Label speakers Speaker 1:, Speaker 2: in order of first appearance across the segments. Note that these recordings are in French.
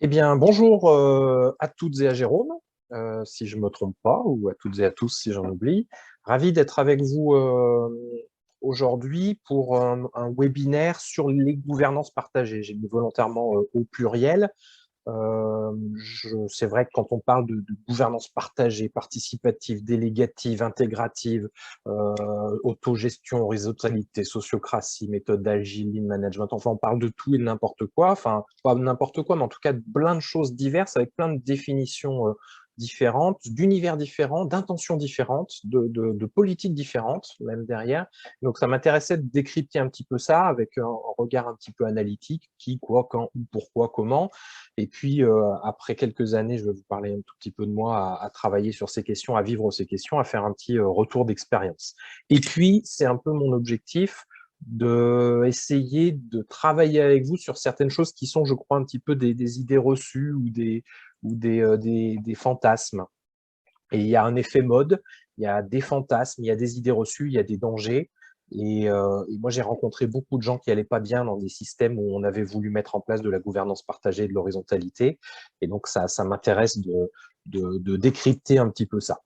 Speaker 1: Eh bien, bonjour à toutes et à Jérôme, si je ne me trompe pas, ou à toutes et à tous si j'en oublie. Ravi d'être avec vous aujourd'hui pour un webinaire sur les gouvernances partagées. J'ai mis volontairement au pluriel. C'est vrai que quand on parle de gouvernance partagée, participative, délégative, intégrative, autogestion, horizontalité, sociocratie, méthode agile, lean management, enfin on parle de tout et de n'importe quoi, enfin pas n'importe quoi, mais en tout cas de plein de choses diverses avec plein de définitions différentes, d'univers différents, d'intentions différentes, de politiques différentes même derrière. Donc ça m'intéressait de décrypter un petit peu ça avec un regard un petit peu analytique, qui, quoi, quand, où, pourquoi, comment. Et puis, après quelques années, je vais vous parler un tout petit peu de moi, à travailler sur ces questions, à vivre ces questions, à faire un petit retour d'expérience. Et puis, c'est un peu mon objectif d'essayer de travailler avec vous sur certaines choses qui sont, je crois, un petit peu des idées reçues ou des fantasmes. Et il y a un effet mode, il y a des fantasmes, il y a des idées reçues, il y a des dangers. Et moi, j'ai rencontré beaucoup de gens qui n'allaient pas bien dans des systèmes où on avait voulu mettre en place de la gouvernance partagée et de l'horizontalité. Et donc, ça m'intéresse de décrypter un petit peu ça.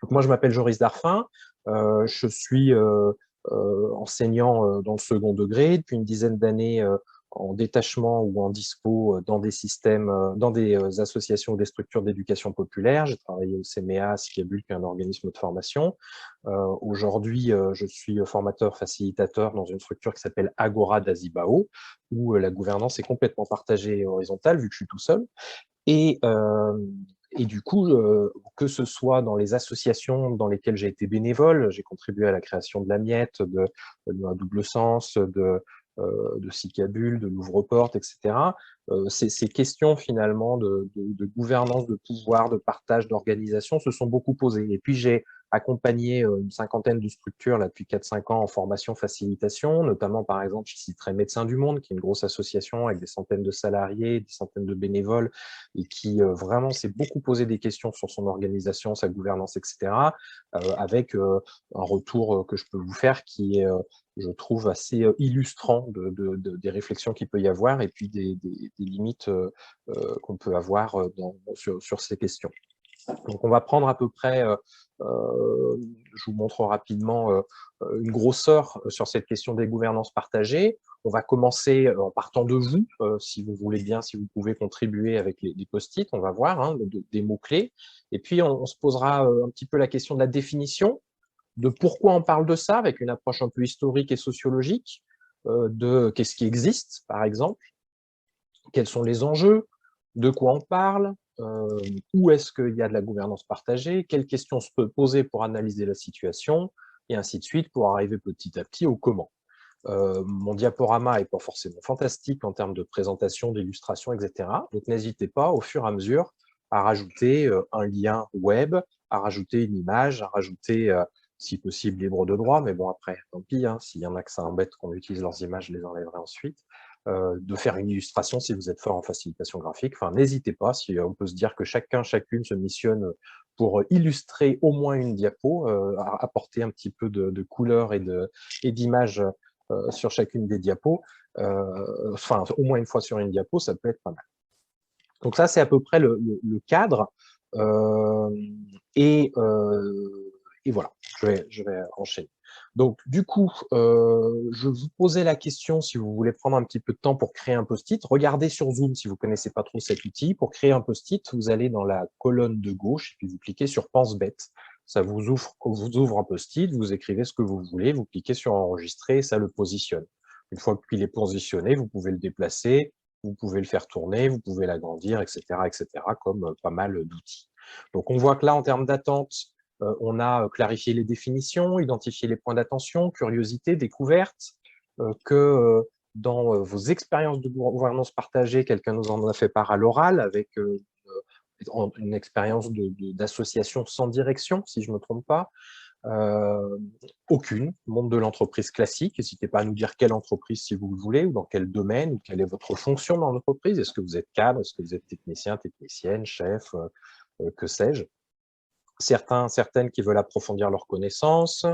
Speaker 1: Donc, moi, je m'appelle Joris Darfin. Je suis enseignant dans le second degré depuis une dizaine d'années en détachement ou en dispo dans des systèmes, dans des associations ou des structures d'éducation populaire. J'ai travaillé au CMEA, Scabul, qui est un organisme de formation. Aujourd'hui, je suis formateur facilitateur dans une structure qui s'appelle Agora d'Azibao, où la gouvernance est complètement partagée et horizontale, vu que je suis tout seul. Et, euh, et du coup, que ce soit dans les associations dans lesquelles j'ai été bénévole, j'ai contribué à la création de la Miette, de un double sens, de Sicabule, de l'Ouvre-Porte, etc. Ces questions finalement de gouvernance, de pouvoir, de partage, d'organisation se sont beaucoup posées. Et puis j'ai accompagné une cinquantaine de structures là, depuis 4-5 ans en formation facilitation, notamment par exemple, je citerai Médecins du Monde, qui est une grosse association avec des centaines de salariés, des centaines de bénévoles, et qui vraiment s'est beaucoup posé des questions sur son organisation, sa gouvernance, etc., avec un retour que je peux vous faire qui est, je trouve, assez illustrant des réflexions qu'il peut y avoir et puis des limites qu'on peut avoir sur ces questions. Donc, on va prendre à peu près, je vous montre rapidement une grosseur sur cette question des gouvernances partagées. On va commencer en partant de vous, si vous voulez bien, si vous pouvez contribuer avec les post-it, on va voir hein, des mots-clés. Et puis, on se posera un petit peu la question de la définition, de pourquoi on parle de ça, avec une approche un peu historique et sociologique, de qu'est-ce qui existe, par exemple, quels sont les enjeux, de quoi on parle, où est-ce qu'il y a de la gouvernance partagée, quelles questions se peut poser pour analyser la situation, et ainsi de suite, pour arriver petit à petit au comment. Mon diaporama n'est pas forcément fantastique en termes de présentation, d'illustration, etc. Donc n'hésitez pas au fur et à mesure à rajouter un lien web, à rajouter une image, à rajouter, si possible, libre de droit, mais bon après, tant pis, hein, s'il y en a que ça embête qu'on utilise leurs images, je les enlèverai ensuite. De faire une illustration si vous êtes fort en facilitation graphique. Enfin, n'hésitez pas, si on peut se dire que chacun, chacune se missionne pour illustrer au moins une diapo, apporter un petit peu de couleur et d'image sur chacune des diapos, enfin, au moins une fois sur une diapo, ça peut être pas mal. Donc ça, c'est à peu près le cadre. Euh, et, euh, et voilà, je vais enchaîner. Donc, du coup, je vous posais la question, si vous voulez prendre un petit peu de temps pour créer un post-it, regardez sur Zoom si vous ne connaissez pas trop cet outil. Pour créer un post-it, vous allez dans la colonne de gauche et puis vous cliquez sur Pense bête. Ça vous ouvre un post-it, vous écrivez ce que vous voulez, vous cliquez sur Enregistrer et ça le positionne. Une fois qu'il est positionné, vous pouvez le déplacer, vous pouvez le faire tourner, vous pouvez l'agrandir, etc., comme pas mal d'outils. Donc, on voit que là, en termes d'attente, on a clarifié les définitions, identifié les points d'attention, curiosité, découverte, que dans vos expériences de gouvernance partagée, quelqu'un nous en a fait part à l'oral avec une expérience d'association sans direction, si je ne me trompe pas. Aucune, monde de l'entreprise classique. N'hésitez pas à nous dire quelle entreprise, si vous le voulez, ou dans quel domaine, ou quelle est votre fonction dans l'entreprise. Est-ce que vous êtes cadre, est-ce que vous êtes technicien, technicienne, chef, que sais-je. Certaines qui veulent approfondir leurs connaissances.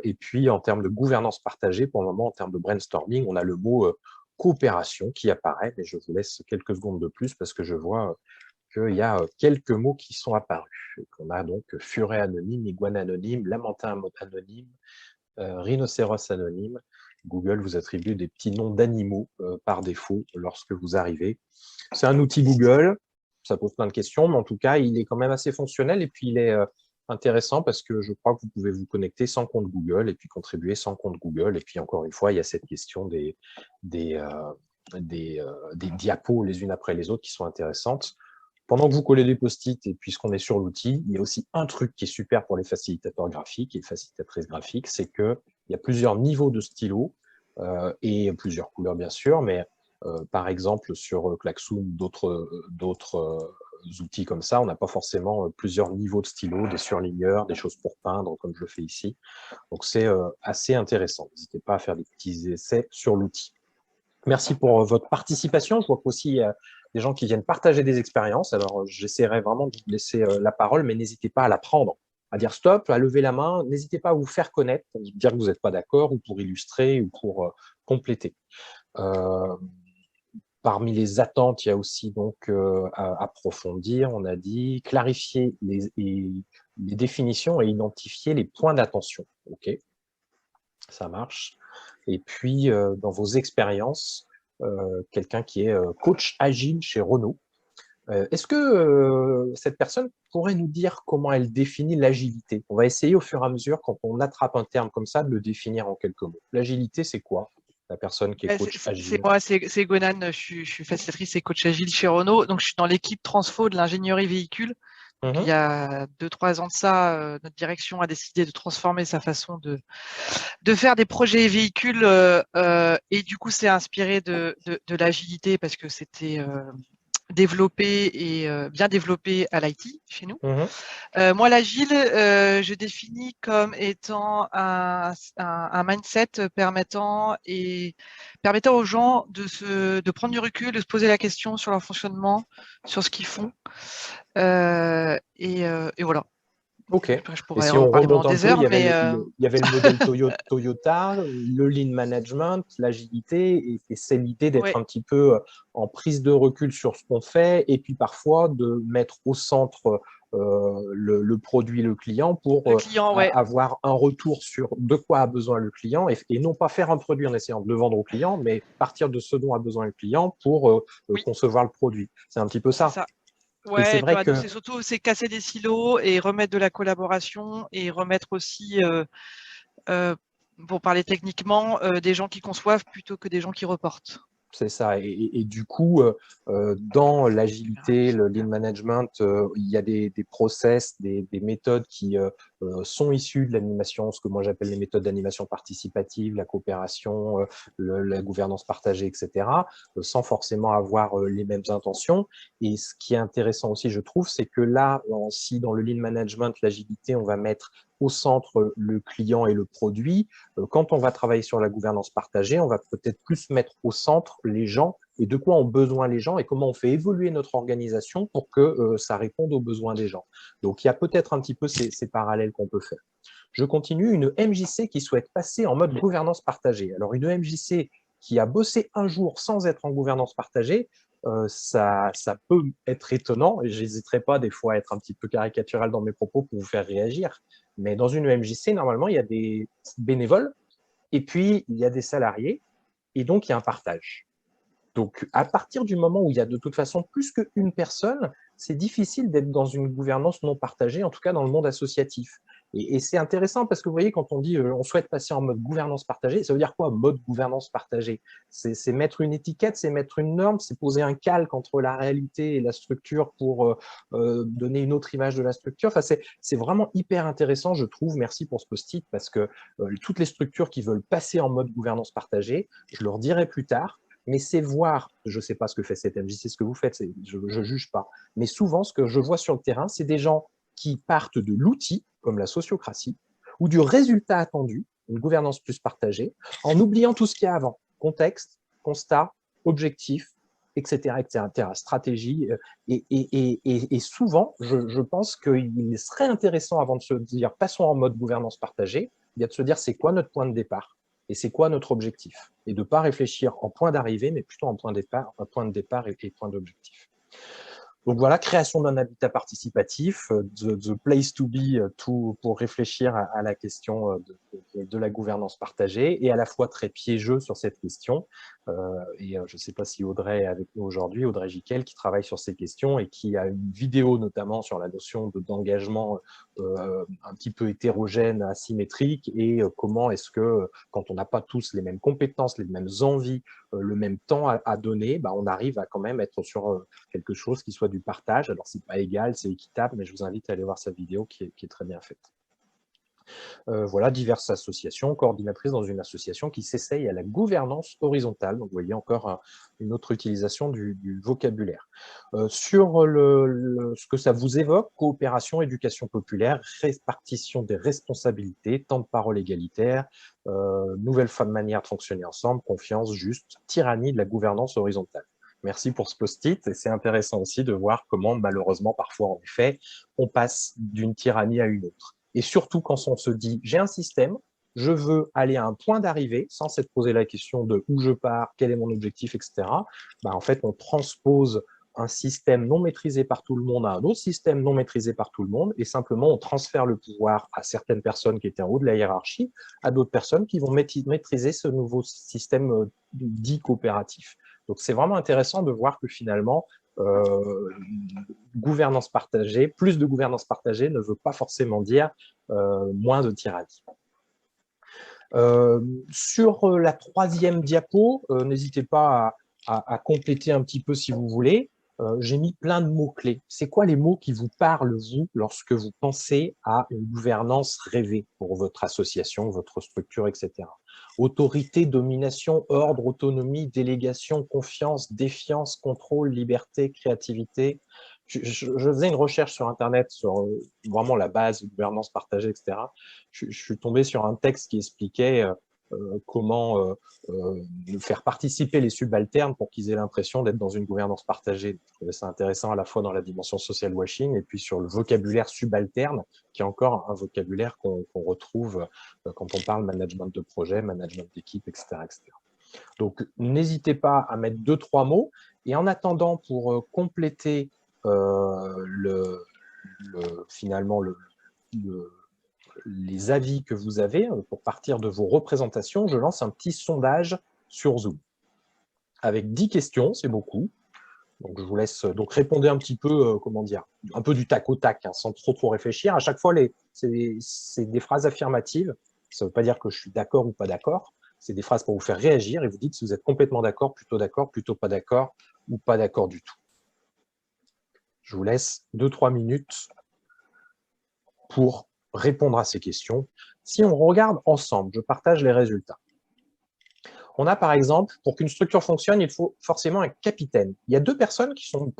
Speaker 1: Et puis, en termes de gouvernance partagée, pour le moment, en termes de brainstorming, on a le mot coopération qui apparaît, mais je vous laisse quelques secondes de plus parce que je vois qu'il y a quelques mots qui sont apparus. On a donc furet anonyme, iguane anonyme, lamentin anonyme, rhinocéros anonyme. Google vous attribue des petits noms d'animaux par défaut lorsque vous arrivez. C'est un outil Google, ça pose plein de questions, mais en tout cas, il est quand même assez fonctionnel et puis il est intéressant parce que je crois que vous pouvez vous connecter sans compte Google et puis contribuer sans compte Google. Et puis encore une fois, il y a cette question des diapos les unes après les autres qui sont intéressantes. Pendant que vous collez des post-it et puisqu'on est sur l'outil, il y a aussi un truc qui est super pour les facilitateurs graphiques et facilitatrices graphiques, c'est qu'il y a plusieurs niveaux de stylos et plusieurs couleurs bien sûr, mais par exemple sur Klaxoon, d'autres outils comme ça, on n'a pas forcément plusieurs niveaux de stylos, des surligneurs, des choses pour peindre comme je le fais ici. Donc c'est assez intéressant. N'hésitez pas à faire des petits essais sur l'outil. Merci pour votre participation. Je vois qu'aussi des gens qui viennent partager des expériences. Alors, j'essaierai vraiment de vous laisser la parole, mais n'hésitez pas à la prendre, à dire stop, à lever la main. N'hésitez pas à vous faire connaître pour dire que vous n'êtes pas d'accord ou pour illustrer ou pour compléter. Parmi les attentes, il y a aussi donc à approfondir, on a dit, clarifier les définitions et identifier les points d'attention. OK, ça marche. Et puis, dans vos expériences, quelqu'un qui est coach agile chez Renault. Est-ce que cette personne pourrait nous dire comment elle définit l'agilité? On va essayer au fur et à mesure, quand on attrape un terme comme ça, de le définir en quelques mots. L'agilité, c'est quoi? La personne qui est coach agile.
Speaker 2: C'est moi, c'est Gonan, je suis facilitatrice et coach agile chez Renault. Donc, je suis dans l'équipe transfo de l'ingénierie véhicule. Donc, il y a 2-3 ans de ça, notre direction a décidé de transformer sa façon de faire des projets véhicules. Et du coup, c'est inspiré de l'agilité parce que c'était développé et bien développé à l'IT chez nous. Moi, l'agile, je définis comme étant un mindset permettant aux gens de prendre du recul, de se poser la question sur leur fonctionnement, sur ce qu'ils font. Et voilà.
Speaker 1: Ok.
Speaker 2: Je
Speaker 1: Et
Speaker 2: pourrais
Speaker 1: si on
Speaker 2: reparler pendant
Speaker 1: remonte un
Speaker 2: des
Speaker 1: peu,
Speaker 2: heures,
Speaker 1: il y avait le modèle Toyota, le lean management, l'agilité, et c'est l'idée d'être
Speaker 2: ouais.
Speaker 1: un petit peu en prise de recul sur ce qu'on fait, et puis parfois de mettre au centre le produit, le client, pour avoir un retour sur de quoi a besoin le client, et non pas faire un produit en essayant de le vendre au client, mais partir de ce dont a besoin le client pour concevoir le produit. C'est un petit peu ça. Et c'est
Speaker 2: Ouais,
Speaker 1: vrai que
Speaker 2: c'est surtout casser des silos et remettre de la collaboration et remettre aussi, pour parler techniquement, des gens qui conçoivent plutôt que des gens qui reportent.
Speaker 1: c'est ça. Et du coup, dans l'agilité, le lean management, il y a des process, des méthodes qui sont issues de l'animation, ce que moi j'appelle les méthodes d'animation participative, la coopération, la gouvernance partagée, etc., sans forcément avoir les mêmes intentions. Et ce qui est intéressant aussi, je trouve, c'est que là, si dans le lean management, l'agilité, on va mettre au centre le client et le produit, quand on va travailler sur la gouvernance partagée, on va peut-être plus mettre au centre les gens et de quoi ont besoin les gens et comment on fait évoluer notre organisation pour que ça réponde aux besoins des gens. Donc, il y a peut-être un petit peu ces parallèles qu'on peut faire. Je continue, une MJC qui souhaite passer en mode gouvernance partagée. Alors, une MJC qui a bossé un jour sans être en gouvernance partagée, ça peut être étonnant, et je n'hésiterai pas des fois à être un petit peu caricatural dans mes propos pour vous faire réagir, mais dans une MJC, normalement, il y a des bénévoles, et puis il y a des salariés, et donc il y a un partage. Donc, à partir du moment où il y a de toute façon plus qu'une personne, c'est difficile d'être dans une gouvernance non partagée, en tout cas dans le monde associatif. Et c'est intéressant parce que vous voyez, quand on dit on souhaite passer en mode gouvernance partagée, ça veut dire quoi, mode gouvernance partagée? C'est mettre une étiquette, c'est mettre une norme, c'est poser un calque entre la réalité et la structure pour donner une autre image de la structure. Enfin, c'est vraiment hyper intéressant, je trouve. Merci pour ce post-it parce que toutes les structures qui veulent passer en mode gouvernance partagée, je leur dirai plus tard, mais c'est voir, je ne sais pas ce que fait cette MJC, ce que vous faites, je ne juge pas, mais souvent, ce que je vois sur le terrain, c'est des gens qui partent de l'outil, comme la sociocratie, ou du résultat attendu, une gouvernance plus partagée, en oubliant tout ce qu'il y a avant, contexte, constat, objectif, etc., etc., stratégie. Et souvent, je pense qu'il serait intéressant, avant de se dire, passons en mode gouvernance partagée, de se dire, c'est quoi notre point de départ? et c'est quoi notre objectif. Et de ne pas réfléchir en point d'arrivée, mais plutôt en point de départ et point d'objectif. Donc voilà, création d'un habitat participatif, the place to be pour réfléchir à la question de la gouvernance partagée, et à la fois très piégeux sur cette question. Je ne sais pas si Audrey est avec nous aujourd'hui, Audrey Giquel, qui travaille sur ces questions et qui a une vidéo notamment sur la notion d'engagement un petit peu hétérogène, asymétrique, et comment est-ce que, quand on n'a pas tous les mêmes compétences, les mêmes envies, le même temps à donner, on arrive à quand même être sur quelque chose qui soit du partage. Alors, c'est pas égal, c'est équitable, mais je vous invite à aller voir sa vidéo qui est très bien faite. Voilà, diverses associations, coordinatrices dans une association qui s'essaye à la gouvernance horizontale. Donc, vous voyez encore une autre utilisation du vocabulaire. Sur ce que ça vous évoque, coopération, éducation populaire, répartition des responsabilités, temps de parole égalitaire, nouvelle manière de fonctionner ensemble, confiance, juste, tyrannie de la gouvernance horizontale. Merci pour ce post-it, et c'est intéressant aussi de voir comment, malheureusement, parfois, en effet, on passe d'une tyrannie à une autre. Et surtout quand on se dit, j'ai un système, je veux aller à un point d'arrivée, sans s'être posé la question de où je pars, quel est mon objectif, etc. En fait, on transpose un système non maîtrisé par tout le monde à un autre système non maîtrisé par tout le monde, et simplement on transfère le pouvoir à certaines personnes qui étaient en haut de la hiérarchie, à d'autres personnes qui vont maîtriser ce nouveau système dit coopératif. Donc c'est vraiment intéressant de voir que finalement, gouvernance partagée, plus de gouvernance partagée ne veut pas forcément dire moins de tyrannie. Sur la troisième diapo, n'hésitez pas à compléter un petit peu si vous voulez. J'ai mis plein de mots-clés. C'est quoi les mots qui vous parlent, vous, lorsque vous pensez à une gouvernance rêvée pour votre association, votre structure, etc. Autorité, domination, ordre, autonomie, délégation, confiance, défiance, contrôle, liberté, créativité. Je faisais une recherche sur Internet sur vraiment la base, gouvernance partagée, etc. Je suis tombé sur un texte qui expliquait comment faire participer les subalternes pour qu'ils aient l'impression d'être dans une gouvernance partagée. Je trouvais ça intéressant à la fois dans la dimension social washing et puis sur le vocabulaire subalterne, qui est encore un vocabulaire qu'on retrouve quand on parle management de projet, management d'équipe, etc., etc. Donc, n'hésitez pas à mettre 2-3 mots. Et en attendant, pour compléter finalement les avis que vous avez, pour partir de vos représentations, je lance un petit sondage sur Zoom. Avec 10 questions, c'est beaucoup. Donc, je vous laisse répondre un petit peu, comment dire, un peu du tac au tac, hein, sans trop réfléchir. À chaque fois, c'est des phrases affirmatives. Ça ne veut pas dire que je suis d'accord ou pas d'accord. C'est des phrases pour vous faire réagir et vous dites si vous êtes complètement d'accord, plutôt pas d'accord ou pas d'accord du tout. Je vous laisse 2-3 minutes pour répondre à ces questions. Si on regarde ensemble, je partage les résultats. On a par exemple, pour qu'une structure fonctionne, il faut forcément un capitaine. Il y a 2 personnes qui sont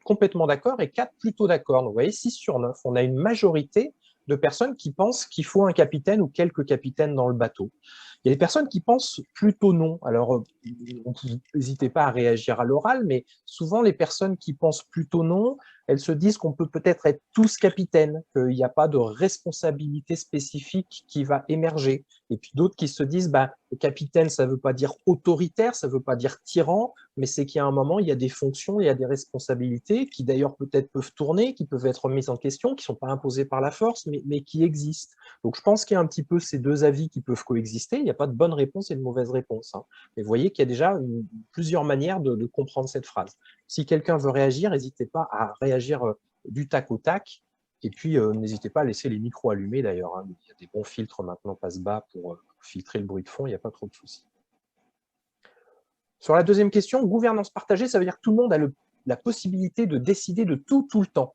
Speaker 1: complètement d'accord et 4 plutôt d'accord. Donc vous voyez, 6 sur 9. On a une majorité de personnes qui pensent qu'il faut un capitaine ou quelques capitaines dans le bateau. Il y a des personnes qui pensent plutôt non. Alors, n'hésitez pas à réagir à l'oral, mais souvent, les personnes qui pensent plutôt non, elles se disent qu'on peut peut-être être tous capitaines, qu'il n'y a pas de responsabilité spécifique qui va émerger. Et puis d'autres qui se disent, le capitaine, ça ne veut pas dire autoritaire, ça ne veut pas dire tyran, mais c'est qu'il y a un moment, il y a des fonctions, il y a des responsabilités qui d'ailleurs peut-être peuvent tourner, qui peuvent être mises en question, qui ne sont pas imposées par la force, mais qui existent. Donc je pense qu'il y a un petit peu ces 2 avis qui peuvent coexister. Il n'y a pas de bonne réponse et de mauvaise réponse. Hein. Mais vous voyez qu'il y a déjà plusieurs manières de comprendre cette phrase. Si quelqu'un veut réagir, n'hésitez pas à réagir du tac au tac. Et puis, n'hésitez pas à laisser les micros allumés d'ailleurs. Hein. Il y a des bons filtres maintenant passe-bas pour filtrer le bruit de fond, il n'y a pas trop de soucis. Sur la deuxième question, gouvernance partagée, ça veut dire que tout le monde a la possibilité de décider de tout le temps.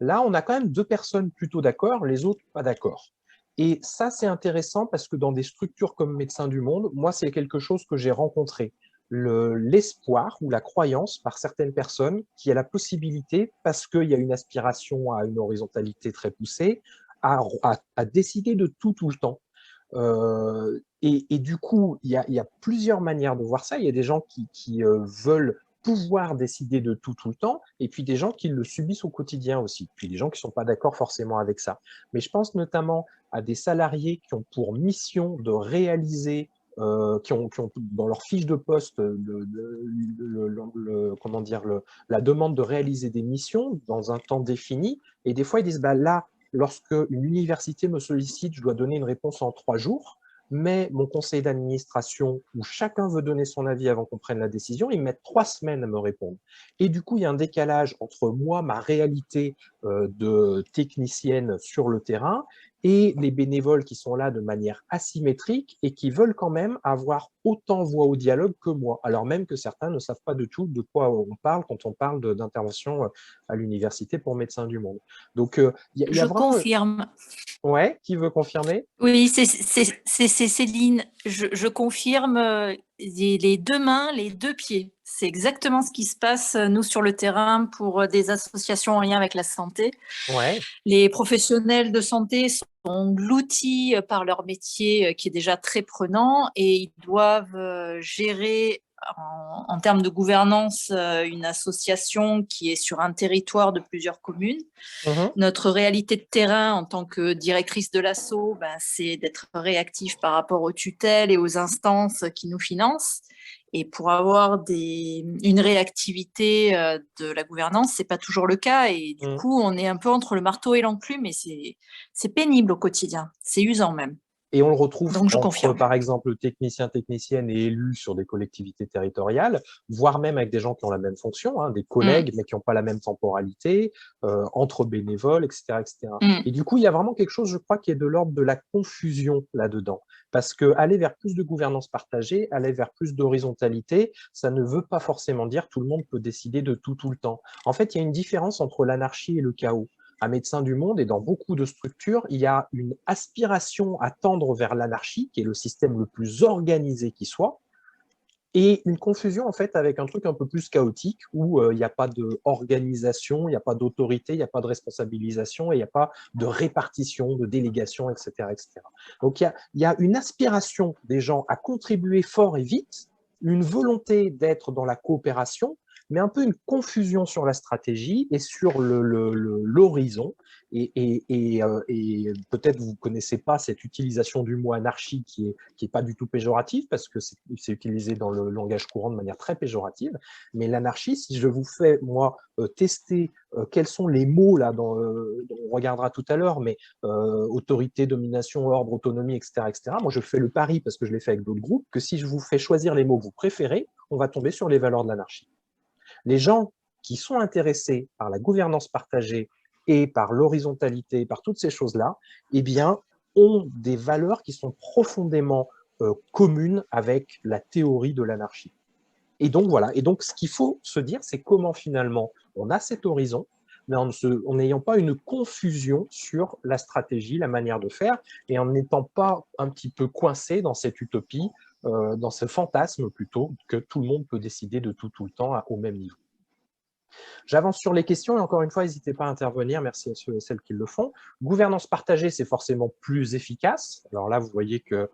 Speaker 1: Là, on a quand même 2 personnes plutôt d'accord, les autres pas d'accord. Et ça, c'est intéressant parce que dans des structures comme Médecins du Monde, moi, c'est quelque chose que j'ai rencontré. L'espoir ou la croyance par certaines personnes qui a la possibilité, parce qu'il y a une aspiration à une horizontalité très poussée, à décider de tout le temps. Et du coup, il y a plusieurs manières de voir ça. Il y a des gens qui veulent pouvoir décider de tout le temps, et puis des gens qui le subissent au quotidien aussi, puis des gens qui ne sont pas d'accord forcément avec ça. Mais je pense notamment à des salariés qui ont pour mission de réaliser qui ont dans leur fiche de poste comment dire, la demande de réaliser des missions dans un temps défini. Et des fois, ils disent, bah, là, lorsque une université me sollicite, je dois donner une réponse en 3 jours, mais mon conseil d'administration, où chacun veut donner son avis avant qu'on prenne la décision, ils mettent 3 semaines à me répondre. Et du coup, il y a un décalage entre moi, ma réalité de technicienne sur le terrain, et les bénévoles qui sont là de manière asymétrique et qui veulent quand même avoir autant voix au dialogue que moi, alors même que certains ne savent pas du tout de quoi on parle quand on parle d'intervention à l'université pour Médecins du Monde. Donc, il y a
Speaker 3: Je
Speaker 1: vraiment...
Speaker 3: confirme.
Speaker 1: Ouais, qui veut confirmer?
Speaker 3: Oui, c'est Céline. Je confirme les deux mains, les deux pieds. C'est exactement ce qui se passe, nous, sur le terrain, pour des associations en lien avec la santé.
Speaker 1: Ouais.
Speaker 3: Les professionnels de santé sont engloutis par leur métier qui est déjà très prenant et ils doivent gérer en termes de gouvernance une association qui est sur un territoire de plusieurs communes. Notre réalité de terrain en tant que directrice de l'asso, c'est d'être réactif par rapport aux tutelles et aux instances qui nous financent. Et pour avoir une réactivité de la gouvernance, c'est pas toujours le cas. Et du coup, on est un peu entre le marteau et l'enclume, et c'est pénible au quotidien. C'est usant même.
Speaker 1: Et on le retrouve
Speaker 3: Donc,
Speaker 1: entre, par exemple, techniciens, techniciennes et élus sur des collectivités territoriales, voire même avec des gens qui ont la même fonction, hein, des collègues, mais qui n'ont pas la même temporalité, entre bénévoles, etc., etc. Et du coup, il y a vraiment quelque chose, je crois, qui est de l'ordre de la confusion là-dedans. Parce que aller vers plus de gouvernance partagée, aller vers plus d'horizontalité, ça ne veut pas forcément dire que tout le monde peut décider de tout le temps. En fait, il y a une différence entre l'anarchie et le chaos. À Médecins du Monde et dans beaucoup de structures, il y a une aspiration à tendre vers l'anarchie, qui est le système le plus organisé qui soit, et une confusion en fait avec un truc un peu plus chaotique où il n'y a pas d'organisation, il n'y a pas d'autorité, il n'y a pas de responsabilisation et il n'y a pas de répartition, de délégation, etc. etc. Donc il y a une aspiration des gens à contribuer fort et vite, une volonté d'être dans la coopération, mais un peu une confusion sur la stratégie et sur l'horizon. Et peut-être vous ne connaissez pas cette utilisation du mot anarchie qui est pas du tout péjorative, parce que c'est utilisé dans le langage courant de manière très péjorative. Mais l'anarchie, si je vous fais, moi, tester quels sont les mots, là, on regardera tout à l'heure, mais autorité, domination, ordre, autonomie, etc., etc. Moi, je fais le pari, parce que je l'ai fait avec d'autres groupes, que si je vous fais choisir les mots que vous préférez, on va tomber sur les valeurs de l'anarchie. Les gens qui sont intéressés par la gouvernance partagée et par l'horizontalité, par toutes ces choses-là, eh bien, ont des valeurs qui sont profondément communes avec la théorie de l'anarchie. Et donc, voilà. Et donc, ce qu'il faut se dire, c'est comment finalement on a cet horizon, mais en n'ayant pas une confusion sur la stratégie, la manière de faire, et en n'étant pas un petit peu coincé dans cette utopie, dans ce fantasme plutôt, que tout le monde peut décider de tout le temps au même niveau. J'avance sur les questions et encore une fois, n'hésitez pas à intervenir. Merci à ceux et celles qui le font. Gouvernance partagée, c'est forcément plus efficace. Alors là, vous voyez que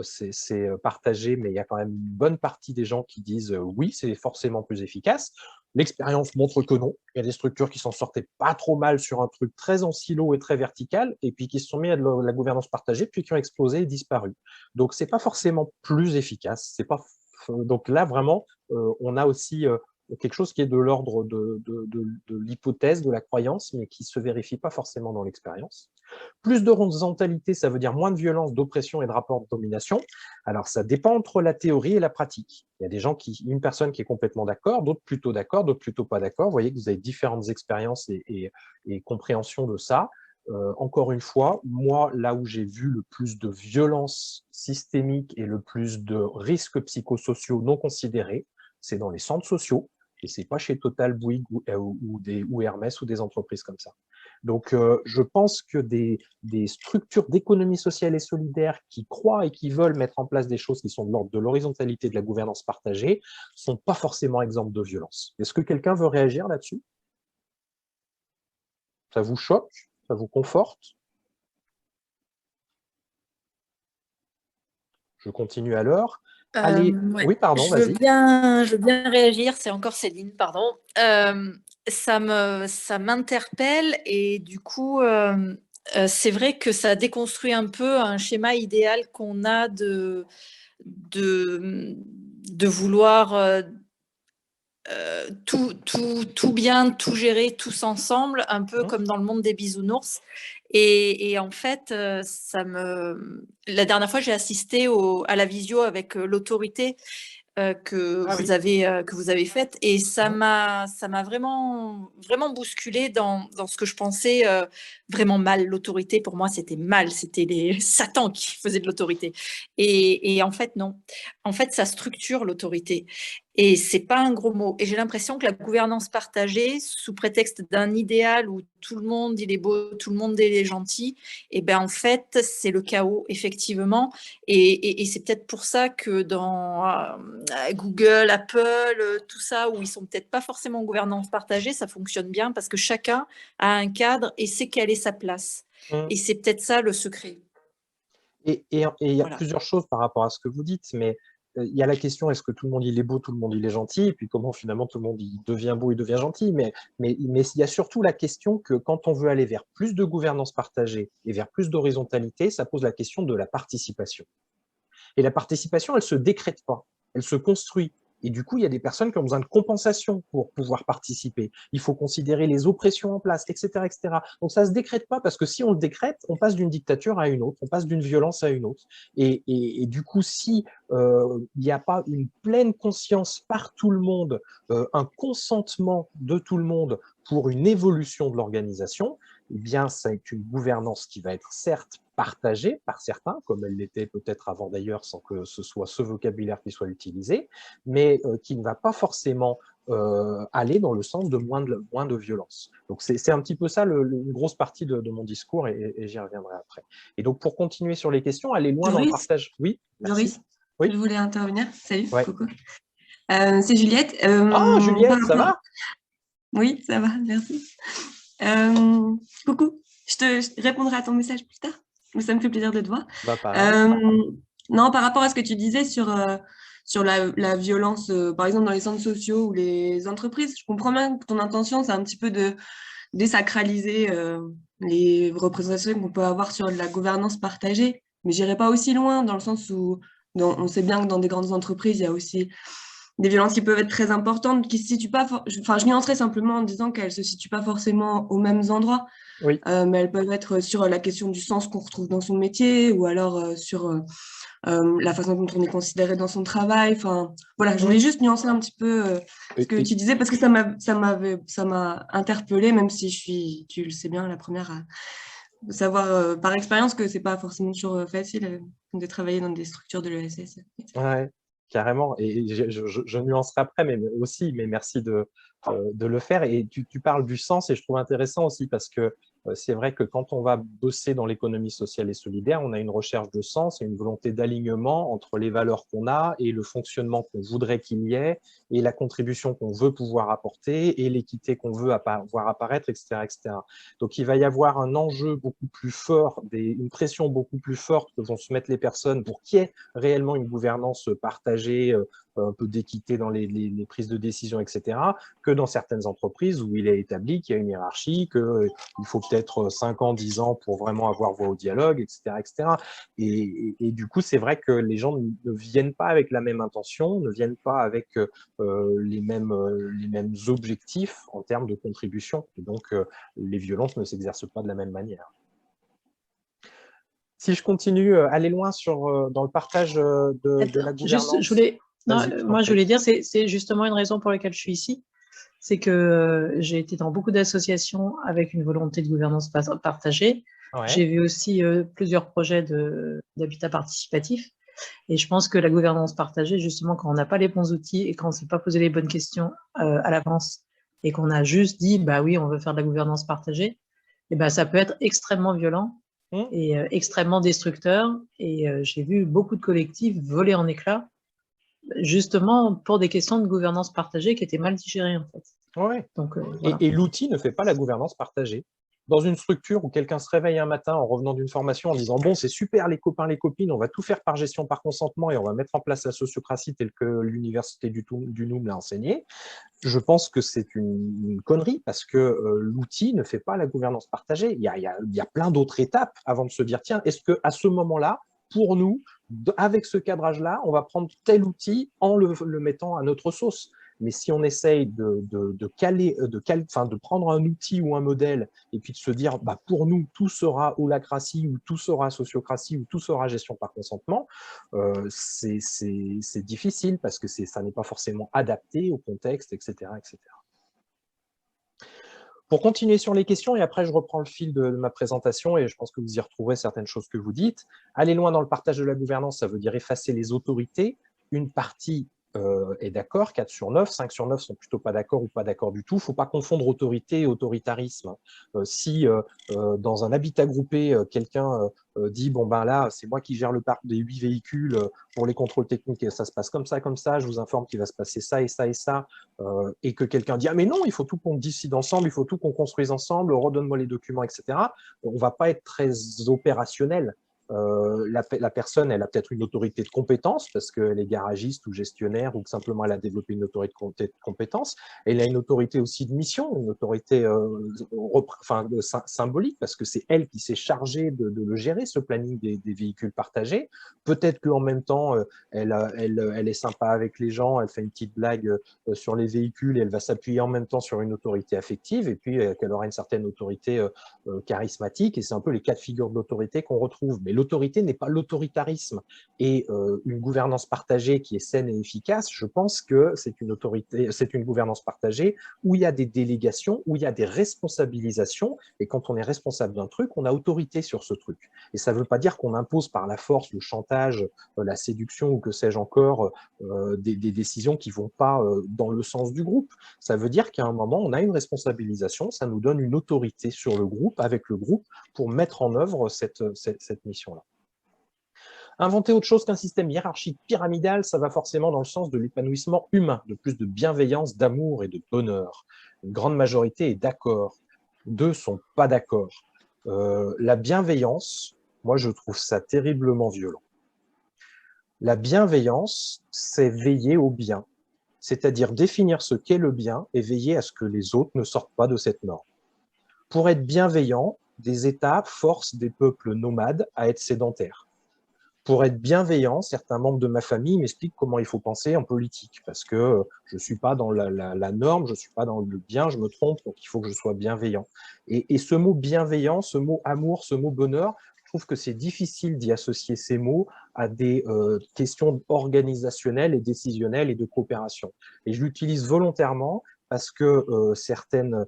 Speaker 1: c'est partagé, mais il y a quand même une bonne partie des gens qui disent oui, c'est forcément plus efficace. L'expérience montre que non. Il y a des structures qui s'en sortaient pas trop mal sur un truc très en silo et très vertical, et puis qui se sont mis à de la gouvernance partagée, puis qui ont explosé et disparu. Donc, c'est pas forcément plus efficace. C'est pas... Donc là, vraiment, on a aussi quelque chose qui est de l'ordre de l'hypothèse, de la croyance, mais qui ne se vérifie pas forcément dans l'expérience. Plus d'horizontalité, ça veut dire moins de violence, d'oppression et de rapport de domination. Alors, ça dépend entre la théorie et la pratique. Il y a des gens une personne qui est complètement d'accord, d'autres plutôt pas d'accord. Vous voyez que vous avez différentes expériences et compréhensions de ça. Encore une fois, moi, là où j'ai vu le plus de violence systémique et le plus de risques psychosociaux non considérés, c'est dans les centres sociaux, et c'est pas chez Total, Bouygues ou Hermès ou des entreprises comme ça. Donc, je pense que des structures d'économie sociale et solidaire qui croient et qui veulent mettre en place des choses qui sont de l'ordre de l'horizontalité, de la gouvernance partagée, sont pas forcément exemples de violence. Est-ce que quelqu'un veut réagir là-dessus? Ça vous choque? Ça vous conforte? Je continue alors. Allez,
Speaker 3: ouais.
Speaker 1: oui, pardon, vas-y.
Speaker 3: Je veux bien réagir, c'est encore Céline, pardon. Ça m'interpelle et du coup, c'est vrai que ça déconstruit un peu un schéma idéal qu'on a de vouloir tout bien, tout gérer, tous ensemble, un peu comme dans le monde des bisounours. Et en fait, la dernière fois, j'ai assisté à la visio avec l'autorité que vous avez faite, et ça m'a vraiment bousculé dans ce que je pensais vraiment mal. L'autorité, pour moi, c'était mal, c'était les Satan qui faisait de l'autorité, et en fait non, en fait ça structure l'autorité, et c'est pas un gros mot. Et j'ai l'impression que la gouvernance partagée, sous prétexte d'un idéal où tout le monde il est beau, tout le monde il est gentil, et ben en fait c'est le chaos effectivement. Et c'est peut-être pour ça que dans Google, Apple, tout ça, où ils sont peut-être pas forcément en gouvernance partagée, ça fonctionne bien parce que chacun a un cadre et sait quelle est sa place. Et c'est peut-être ça le secret.
Speaker 1: Et il y a
Speaker 3: Voilà.
Speaker 1: plusieurs choses par rapport à ce que vous dites, mais il y a la question, est-ce que tout le monde il est beau, tout le monde il est gentil, et puis comment finalement tout le monde il devient beau, il devient gentil, mais il y a surtout la question que quand on veut aller vers plus de gouvernance partagée et vers plus d'horizontalité, ça pose la question de la participation. Et la participation, elle ne se décrète pas, elle se construit. Et du coup, il y a des personnes qui ont besoin de compensation pour pouvoir participer. Il faut considérer les oppressions en place, etc., etc. Donc, ça ne se décrète pas, parce que si on le décrète, on passe d'une dictature à une autre, on passe d'une violence à une autre. Et du coup, si il n'y a pas une pleine conscience par tout le monde, un consentement de tout le monde pour une évolution de l'organisation, eh bien, c'est une gouvernance qui va être certes partagée par certains, comme elle l'était peut-être avant d'ailleurs, sans que ce soit ce vocabulaire qui soit utilisé, mais qui ne va pas forcément aller dans le sens de moins de violence. Donc c'est un petit peu ça une grosse partie de mon discours, et j'y reviendrai après. Et donc pour continuer sur les questions, aller loin dans le partage. Oui, merci.
Speaker 4: Joris,
Speaker 1: oui.
Speaker 4: je voulais intervenir. Salut,
Speaker 1: ouais.
Speaker 4: coucou. C'est Juliette.
Speaker 1: Juliette, ça va?
Speaker 4: Oui, ça va, merci. Coucou, je répondrai à ton message plus tard. Ça me fait plaisir de te voir. Non, par rapport à ce que tu disais sur la violence, par exemple dans les centres sociaux ou les entreprises, je comprends bien que ton intention, c'est un petit peu de désacraliser les représentations qu'on peut avoir sur la gouvernance partagée, mais j'irai pas aussi loin dans le sens où on sait bien que dans des grandes entreprises, il y a aussi des violences qui peuvent être très importantes, qui se situent pas. Enfin, je nuancerais simplement en disant qu'elles se situent pas forcément aux mêmes endroits,
Speaker 1: oui.
Speaker 4: Mais elles peuvent être sur la question du sens qu'on retrouve dans son métier, ou alors sur la façon dont on est considéré dans son travail. Enfin, voilà, je voulais juste nuancer un petit peu ce que tu disais, parce que ça m'a interpellée, même si je suis, tu le sais bien, la première à savoir par expérience que c'est pas forcément toujours facile de travailler dans des structures de l'ESS.
Speaker 1: Ouais, carrément. Et je nuancerai après, mais merci de le faire. Et tu parles du sens, et je trouve intéressant aussi parce que c'est vrai que quand on va bosser dans l'économie sociale et solidaire, on a une recherche de sens et une volonté d'alignement entre les valeurs qu'on a et le fonctionnement qu'on voudrait qu'il y ait, et la contribution qu'on veut pouvoir apporter, et l'équité qu'on veut voir apparaître, etc., etc. Donc, il va y avoir un enjeu beaucoup plus fort, une pression beaucoup plus forte que vont se mettre les personnes pour qu'il y ait réellement une gouvernance partagée, un peu d'équité dans les prises de décision, etc., que dans certaines entreprises où il est établi qu'il y a une hiérarchie, qu'il faut peut-être 5 ans, 10 ans pour vraiment avoir voix au dialogue, etc., etc. Et du coup, c'est vrai que les gens ne viennent pas avec la même intention, ne viennent pas avec les mêmes objectifs en termes de contribution. Et donc, les violences ne s'exercent pas de la même manière. Si je continue, aller loin dans le partage de la gouvernance.
Speaker 5: Moi, je voulais dire, c'est justement une raison pour laquelle je suis ici. C'est que j'ai été dans beaucoup d'associations avec une volonté de gouvernance partagée. Ouais. J'ai vu aussi plusieurs projets d'habitat participatif. Et je pense que la gouvernance partagée, justement, quand on n'a pas les bons outils et quand on ne s'est pas posé les bonnes questions à l'avance, et qu'on a juste dit, bah oui, on veut faire de la gouvernance partagée, et ben ça peut être extrêmement violent et extrêmement destructeur. Et j'ai vu beaucoup de collectifs voler en éclats, justement pour des questions de gouvernance partagée qui étaient mal digérées, en fait.
Speaker 1: Ouais.
Speaker 5: Donc, voilà.
Speaker 1: Et l'outil ne fait pas la gouvernance partagée. dans une structure où quelqu'un se réveille un matin en revenant d'une formation en disant « Bon, c'est super les copains, les copines, on va tout faire par gestion, par consentement et on va mettre en place la sociocratie telle que l'université du NUM l'a enseignée », je pense que c'est une connerie parce que l'outil ne fait pas la gouvernance partagée. Il y a plein d'autres étapes avant de se dire « Tiens, est-ce qu'à ce moment-là, pour nous, avec ce cadrage-là, on va prendre tel outil en le mettant à notre sauce ». Mais si on essaye de prendre un outil ou un modèle et puis de se dire bah, pour nous, tout sera holacratie ou tout sera sociocratie ou tout sera gestion par consentement, c'est difficile parce que ça n'est pas forcément adapté au contexte, etc., etc. Pour continuer sur les questions, et après je reprends le fil de ma présentation et je pense que vous y retrouverez certaines choses que vous dites. Aller loin dans le partage de la gouvernance, ça veut dire effacer les autorités. Une partie est d'accord, 4 sur 9, 5 sur 9 sont plutôt pas d'accord ou pas d'accord du tout. Il ne faut pas confondre autorité et autoritarisme. Si dans un habitat groupé, quelqu'un dit bon ben là, c'est moi qui gère le parc des 8 véhicules pour les contrôles techniques et ça se passe comme ça, je vous informe qu'il va se passer ça et ça et ça, et que quelqu'un dit ah mais non, il faut tout qu'on décide ensemble, il faut tout qu'on construise ensemble, redonne-moi les documents, etc. On ne va pas être très opérationnel. La personne, elle a peut-être une autorité de compétence parce qu'elle est garagiste ou gestionnaire ou que simplement elle a développé une autorité de compétence. Elle a une autorité aussi de mission, une autorité symbolique parce que c'est elle qui s'est chargée de le gérer, ce planning des véhicules partagés. Peut-être qu'en même temps, elle est sympa avec les gens, elle fait une petite blague sur les véhicules et elle va s'appuyer en même temps sur une autorité affective et puis qu'elle aura une certaine autorité charismatique et c'est un peu les cas de figure de l'autorité qu'on retrouve. Mais l'autorité n'est pas l'autoritarisme. Et une gouvernance partagée qui est saine et efficace, je pense que c'est une gouvernance partagée où il y a des délégations, où il y a des responsabilisations. Et quand on est responsable d'un truc, on a autorité sur ce truc. Et ça ne veut pas dire qu'on impose par la force, le chantage, la séduction ou que sais-je encore, des décisions qui ne vont pas dans le sens du groupe. Ça veut dire qu'à un moment, on a une responsabilisation, ça nous donne une autorité sur le groupe, avec le groupe, pour mettre en œuvre cette mission-là. Inventer autre chose qu'un système hiérarchique pyramidal, ça va forcément dans le sens de l'épanouissement humain, de plus de bienveillance, d'amour et de bonheur. Une grande majorité est d'accord. 2 ne sont pas d'accord. La bienveillance, moi je trouve ça terriblement violent. La bienveillance, c'est veiller au bien, c'est-à-dire définir ce qu'est le bien et veiller à ce que les autres ne sortent pas de cette norme. Pour être bienveillant, des États forcent des peuples nomades à être sédentaires. Pour être bienveillant, certains membres de ma famille m'expliquent comment il faut penser en politique, parce que je ne suis pas dans la norme, je ne suis pas dans le bien, je me trompe, donc il faut que je sois bienveillant. Et ce mot bienveillant, ce mot amour, ce mot bonheur, je trouve que c'est difficile d'y associer ces mots à des questions organisationnelles et décisionnelles et de coopération. Et je l'utilise volontairement parce que certaines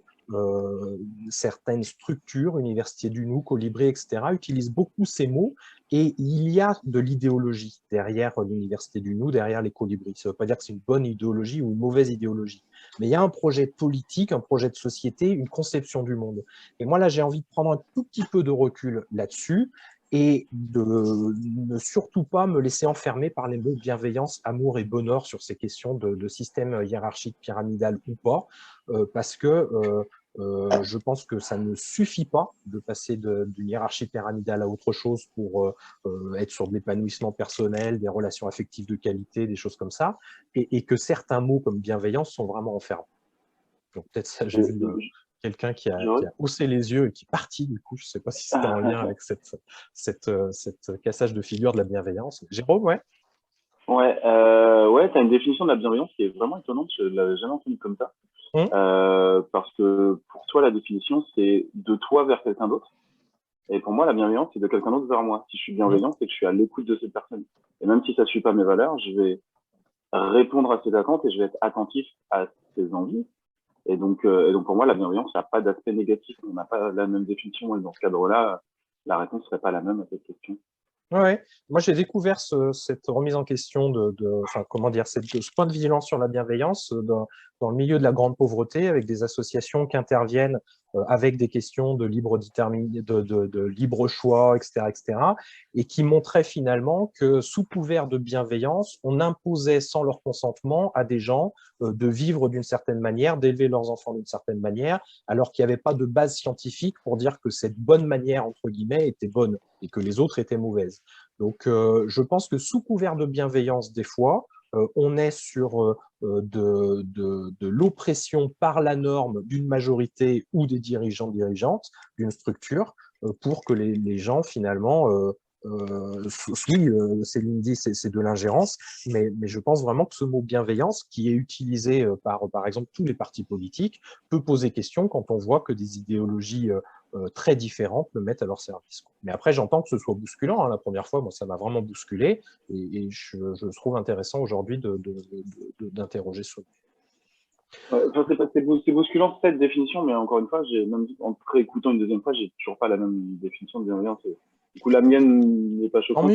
Speaker 1: structures, Université du Nou, Colibri, etc., utilisent beaucoup ces mots et il y a de l'idéologie derrière l'Université du Nou, derrière les Colibris. Ça ne veut pas dire que c'est une bonne idéologie ou une mauvaise idéologie, mais il y a un projet politique, un projet de société, une conception du monde. Et moi, là, j'ai envie de prendre un tout petit peu de recul là-dessus et de ne surtout pas me laisser enfermer par les mots bienveillance, amour et bonheur sur ces questions de système hiérarchique pyramidal ou pas, parce que je pense que ça ne suffit pas de passer d'une hiérarchie pyramidale à autre chose pour être sur de l'épanouissement personnel, des relations affectives de qualité, des choses comme ça, et que certains mots comme bienveillance sont vraiment enfermés. Donc peut-être ça, j'ai vu quelqu'un qui a haussé les yeux et qui est parti, du coup, je ne sais pas si c'était en lien avec cette cassage de figure de la bienveillance. Jérôme, ouais.
Speaker 6: Ouais, tu as une définition de la bienveillance qui est vraiment étonnante, je ne l'avais jamais entendue comme ça. Parce que pour toi, la définition, c'est de toi vers quelqu'un d'autre. Et pour moi, la bienveillance, c'est de quelqu'un d'autre vers moi. Si je suis bienveillant, c'est que je suis à l'écoute de cette personne. Et même si ça ne suit pas mes valeurs, je vais répondre à ses attentes et je vais être attentif à ses envies. Et donc pour moi, la bienveillance, ça n'a pas d'aspect négatif. On n'a pas la même définition. Et dans ce cadre-là, la réponse ne serait pas la même à cette question.
Speaker 1: Ouais, moi j'ai découvert cette remise en question comment dire, ce point de vigilance sur la bienveillance dans le milieu de la grande pauvreté avec des associations qui interviennent avec des questions de libre choix, etc., et qui montraient finalement que sous couvert de bienveillance, on imposait sans leur consentement à des gens de vivre d'une certaine manière, d'élever leurs enfants d'une certaine manière, alors qu'il n'y avait pas de base scientifique pour dire que cette bonne manière, entre guillemets, était bonne et que les autres étaient mauvaises. Donc, je pense que sous couvert de bienveillance, des fois, on est sur de l'oppression par la norme d'une majorité ou des dirigeants, dirigeantes d'une structure pour que les gens, finalement, oui, Céline dit c'est de l'ingérence, mais je pense vraiment que ce mot bienveillance, qui est utilisé par exemple tous les partis politiques, peut poser question quand on voit que des idéologies très différentes le mettent à leur service. Mais après, j'entends que ce soit bousculant. Hein. La première fois, moi, ça m'a vraiment bousculé, et je trouve intéressant aujourd'hui d'interroger ce.
Speaker 6: C'est bousculant cette définition, mais encore une fois, même en réécoutant une deuxième fois, j'ai toujours pas la même définition de bienveillance. Du coup, la mienne n'est pas choquante.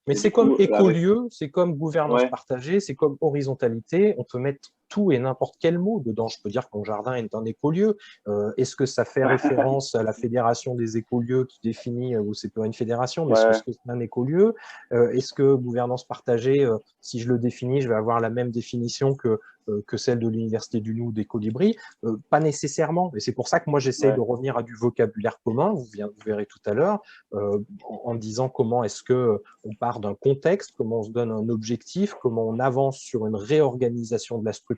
Speaker 1: Mais c'est comme écolieu, c'est comme gouvernance partagée, c'est comme horizontalité. On peut mettre tout et n'importe quel mot dedans. Je peux dire que mon jardin est un écolieu. Est-ce que ça fait référence à la fédération des écolieux qui définit, ou c'est pas une fédération, mais est-ce que c'est un écolieu? Est-ce que gouvernance partagée, si je le définis, je vais avoir la même définition que celle de l'Université du Nou des Colibris? Pas nécessairement. Et c'est pour ça que moi, j'essaie de revenir à du vocabulaire commun, vous verrez tout à l'heure, en disant comment est-ce qu'on part d'un contexte, comment on se donne un objectif, comment on avance sur une réorganisation de la structure,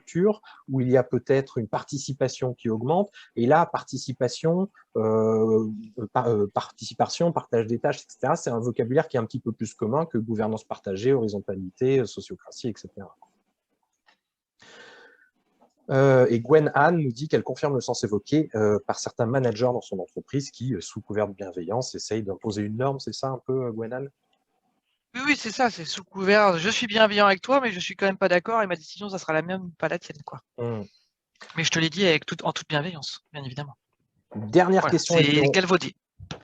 Speaker 1: où il y a peut-être une participation qui augmente. Et là, participation, partage des tâches, etc., c'est un vocabulaire qui est un petit peu plus commun que gouvernance partagée, horizontalité, sociocratie, etc. Et Gwen Anne nous dit qu'elle confirme le sens évoqué par certains managers dans son entreprise qui, sous couvert de bienveillance, essayent d'imposer une norme. C'est ça un peu, Gwen Anne?
Speaker 2: Oui, c'est ça, c'est sous couvert. Je suis bienveillant avec toi, mais je suis quand même pas d'accord et ma décision, ça sera la même, pas la tienne, quoi. Mais je te l'ai dit en toute bienveillance, bien évidemment.
Speaker 1: Dernière question.
Speaker 2: C'est galvaudé.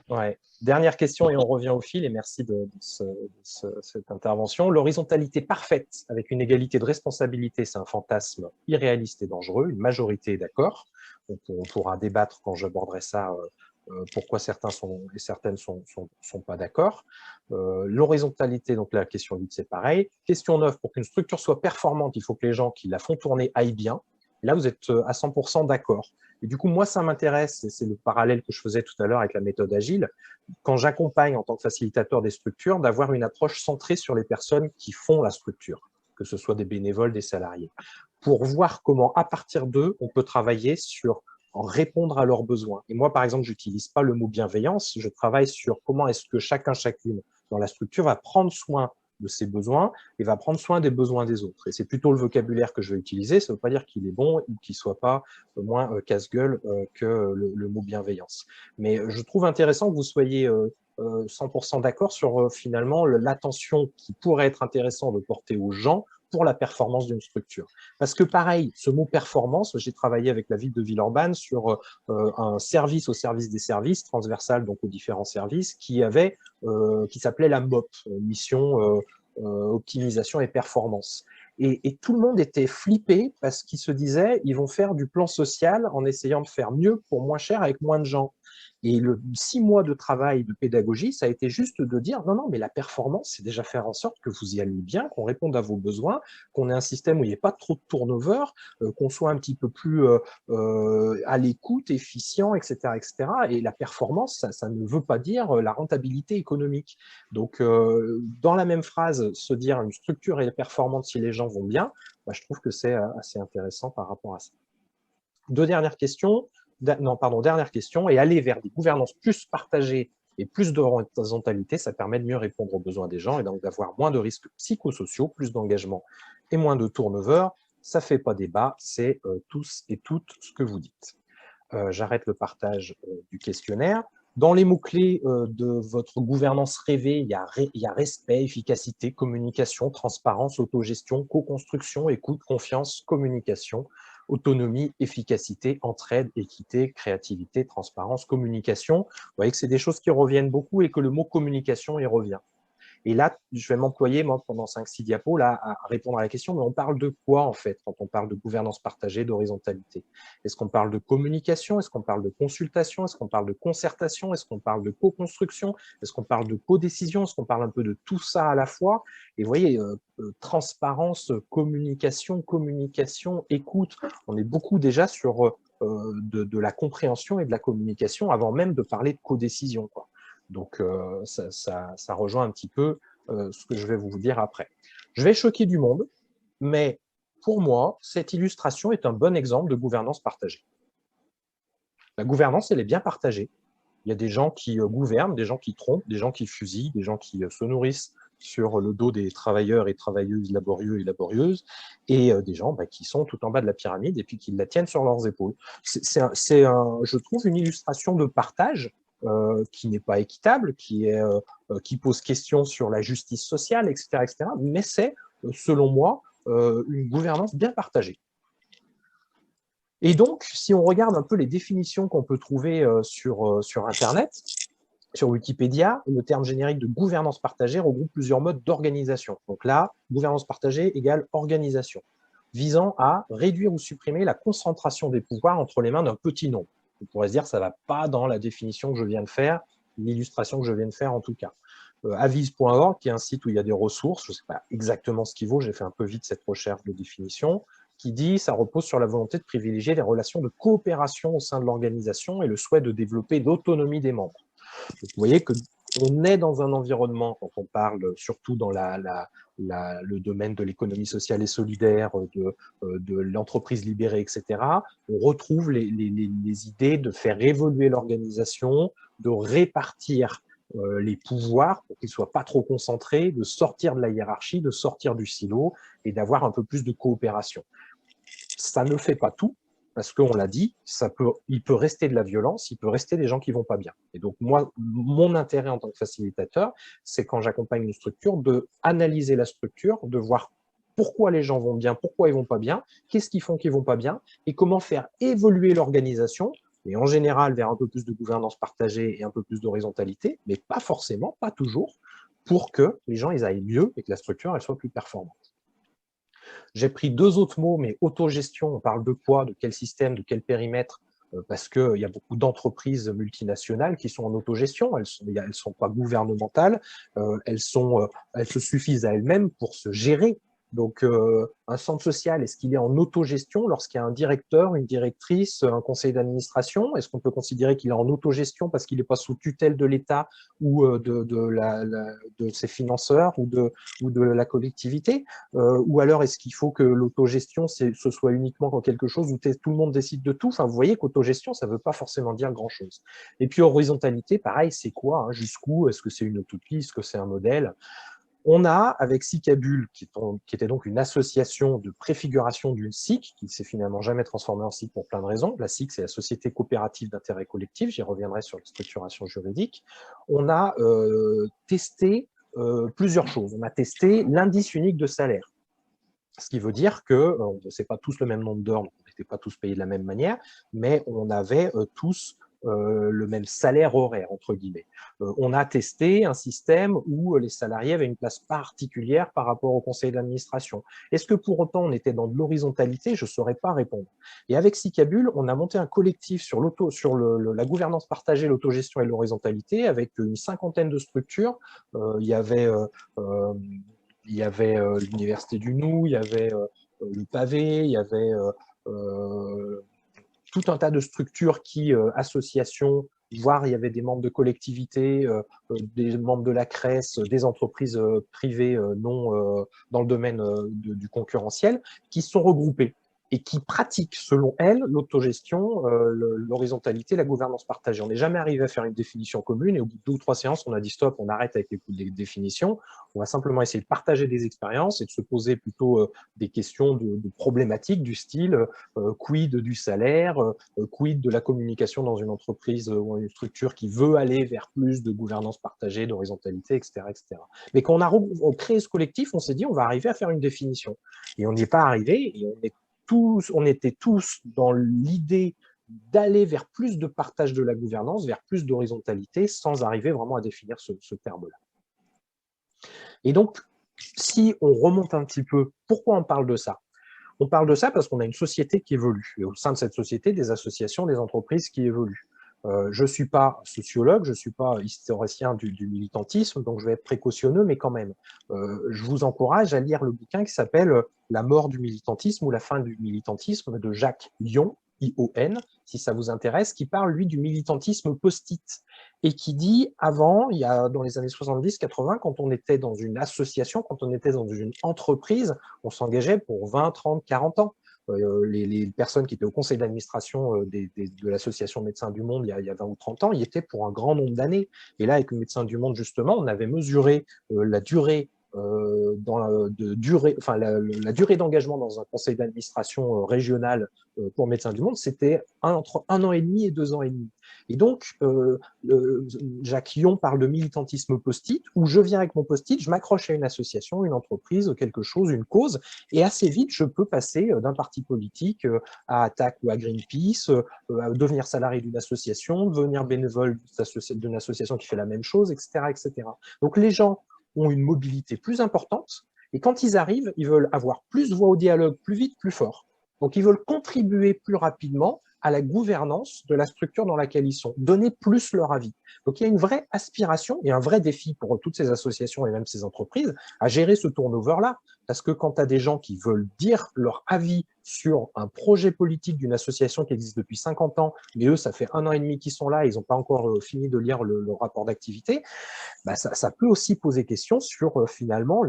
Speaker 1: Ouais. Dernière question et on revient au fil, et merci de cette intervention. L'horizontalité parfaite avec une égalité de responsabilité, c'est un fantasme irréaliste et dangereux. Une majorité est d'accord. On pourra débattre quand j'aborderai ça, pourquoi certains et certaines sont pas d'accord. L'horizontalité, donc la question 8, c'est pareil. Question 9, pour qu'une structure soit performante, il faut que les gens qui la font tourner aillent bien. Et là, vous êtes à 100% d'accord. Et du coup, moi, ça m'intéresse, et c'est le parallèle que je faisais tout à l'heure avec la méthode agile, quand j'accompagne en tant que facilitateur des structures, d'avoir une approche centrée sur les personnes qui font la structure, que ce soit des bénévoles, des salariés, pour voir comment, à partir d'eux, on peut travailler sur répondre à leurs besoins. Et moi, par exemple, je n'utilise pas le mot bienveillance, je travaille sur comment est-ce que chacune dans la structure va prendre soin de ses besoins et va prendre soin des besoins des autres. Et c'est plutôt le vocabulaire que je vais utiliser. Ça ne veut pas dire qu'il est bon ou qu'il ne soit pas moins casse-gueule que le mot bienveillance. Mais je trouve intéressant que vous soyez 100% d'accord sur finalement l'attention qui pourrait être intéressant de porter aux gens pour la performance d'une structure. Parce que pareil, ce mot performance, j'ai travaillé avec la ville de Villeurbanne sur un service au service des services, transversal donc aux différents services, qui s'appelait la MOP, mission optimisation et performance. Et tout le monde était flippé parce qu'ils se disaient ils vont faire du plan social en essayant de faire mieux pour moins cher avec moins de gens. Et 6 mois de travail de pédagogie, ça a été juste de dire non, mais la performance, c'est déjà faire en sorte que vous y alliez bien, qu'on réponde à vos besoins, qu'on ait un système où il n'y ait pas trop de turnover, qu'on soit un petit peu plus à l'écoute, efficient, etc., etc. Et la performance, ça ne veut pas dire la rentabilité économique. Donc, dans la même phrase, se dire une structure est performante si les gens vont bien, je trouve que c'est assez intéressant par rapport à ça. Dernière question, et aller vers des gouvernances plus partagées et plus d'horizontalité, ça permet de mieux répondre aux besoins des gens et donc d'avoir moins de risques psychosociaux, plus d'engagement et moins de turnover. Ça ne fait pas débat, c'est tous et toutes ce que vous dites. J'arrête le partage du questionnaire. Dans les mots-clés de votre gouvernance rêvée, il y a respect, efficacité, communication, transparence, autogestion, co-construction, écoute, confiance, communication, autonomie, efficacité, entraide, équité, créativité, transparence, communication. Vous voyez que c'est des choses qui reviennent beaucoup et que le mot communication y revient. Et là, je vais m'employer, moi, pendant 5-6 diapos, là, à répondre à la question, mais on parle de quoi, en fait, quand on parle de gouvernance partagée, d'horizontalité? Est-ce qu'on parle de communication? Est-ce qu'on parle de consultation? Est-ce qu'on parle de concertation? Est-ce qu'on parle de co-construction? Est-ce qu'on parle de co-décision? Est-ce qu'on parle un peu de tout ça à la fois? Et vous voyez, transparence, communication, écoute, on est beaucoup déjà sur de la compréhension et de la communication avant même de parler de co-décision, quoi. Donc, ça rejoint un petit peu ce que je vais vous dire après. Je vais choquer du monde, mais pour moi, cette illustration est un bon exemple de gouvernance partagée. La gouvernance, elle est bien partagée. Il y a des gens qui gouvernent, des gens qui trompent, des gens qui fusillent, des gens qui se nourrissent sur le dos des travailleurs et travailleuses laborieux et laborieuses, et des gens qui sont tout en bas de la pyramide et puis qui la tiennent sur leurs épaules. Je trouve, une illustration de partage qui n'est pas équitable, qui pose question sur la justice sociale, etc., mais c'est, selon moi, une gouvernance bien partagée. Et donc, si on regarde un peu les définitions qu'on peut trouver sur Internet, sur Wikipédia, le terme générique de gouvernance partagée regroupe plusieurs modes d'organisation. Donc là, gouvernance partagée égale organisation, visant à réduire ou supprimer la concentration des pouvoirs entre les mains d'un petit nombre. On pourrait se dire que ça ne va pas dans la définition que je viens de faire, l'illustration que je viens de faire en tout cas. Avise.org, qui est un site où il y a des ressources, je ne sais pas exactement ce qu'il vaut, j'ai fait un peu vite cette recherche de définition, qui dit ça repose sur la volonté de privilégier les relations de coopération au sein de l'organisation et le souhait de développer l'autonomie des membres. Donc, vous voyez qu'on est dans un environnement, quand on parle surtout dans le domaine de l'économie sociale et solidaire, de l'entreprise libérée, etc., on retrouve les idées de faire évoluer l'organisation, de répartir les pouvoirs pour qu'ils ne soient pas trop concentrés, de sortir de la hiérarchie, de sortir du silo et d'avoir un peu plus de coopération. Ça ne fait pas tout, parce qu'on l'a dit, il peut rester de la violence, il peut rester des gens qui ne vont pas bien. Et donc, moi, mon intérêt en tant que facilitateur, c'est quand j'accompagne une structure, d'analyser la structure, de voir pourquoi les gens vont bien, pourquoi ils ne vont pas bien, qu'est-ce qu'ils font qu'ils ne vont pas bien, et comment faire évoluer l'organisation, et en général vers un peu plus de gouvernance partagée et un peu plus d'horizontalité, mais pas forcément, pas toujours, pour que les gens ils aillent mieux et que la structure elle soit plus performante. J'ai pris 2 autres mots, mais autogestion, on parle de quoi, de quel système, de quel périmètre, parce qu'il y a beaucoup d'entreprises multinationales qui sont en autogestion, elles ne sont pas gouvernementales, elles se suffisent à elles-mêmes pour se gérer. Donc, un centre social, est-ce qu'il est en autogestion lorsqu'il y a un directeur, une directrice, un conseil d'administration? Est-ce qu'on peut considérer qu'il est en autogestion parce qu'il n'est pas sous tutelle de l'État ou de ses financeurs ou de la collectivité? Ou alors, est-ce qu'il faut que l'autogestion, ce soit uniquement quelque chose où tout le monde décide de tout? Enfin, vous voyez qu'autogestion, ça ne veut pas forcément dire grand-chose. Et puis, horizontalité, pareil, c'est quoi, hein? Jusqu'où? Est-ce que c'est une utopie? Est-ce que c'est un modèle? On a, avec SICABUL, qui était donc une association de préfiguration d'une SIC, qui ne s'est finalement jamais transformée en SIC pour plein de raisons. La SIC, c'est la Société coopérative d'intérêt collectif, j'y reviendrai sur la structuration juridique. On a testé plusieurs choses. On a testé l'indice unique de salaire, ce qui veut dire qu'on ne sait pas tous le même nombre d'heures, donc on n'était pas tous payés de la même manière, mais on avait tous le même salaire horaire, entre guillemets. On a testé un système où les salariés avaient une place particulière par rapport au conseil d'administration. Est-ce que pour autant on était dans de l'horizontalité? Je ne saurais pas répondre. Et avec SICABUL, on a monté un collectif sur la gouvernance partagée, l'autogestion et l'horizontalité avec une 50aine de structures. Il y avait l'Université du Nou, il y avait le Pavé, il y avait tout un tas de structures associations, voire il y avait des membres de collectivités, des membres de la CRES, des entreprises privées non dans le domaine du concurrentiel, qui se sont regroupées et qui pratiquent, selon elles, l'autogestion, l'horizontalité, la gouvernance partagée. On n'est jamais arrivé à faire une définition commune, et au bout de 2 ou 3 séances, on a dit stop, on arrête avec les définitions, on va simplement essayer de partager des expériences et de se poser plutôt des questions de problématiques du style quid du salaire, quid de la communication dans une entreprise ou une structure qui veut aller vers plus de gouvernance partagée, d'horizontalité, etc., etc. Mais quand on a créé ce collectif, on s'est dit on va arriver à faire une définition. Et on n'y est pas arrivé, et on était tous dans l'idée d'aller vers plus de partage de la gouvernance, vers plus d'horizontalité, sans arriver vraiment à définir ce terme-là. Et donc, si on remonte un petit peu, pourquoi on parle de ça? On parle de ça parce qu'on a une société qui évolue. Et au sein de cette société, des associations, des entreprises qui évoluent. Je ne suis pas sociologue, je ne suis pas historien du militantisme, donc je vais être précautionneux, mais quand même, je vous encourage à lire le bouquin qui s'appelle « La mort du militantisme » ou « La fin du militantisme » de Jacques Ion, I-O-N, si ça vous intéresse, qui parle, lui, du militantisme post-it, et qui dit, avant, dans les années 70-80, quand on était dans une association, quand on était dans une entreprise, on s'engageait pour 20, 30, 40 ans. Les personnes qui étaient au conseil d'administration de l'association Médecins du Monde il y a 20 ou 30 ans, y étaient pour un grand nombre d'années. Et là, avec Médecins du Monde, justement, on avait mesuré la durée la durée d'engagement dans un conseil d'administration régional pour Médecins du Monde, c'était entre 1 an et demi et 2 ans et demi. Et donc, Jacques Ion parle de militantisme post-it, où je viens avec mon post-it, je m'accroche à une association, une entreprise, quelque chose, une cause, et assez vite, je peux passer d'un parti politique à Attac ou à Greenpeace, à devenir salarié d'une association, devenir bénévole d'une association qui fait la même chose, etc., etc. Donc, les gens ont une mobilité plus importante, et quand ils arrivent, ils veulent avoir plus voix au dialogue, plus vite, plus fort. Donc, ils veulent contribuer plus rapidement à la gouvernance de la structure dans laquelle ils sont, donner plus leur avis. Donc, il y a une vraie aspiration et un vrai défi pour toutes ces associations et même ces entreprises à gérer ce turnover-là, parce que quand tu as des gens qui veulent dire leur avis sur un projet politique d'une association qui existe depuis 50 ans, mais eux, ça fait 1 an et demi qu'ils sont là, ils n'ont pas encore fini de lire le rapport d'activité, bah ça peut aussi poser question sur finalement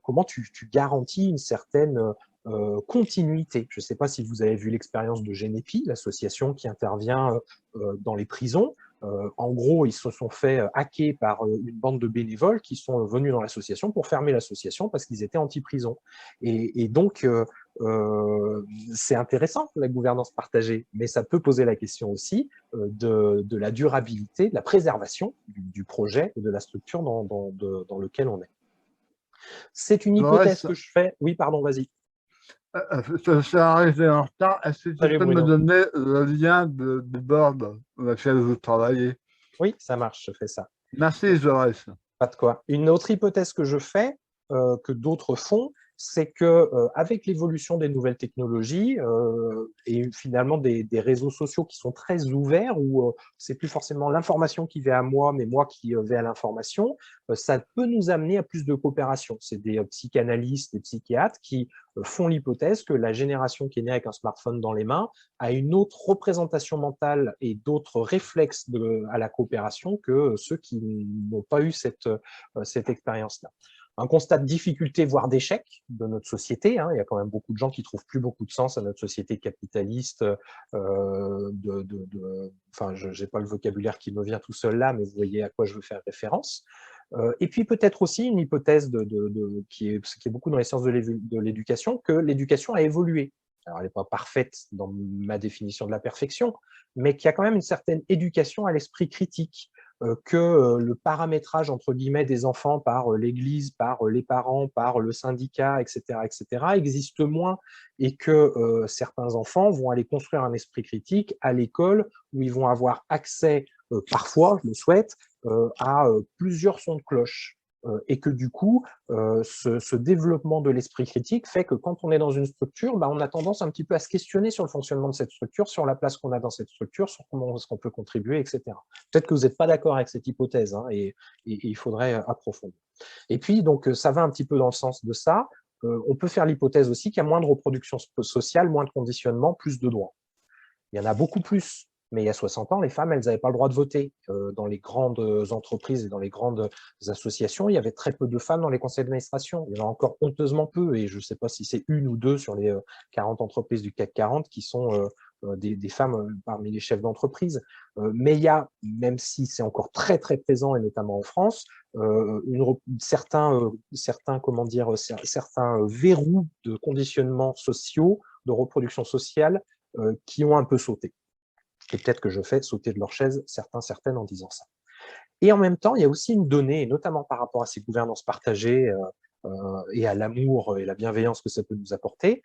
Speaker 1: comment tu garantis une certaine continuité. Je ne sais pas si vous avez vu l'expérience de Génépi, l'association qui intervient dans les prisons. En gros, ils se sont fait hacker par une bande de bénévoles qui sont venus dans l'association pour fermer l'association parce qu'ils étaient anti-prison. Et donc, c'est intéressant, la gouvernance partagée, mais ça peut poser la question aussi de la durabilité, de la préservation du projet et de la structure dans lequel on est. C'est une hypothèse que je fais. Oui, pardon, vas-y.
Speaker 7: Ça arrivé en retard. Est-ce que tu peux me donner le lien du board dans lequel vous travaillez?
Speaker 1: Oui, ça marche, je fais ça.
Speaker 7: Merci, Jaurès.
Speaker 1: Pas de quoi. Une autre hypothèse que je fais, que d'autres font, c'est qu'avec l'évolution des nouvelles technologies et finalement des réseaux sociaux qui sont très ouverts, où c'est plus forcément l'information qui vient à moi, mais moi qui vais à l'information, ça peut nous amener à plus de coopération. C'est des psychanalystes, des psychiatres qui font l'hypothèse que la génération qui est née avec un smartphone dans les mains a une autre représentation mentale et d'autres réflexes à la coopération que ceux qui n'ont pas eu cette expérience-là. Un constat de difficulté, voire d'échec de notre société. Il y a quand même beaucoup de gens qui ne trouvent plus beaucoup de sens à notre société capitaliste. Enfin, je n'ai pas le vocabulaire qui me vient tout seul là, mais vous voyez à quoi je veux faire référence. Et puis peut-être aussi une hypothèse qui est beaucoup dans les sciences de l'éducation, que l'éducation a évolué. Alors, elle n'est pas parfaite dans ma définition de la perfection, mais qu'il y a quand même une certaine éducation à l'esprit critique, que le paramétrage entre guillemets des enfants par l'Église, par les parents, par le syndicat, etc., existe moins, et que certains enfants vont aller construire un esprit critique à l'école où ils vont avoir accès, parfois, je le souhaite, à plusieurs sons de cloche. Et que du coup, ce développement de l'esprit critique fait que quand on est dans une structure, on a tendance un petit peu à se questionner sur le fonctionnement de cette structure, sur la place qu'on a dans cette structure, sur comment est-ce qu'on peut contribuer, etc. Peut-être que vous n'êtes pas d'accord avec cette hypothèse, et il faudrait approfondir. Et puis, donc, ça va un petit peu dans le sens de ça. On peut faire l'hypothèse aussi qu'il y a moins de reproduction sociale, moins de conditionnement, plus de droits. Il y en a beaucoup plus. Mais il y a 60 ans, les femmes, elles n'avaient pas le droit de voter. Dans les grandes entreprises et dans les grandes associations, il y avait très peu de femmes dans les conseils d'administration. Il y en a encore honteusement peu, et je ne sais pas si c'est 1 ou 2 sur les 40 entreprises du CAC 40 qui sont des femmes parmi les chefs d'entreprise. Mais il y a, même si c'est encore très très présent, et notamment en France, certains verrous de conditionnement sociaux, de reproduction sociale, qui ont un peu sauté. Et peut-être que je fais sauter de leur chaise certaines en disant ça. Et en même temps, il y a aussi une donnée, et notamment par rapport à ces gouvernances partagées et à l'amour et la bienveillance que ça peut nous apporter,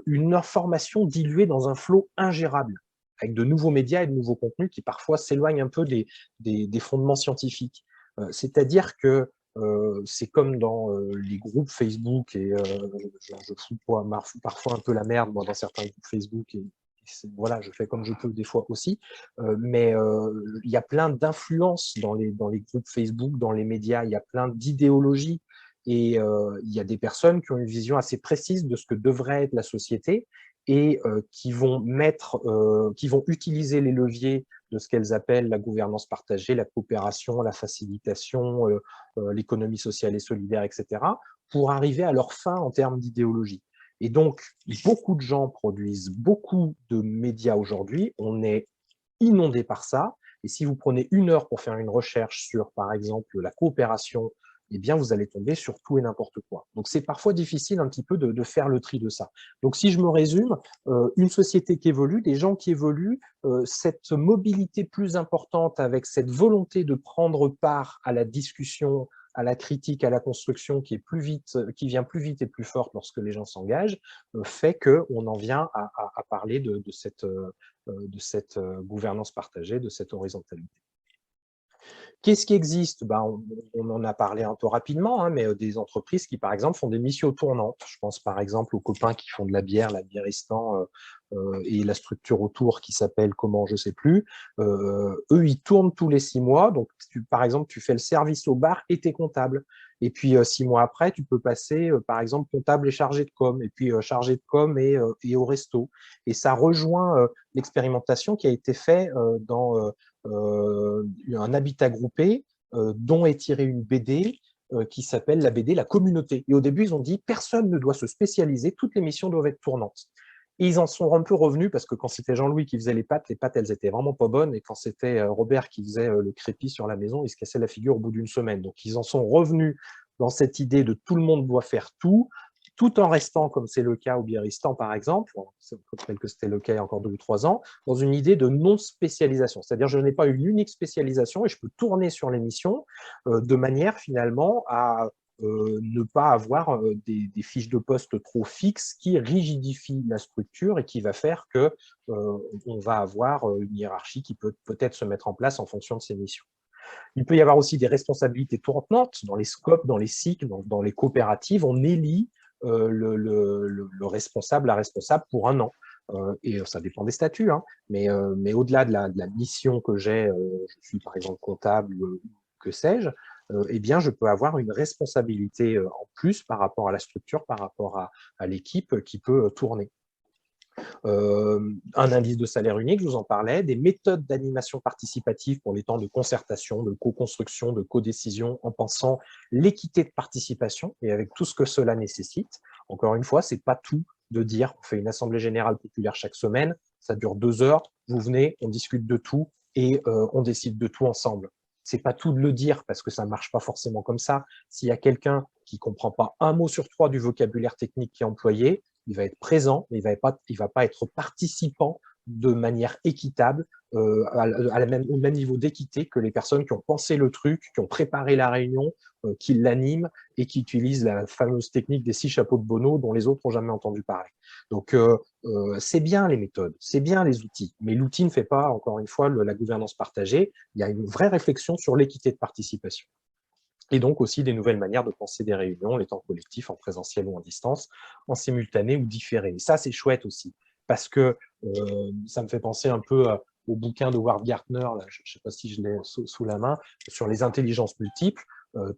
Speaker 1: une information diluée dans un flot ingérable, avec de nouveaux médias et de nouveaux contenus qui parfois s'éloignent un peu des fondements scientifiques. C'est-à-dire que c'est comme dans les groupes Facebook, et je fous parfois un peu la merde moi, dans certains groupes Facebook, et voilà, je fais comme je peux des fois aussi, mais il y a plein d'influences dans les groupes Facebook, dans les médias, il y a plein d'idéologies, et il y a des personnes qui ont une vision assez précise de ce que devrait être la société, et qui vont utiliser les leviers de ce qu'elles appellent la gouvernance partagée, la coopération, la facilitation, l'économie sociale et solidaire, etc., pour arriver à leur fin en termes d'idéologie. Et donc, beaucoup de gens produisent beaucoup de médias aujourd'hui, on est inondé par ça, et si vous prenez 1 heure pour faire une recherche sur, par exemple, la coopération, eh bien, vous allez tomber sur tout et n'importe quoi. Donc, c'est parfois difficile un petit peu de faire le tri de ça. Donc, si je me résume, une société qui évolue, des gens qui évoluent, cette mobilité plus importante avec cette volonté de prendre part à la discussion, à la critique, à la construction qui vient plus vite et plus forte lorsque les gens s'engagent, fait qu'on en vient à parler de cette gouvernance partagée, de cette horizontalité. Qu'est-ce qui existe? On en a parlé un peu rapidement, hein, mais des entreprises qui, par exemple, font des missions tournantes. Je pense, par exemple, aux copains qui font de la Biéristan et la structure autour qui s'appelle comment, je ne sais plus. Eux, ils tournent tous les 6 mois. Donc, par exemple, tu fais le service au bar et tu es comptable. Et puis, 6 mois après, tu peux passer, par exemple, comptable et chargé de com, et puis chargé de com et au resto. Et ça rejoint l'expérimentation qui a été faite dans un habitat groupé dont est tirée une BD qui s'appelle la BD La Communauté. Et au début, ils ont dit personne ne doit se spécialiser, toutes les missions doivent être tournantes. Et ils en sont un peu revenus parce que quand c'était Jean-Louis qui faisait les pâtes, elles étaient vraiment pas bonnes. Et quand c'était Robert qui faisait le crépi sur la maison, il se cassait la figure au bout d'une semaine. Donc, ils en sont revenus dans cette idée de tout le monde doit faire tout en restant, comme c'est le cas au Biéristan, par exemple, tel que c'était le cas il y a encore 2 ou 3 ans, dans une idée de non-spécialisation. C'est-à-dire je n'ai pas une unique spécialisation et je peux tourner sur les missions de manière finalement à ne pas avoir des fiches de poste trop fixes qui rigidifient la structure et qui va faire que on va avoir une hiérarchie qui peut peut-être se mettre en place en fonction de ces missions. Il peut y avoir aussi des responsabilités tournantes dans les scopes, dans les cycles, dans les coopératives. On élit le responsable, la responsable pour 1 an. Et ça dépend des statuts, hein, mais au-delà de la mission que j'ai, je suis par exemple comptable, que sais-je, eh bien, je peux avoir une responsabilité en plus par rapport à la structure, par rapport à l'équipe qui peut tourner. Un indice de salaire unique, je vous en parlais, des méthodes d'animation participative pour les temps de concertation, de co-construction, de co-décision, en pensant l'équité de participation et avec tout ce que cela nécessite. Encore une fois, ce n'est pas tout de dire on fait une assemblée générale populaire chaque semaine, ça dure 2 heures, vous venez, on discute de tout et on décide de tout ensemble. C'est pas tout de le dire parce que ça ne marche pas forcément comme ça. S'il y a quelqu'un qui ne comprend pas 1 mot sur 3 du vocabulaire technique qui est employé, il va être présent, mais il va pas être participant de manière équitable, au même niveau d'équité que les personnes qui ont pensé le truc, qui ont préparé la réunion, qui l'animent et qui utilisent la fameuse technique des 6 chapeaux de Bono dont les autres n'ont jamais entendu parler. Donc, c'est bien les méthodes, c'est bien les outils, mais l'outil ne fait pas, encore une fois, la gouvernance partagée. Il y a une vraie réflexion sur l'équité de participation. Et donc aussi des nouvelles manières de penser des réunions, les temps collectifs en présentiel ou en distance, en simultané ou différé. Et ça, c'est chouette aussi, parce que ça me fait penser un peu au bouquin de Howard Gardner, là, je ne sais pas si je l'ai sous la main, sur les intelligences multiples.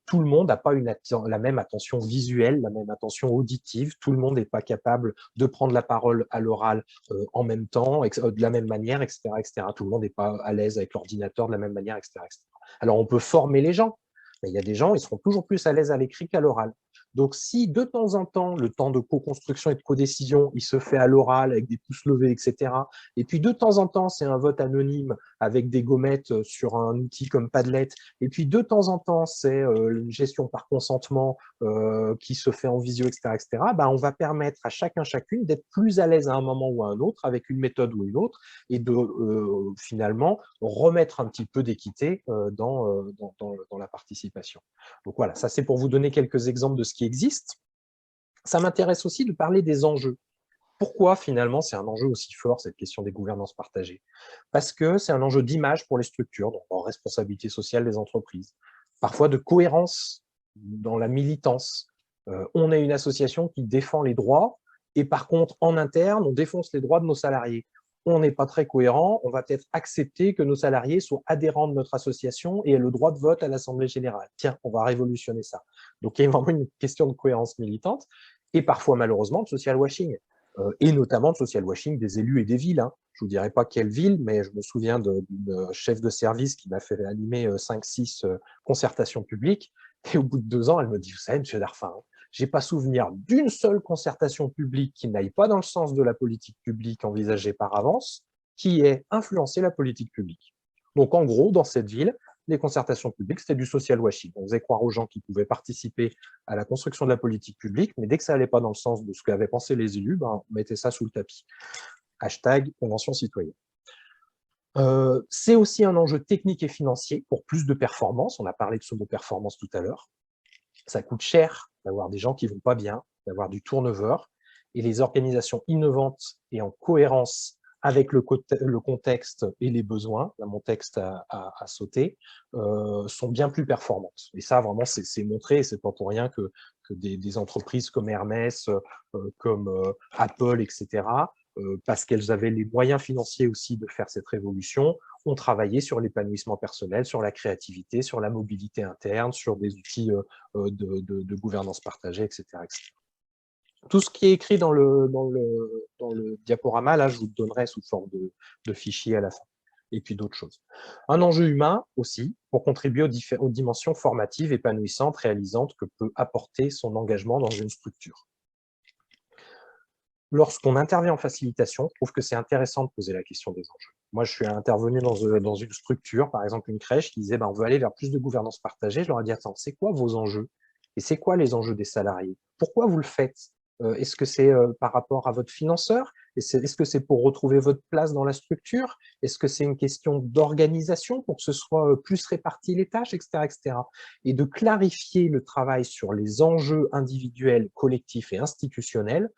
Speaker 1: Tout le monde n'a pas la même attention visuelle, la même attention auditive. Tout le monde n'est pas capable de prendre la parole à l'oral en même temps, de la même manière, etc., etc. Tout le monde n'est pas à l'aise avec l'ordinateur de la même manière, etc., etc. Alors, on peut former les gens, mais il y a des gens, ils seront toujours plus à l'aise à l'écrit qu'à l'oral. Donc, si de temps en temps, le temps de co-construction et de co-décision, il se fait à l'oral avec des pouces levés, etc., et puis de temps en temps, c'est un vote anonyme avec des gommettes sur un outil comme Padlet, et puis de temps en temps, c'est une gestion par consentement qui se fait en visio, etc., etc., ben, on va permettre à chacun, chacune d'être plus à l'aise à un moment ou à un autre, avec une méthode ou une autre, et de finalement remettre un petit peu d'équité dans la participation. Donc voilà, ça c'est pour vous donner quelques exemples de ce qui existe. Ça m'intéresse aussi de parler des enjeux. Pourquoi finalement c'est un enjeu aussi fort, cette question des gouvernances partagées? Parce que c'est un enjeu d'image pour les structures, donc en responsabilité sociale des entreprises, parfois de cohérence dans la militance. On est une association qui défend les droits, et par contre, en interne, on défonce les droits de nos salariés. On n'est pas très cohérent, on va peut-être accepter que nos salariés soient adhérents de notre association et aient le droit de vote à l'Assemblée générale. Tiens, on va révolutionner ça. Donc, il y a vraiment une question de cohérence militante, et parfois, malheureusement, de social washing, et notamment de social washing des élus et des villes. Hein. Je ne vous dirai pas quelle ville, mais je me souviens d'une chef de service qui m'a fait animer 5-6 concertations publiques, et au bout de 2 ans, elle me dit, vous savez, M. Darphin, je n'ai pas souvenir d'une seule concertation publique qui n'aille pas dans le sens de la politique publique envisagée par avance, qui ait influencé la politique publique. Donc, en gros, dans cette ville, les concertations publiques, c'était du social washing. On faisait croire aux gens qui pouvaient participer à la construction de la politique publique, mais dès que ça n'allait pas dans le sens de ce qu'avaient pensé les élus, ben, on mettait ça sous le tapis. Hashtag Convention citoyenne. C'est aussi un enjeu technique et financier pour plus de performance. On a parlé de ce mot performance tout à l'heure. Ça coûte cher d'avoir des gens qui ne vont pas bien, d'avoir du turnover, et les organisations innovantes et en cohérence avec le contexte et les besoins, là mon texte a sauté, sont bien plus performantes. Et ça, vraiment, c'est montré, c'est pas pour rien que des entreprises comme Hermès, comme Apple, etc., parce qu'elles avaient les moyens financiers aussi de faire cette révolution, ont travaillé sur l'épanouissement personnel, sur la créativité, sur la mobilité interne, sur des outils de gouvernance partagée, etc., etc. Tout ce qui est écrit dans le diaporama, là, je vous le donnerai sous forme de fichier à la fin. Et puis d'autres choses. Un enjeu humain aussi, pour contribuer aux dimensions formatives, épanouissantes, réalisantes que peut apporter son engagement dans une structure. Lorsqu'on intervient en facilitation, je trouve que c'est intéressant de poser la question des enjeux. Moi, je suis intervenu dans une structure, par exemple une crèche, qui disait on veut aller vers plus de gouvernance partagée. Je leur ai dit, attends, c'est quoi vos enjeux? Et c'est quoi les enjeux des salariés? Pourquoi vous le faites? Est-ce que c'est par rapport à votre financeur? Est-ce que c'est pour retrouver votre place dans la structure? Est-ce que c'est une question d'organisation pour que ce soit plus réparti les tâches, etc., etc. Et de clarifier le travail sur les enjeux individuels, collectifs et institutionnels,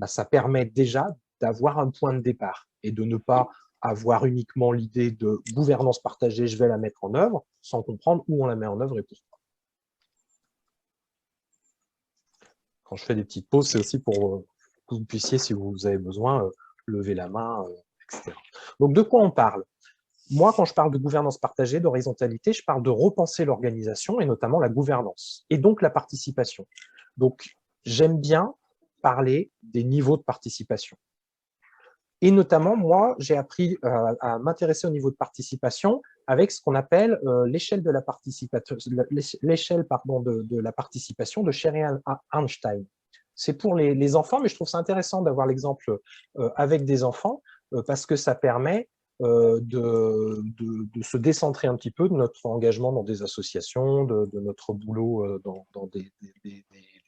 Speaker 1: ça permet déjà d'avoir un point de départ et de ne pas avoir uniquement l'idée de gouvernance partagée, je vais la mettre en œuvre, sans comprendre où on la met en œuvre et pourquoi. Quand je fais des petites pauses, c'est aussi pour que vous puissiez, si vous avez besoin, lever la main, etc. Donc, de quoi on parle? Moi, quand je parle de gouvernance partagée, d'horizontalité, je parle de repenser l'organisation et notamment la gouvernance, et donc la participation. Donc, j'aime bien parler des niveaux de participation. Et notamment, moi, j'ai appris à m'intéresser au niveau de participation avec ce qu'on appelle l'échelle de la participation, de la participation de Sherry Arnstein. C'est pour les enfants, mais je trouve ça intéressant d'avoir l'exemple avec des enfants parce que ça permet de se décentrer un petit peu de notre engagement dans des associations, de notre boulot dans des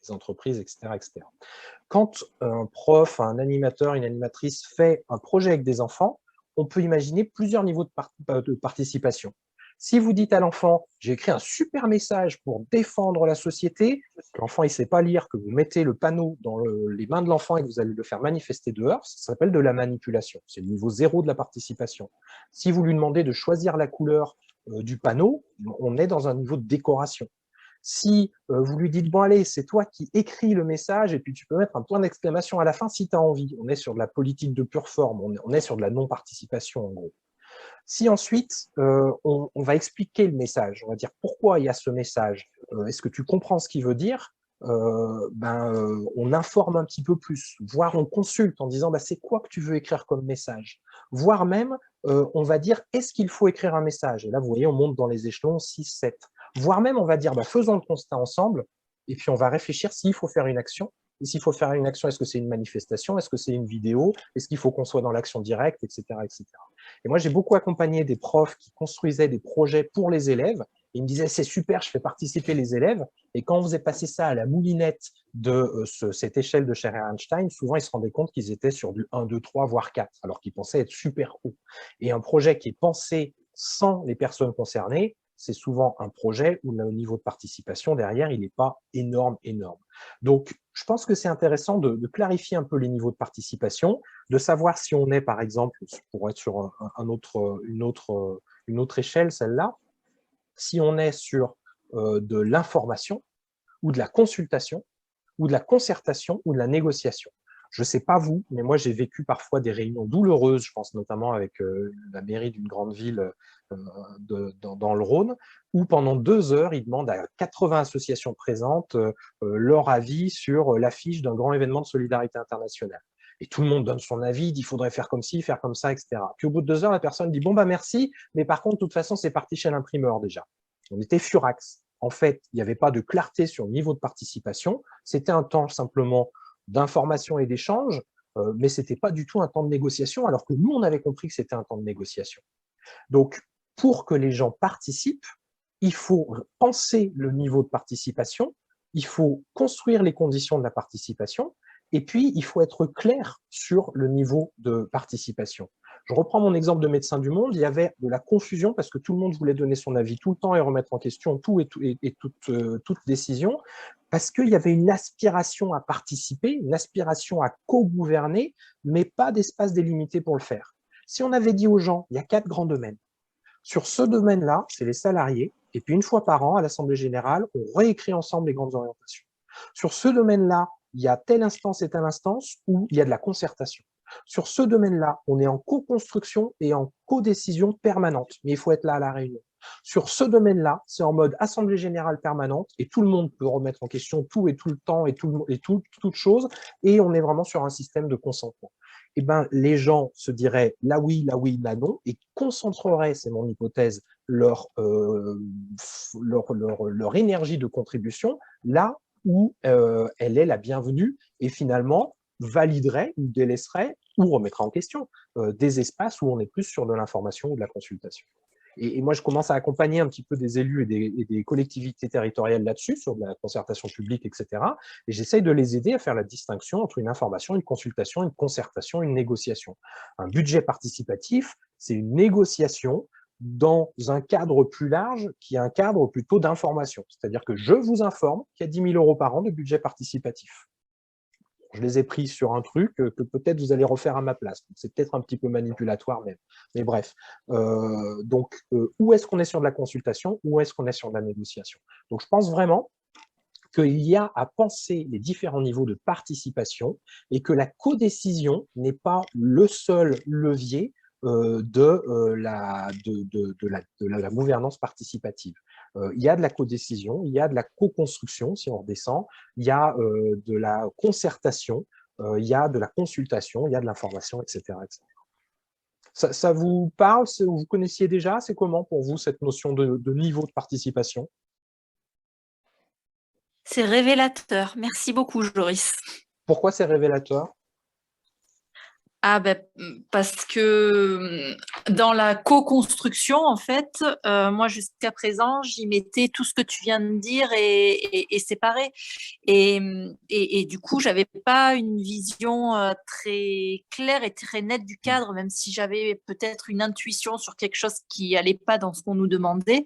Speaker 1: entreprises, etc., etc. Quand un prof, un animateur, une animatrice fait un projet avec des enfants, on peut imaginer plusieurs niveaux de participation. Si vous dites à l'enfant, j'ai écrit un super message pour défendre la société, l'enfant ne sait pas lire, que vous mettez le panneau dans les mains de l'enfant et que vous allez le faire manifester dehors, ça s'appelle de la manipulation. C'est le niveau 0 de la participation. Si vous lui demandez de choisir la couleur du panneau, on est dans un niveau de décoration. Si vous lui dites, bon allez, c'est toi qui écris le message et puis tu peux mettre un point d'exclamation à la fin si tu as envie. On est sur de la politique de pure forme, on est sur de la non-participation en gros. Si ensuite, on va expliquer le message, on va dire pourquoi il y a ce message, est-ce que tu comprends ce qu'il veut dire, on informe un petit peu plus, voire on consulte en disant c'est quoi que tu veux écrire comme message, voire même on va dire est-ce qu'il faut écrire un message, et là vous voyez on monte dans les échelons 6, 7, voire même on va dire faisons le constat ensemble et puis on va réfléchir s'il faut faire une action, et s'il faut faire une action, est-ce que c'est une manifestation, est-ce que c'est une vidéo, est-ce qu'il faut qu'on soit dans l'action directe, etc., etc. Et moi j'ai beaucoup accompagné des profs qui construisaient des projets pour les élèves. Ils me disaient, c'est super, je fais participer les élèves. Et quand on faisait passer ça à la moulinette de cette échelle de Sherry Arnstein, souvent, ils se rendaient compte qu'ils étaient sur du 1, 2, 3, voire 4, alors qu'ils pensaient être super haut. Et un projet qui est pensé sans les personnes concernées, c'est souvent un projet où le niveau de participation derrière, il n'est pas énorme. Donc, je pense que c'est intéressant de clarifier un peu les niveaux de participation, de savoir si on est, par exemple, pour être sur une autre échelle, celle-là, si on est sur de l'information, ou de la consultation, ou de la concertation, ou de la négociation. Je ne sais pas vous, mais moi j'ai vécu parfois des réunions douloureuses, je pense notamment avec la mairie d'une grande ville dans le Rhône, où pendant 2 heures, ils demandent à 80 associations présentes leur avis sur l'affiche d'un grand événement de solidarité internationale. Et tout le monde donne son avis, il dit il faudrait faire comme ci, faire comme ça, etc. Puis au bout de 2 heures, la personne dit bon bah merci, mais par contre, de toute façon, c'est parti chez l'imprimeur déjà. On était furax. En fait, il n'y avait pas de clarté sur le niveau de participation, c'était un temps simplement d'information et d'échange, mais ce n'était pas du tout un temps de négociation, alors que nous, on avait compris que c'était un temps de négociation. Donc, pour que les gens participent, il faut penser le niveau de participation, il faut construire les conditions de la participation, et puis il faut être clair sur le niveau de participation. Je reprends mon exemple de Médecins du Monde, il y avait de la confusion parce que tout le monde voulait donner son avis tout le temps et remettre en question toute décision, parce qu'il y avait une aspiration à participer, une aspiration à co-gouverner, mais pas d'espace délimité pour le faire. Si on avait dit aux gens, il y a 4 grands domaines, sur ce domaine-là, c'est les salariés, et puis une fois par an, à l'Assemblée générale, on réécrit ensemble les grandes orientations. Sur ce domaine-là, il y a telle instance et telle instance où il y a de la concertation. Sur ce domaine-là, on est en co-construction et en co-décision permanente, mais il faut être là à la réunion. Sur ce domaine-là, c'est en mode assemblée générale permanente et tout le monde peut remettre en question tout et tout le temps et toute chose, et on est vraiment sur un système de consentement. Eh ben, les gens se diraient là oui, là non, et concentreraient, c'est mon hypothèse, leur énergie de contribution là où elle est la bienvenue, et finalement validerait ou délaisserait ou remettrait en question des espaces où on est plus sur de l'information ou de la consultation. Et moi, je commence à accompagner un petit peu des élus et des collectivités territoriales là-dessus, sur de la concertation publique, etc. Et j'essaye de les aider à faire la distinction entre une information, une consultation, une concertation, une négociation. Un budget participatif, c'est une négociation dans un cadre plus large qui est un cadre plutôt d'information. C'est-à-dire que je vous informe qu'il y a 10 000 € par an de budget participatif. Je les ai pris sur un truc que peut-être vous allez refaire à ma place. C'est peut-être un petit peu manipulatoire même. Mais bref. Donc, où est-ce qu'on est sur de la consultation? Où est-ce qu'on est sur de la négociation? Donc, je pense vraiment qu'il y a à penser les différents niveaux de participation et que la codécision n'est pas le seul levier de la gouvernance participative. Il y a de la codécision, il y a de la co-construction, si on redescend, il y a de la concertation, il y a de la consultation, il y a de l'information, etc., etc. Ça vous parle? Vous connaissiez déjà? C'est comment pour vous cette notion de niveau de participation?
Speaker 3: C'est révélateur. Merci beaucoup, Joris.
Speaker 1: Pourquoi c'est révélateur?
Speaker 3: Ah ben, parce que dans la co-construction, en fait, moi jusqu'à présent, j'y mettais tout ce que tu viens de dire et séparé. Et du coup, j'avais pas une vision très claire et très nette du cadre, même si j'avais peut-être une intuition sur quelque chose qui allait pas dans ce qu'on nous demandait.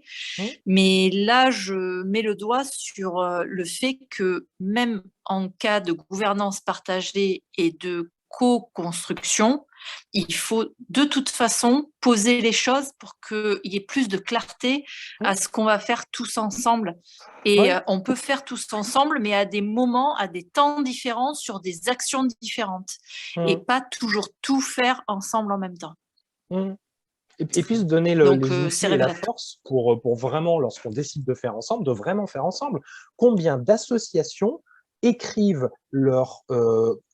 Speaker 3: Mais là, je mets le doigt sur le fait que même en cas de gouvernance partagée et de co-construction, il faut de toute façon poser les choses pour qu'il y ait plus de clarté à ce qu'on va faire tous ensemble. Et on peut faire tous ensemble, mais à des moments, à des temps différents, sur des actions différentes. Et pas toujours tout faire ensemble en même temps.
Speaker 1: Et puis se donner les outils et la force pour vraiment, lorsqu'on décide de faire ensemble, de vraiment faire ensemble. Combien d'associations écrivent leurs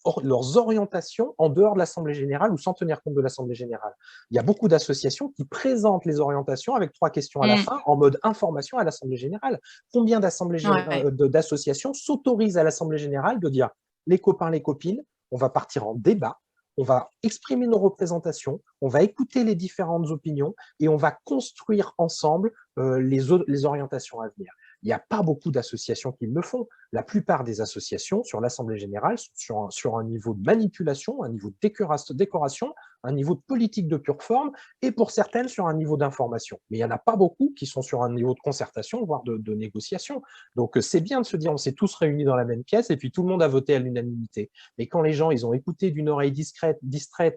Speaker 1: orientations en dehors de l'Assemblée générale ou sans tenir compte de l'Assemblée générale? Il y a beaucoup d'associations qui présentent les orientations avec 3 questions à la fin en mode information à l'Assemblée générale. Combien d'associations s'autorisent à l'Assemblée générale de dire les copains, les copines, on va partir en débat, on va exprimer nos représentations, on va écouter les différentes opinions et on va construire ensemble les orientations à venir. Il n'y a pas beaucoup d'associations qui le font. La plupart des associations sur l'Assemblée générale sont sur un niveau de manipulation, un niveau de décoration, un niveau de politique de pure forme, et pour certaines sur un niveau d'information. Mais il n'y en a pas beaucoup qui sont sur un niveau de concertation, voire de négociation. Donc c'est bien de se dire on s'est tous réunis dans la même pièce et puis tout le monde a voté à l'unanimité. Mais quand les gens ils ont écouté d'une oreille distraite,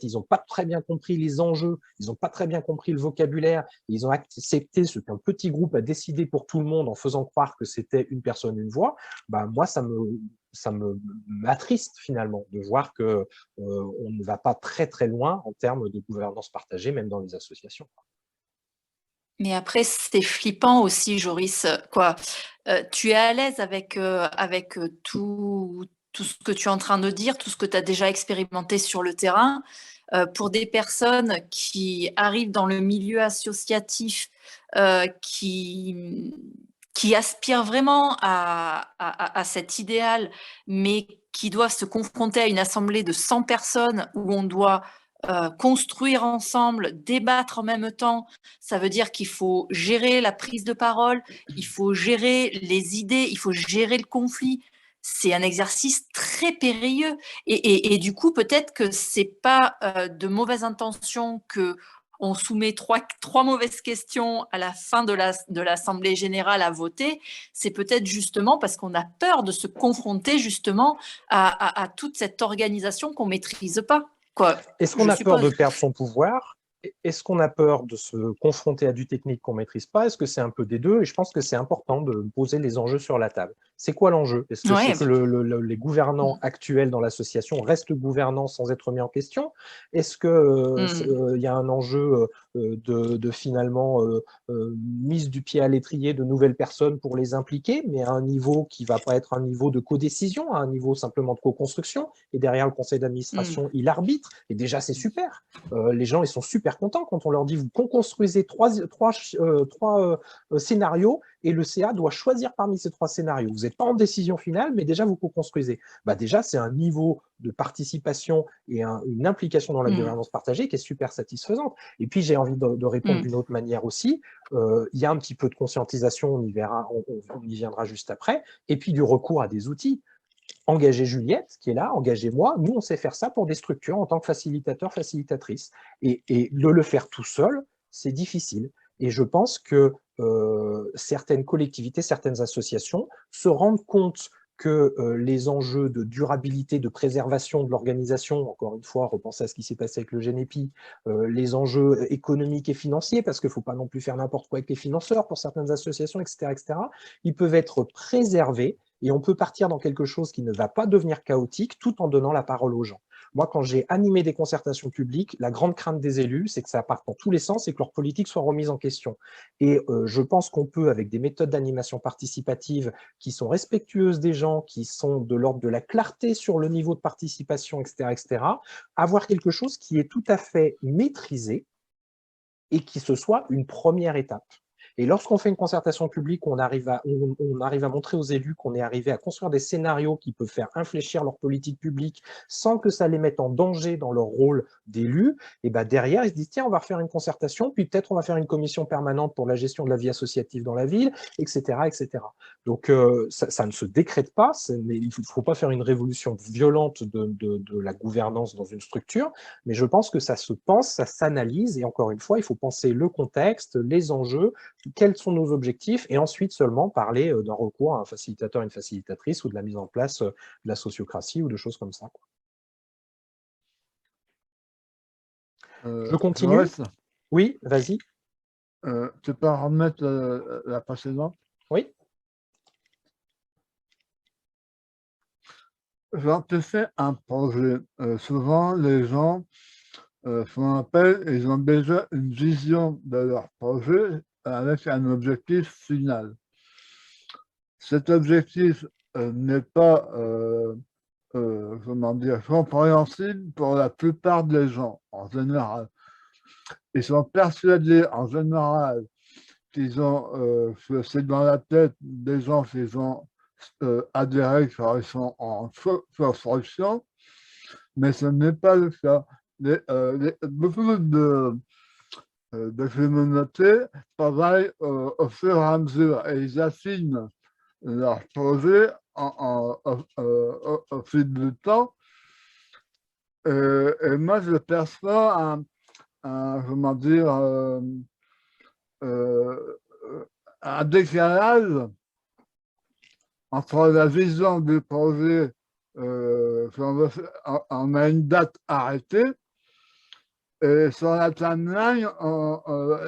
Speaker 1: ils n'ont pas très bien compris les enjeux, ils n'ont pas très bien compris le vocabulaire, ils ont accepté ce qu'un petit groupe a décidé pour tout le monde en faisant croire que c'était une personne, une voix, bah moi ça m'attriste finalement de voir que on ne va pas très très loin en termes de gouvernance partagée, même dans les associations.
Speaker 3: Mais après, c'est flippant aussi, Joris. Quoi. Tu es à l'aise avec tout ce que tu es en train de dire, tout ce que tu as déjà expérimenté sur le terrain. Pour des personnes qui arrivent dans le milieu associatif, qui aspirent vraiment à cet idéal, mais qui doivent se confronter à une assemblée de 100 personnes où on doit construire ensemble, débattre en même temps, ça veut dire qu'il faut gérer la prise de parole, il faut gérer les idées, il faut gérer le conflit. C'est un exercice très périlleux. Et du coup, peut-être que c'est pas de mauvaises intentions que on soumet trois mauvaises questions à la fin de l'Assemblée générale à voter. C'est peut-être justement parce qu'on a peur de se confronter justement à toute cette organisation qu'on maîtrise pas.
Speaker 1: Est-ce qu'on a peur de perdre son pouvoir? Est-ce qu'on a peur de se confronter à du technique qu'on ne maîtrise pas? Est-ce que c'est un peu des deux? Et je pense que c'est important de poser les enjeux sur la table. C'est quoi l'enjeu? Est-ce que c'est que les gouvernants actuels dans l'association restent gouvernants sans être mis en question? Est-ce qu'il y a un enjeu de finalement mise du pied à l'étrier de nouvelles personnes pour les impliquer, mais à un niveau qui ne va pas être un niveau de codécision, à un niveau simplement de co-construction, et derrière le conseil d'administration, il arbitre, et déjà c'est super. Les gens ils sont super contents quand on leur dit vous construisez trois scénarios et le CA doit choisir parmi ces 3 scénarios. Vous n'êtes pas en décision finale, mais déjà vous co-construisez. Bah déjà, c'est un niveau de participation et une implication dans la gouvernance partagée qui est super satisfaisante. Et puis, j'ai envie de répondre d'une autre manière aussi. Il y a un petit peu de conscientisation, on y viendra juste après, et puis du recours à des outils. Engagez Juliette, qui est là, engagez-moi. Nous, on sait faire ça pour des structures en tant que facilitateur, facilitatrice. Et de le faire tout seul, c'est difficile. Et je pense que certaines collectivités, certaines associations se rendent compte que les enjeux de durabilité, de préservation de l'organisation, encore une fois, repensez à ce qui s'est passé avec le GENEPI, les enjeux économiques et financiers, parce qu'il ne faut pas non plus faire n'importe quoi avec les financeurs pour certaines associations, etc., etc., ils peuvent être préservés et on peut partir dans quelque chose qui ne va pas devenir chaotique tout en donnant la parole aux gens. Moi, quand j'ai animé des concertations publiques, la grande crainte des élus, c'est que ça parte dans tous les sens et que leur politique soit remise en question. Et je pense qu'on peut, avec des méthodes d'animation participative qui sont respectueuses des gens, qui sont de l'ordre de la clarté sur le niveau de participation, etc., etc., avoir quelque chose qui est tout à fait maîtrisé et qui ce soit une première étape. Et lorsqu'on fait une concertation publique, on arrive à montrer aux élus qu'on est arrivé à construire des scénarios qui peuvent faire infléchir leur politique publique sans que ça les mette en danger dans leur rôle d'élus, et ben derrière, ils se disent, tiens, on va refaire une concertation, puis peut-être on va faire une commission permanente pour la gestion de la vie associative dans la ville, etc. etc. Donc, ça ne se décrète pas, il ne faut pas faire une révolution violente de la gouvernance dans une structure, mais je pense que ça se pense, ça s'analyse, et encore une fois, il faut penser le contexte, les enjeux, quels sont nos objectifs, et ensuite seulement parler d'un recours à un facilitateur, une facilitatrice, ou de la mise en place de la sociocratie, ou de choses comme ça. Je continue. Oui, vas-y.
Speaker 7: Tu peux remettre la précédente?
Speaker 1: Oui.
Speaker 7: Quand tu fais un projet, souvent les gens font appel, ils ont déjà une vision de leur projet avec un objectif final. Cet objectif n'est pas comment dire, compréhensible pour la plupart des gens en général. Ils sont persuadés en général qu'ils ont, c'est dans la tête des gens qu'ils ont adhéré, car ils sont en construction, mais ce n'est pas le cas. Beaucoup de communautés travaillent au fur et à mesure et ils affinent leur projet au fil du temps. Et moi, je perçois comment dire, un décalage entre la vision du projet, on a une date arrêtée, et sur la timeline,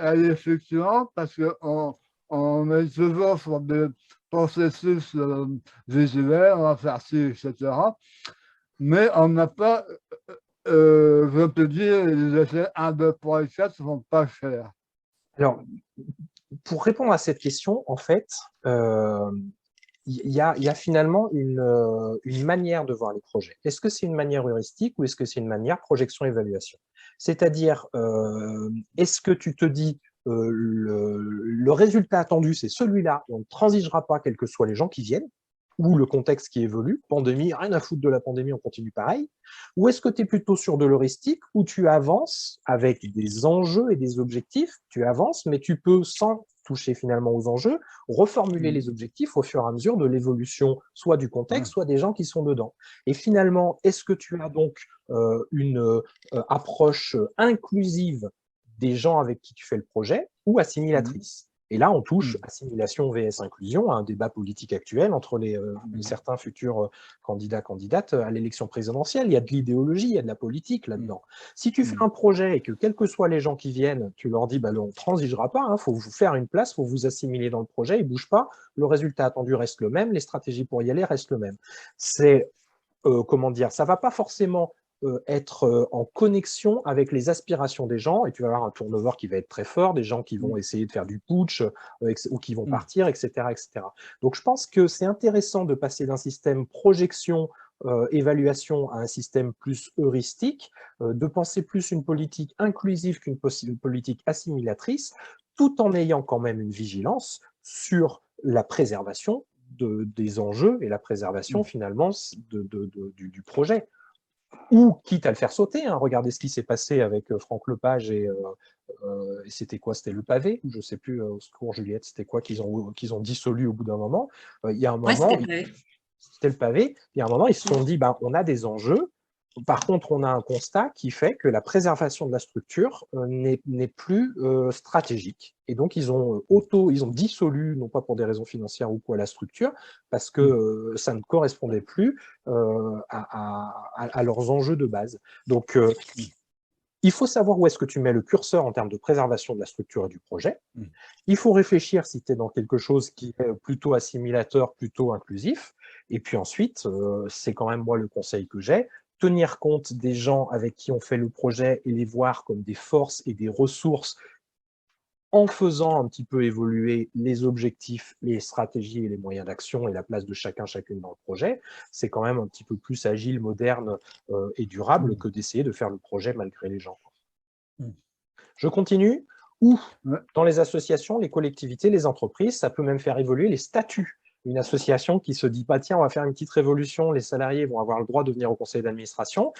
Speaker 7: elle est fluctuante parce qu'on est toujours sur des processus visuels, on va faire ci, etc. Mais on n'a pas, je peux dire, les effets 1, 2, 3 et 4 ne sont pas clairs.
Speaker 1: Alors, pour répondre à cette question, en fait, il y a finalement une manière de voir les projets. Est-ce que c'est une manière heuristique ou est-ce que c'est une manière projection-évaluation? C'est-à-dire, est-ce que tu te dis le résultat attendu, c'est celui-là, on ne transigera pas, quels que soient les gens qui viennent, ou le contexte qui évolue, pandémie, rien à foutre de la pandémie, on continue pareil, ou est-ce que tu es plutôt sur de l'heuristique, où tu avances avec des enjeux et des objectifs, tu avances, mais tu peux, sans toucher finalement aux enjeux, reformuler les objectifs au fur et à mesure de l'évolution, soit du contexte, soit des gens qui sont dedans. Et finalement, est-ce que tu as donc une approche inclusive des gens avec qui tu fais le projet, ou assimilatrice? Et là, on touche assimilation vs inclusion, un débat politique actuel entre certains futurs candidates à l'élection présidentielle. Il y a de l'idéologie, il y a de la politique là-dedans. Si tu fais un projet et que quels que soient les gens qui viennent, tu leur dis, on ne transigera pas, il faut vous faire une place, il faut vous assimiler dans le projet, ils ne bougent pas, le résultat attendu reste le même, les stratégies pour y aller restent le même. C'est, comment dire, ça ne va pas forcément être en connexion avec les aspirations des gens, et tu vas avoir un turnover qui va être très fort, des gens qui vont essayer de faire du putsch ou qui vont partir, etc., etc. Donc je pense que c'est intéressant de passer d'un système projection, évaluation à un système plus heuristique, de penser plus une politique inclusive qu'une politique assimilatrice, tout en ayant quand même une vigilance sur la préservation des enjeux et la préservation finalement du projet. Ou quitte à le faire sauter, regardez ce qui s'est passé avec Franck Lepage et c'était quoi? C'était le pavé? Je ne sais plus, au secours Juliette, c'était quoi qu'ils ont dissolu au bout d'un moment? Il y a un moment, c'était le pavé, il y a un moment, ils se sont dit, on a des enjeux, par contre, on a un constat qui fait que la préservation de la structure n'est plus stratégique. Et donc, ils ont dissolu, non pas pour des raisons financières ou quoi, la structure, parce que ça ne correspondait plus à leurs enjeux de base. Donc, il faut savoir où est-ce que tu mets le curseur en termes de préservation de la structure et du projet. Il faut réfléchir si tu es dans quelque chose qui est plutôt assimilateur, plutôt inclusif. Et puis ensuite, c'est quand même moi le conseil que j'ai, tenir compte des gens avec qui on fait le projet et les voir comme des forces et des ressources en faisant un petit peu évoluer les objectifs, les stratégies et les moyens d'action et la place de chacune dans le projet. C'est quand même un petit peu plus agile, moderne et durable que d'essayer de faire le projet malgré les gens. Je continue. Ou dans les associations, les collectivités, les entreprises, ça peut même faire évoluer les statuts. Une association qui se dit pas, tiens, on va faire une petite révolution, les salariés vont avoir le droit de venir au conseil d'administration.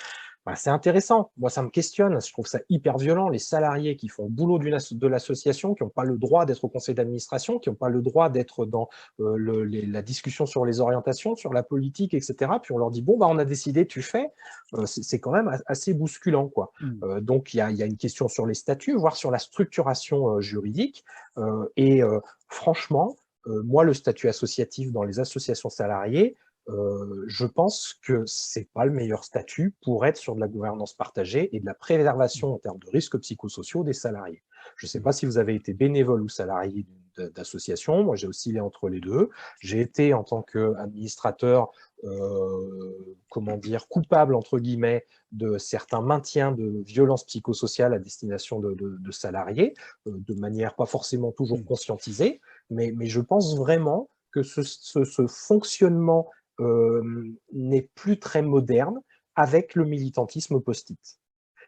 Speaker 1: C'est intéressant. Moi, ça me questionne. Je trouve ça hyper violent. Les salariés qui font le boulot de l'association, qui n'ont pas le droit d'être au conseil d'administration, qui n'ont pas le droit d'être dans la discussion sur les orientations, sur la politique, etc. Puis on leur dit, bon, on a décidé, tu fais. C'est quand même assez bousculant, quoi. Donc, il y a une question sur les statuts, voire sur la structuration juridique. Franchement, moi, le statut associatif dans les associations salariées, je pense que ce n'est pas le meilleur statut pour être sur de la gouvernance partagée et de la préservation en termes de risques psychosociaux des salariés. Je ne sais pas si vous avez été bénévole ou salarié d'association, moi j'ai oscillé entre les deux. J'ai été en tant qu'administrateur, coupable entre guillemets de certains maintiens de violences psychosociales à destination de salariés, de manière pas forcément toujours conscientisée, mais je pense vraiment que ce fonctionnement n'est plus très moderne avec le militantisme post-it.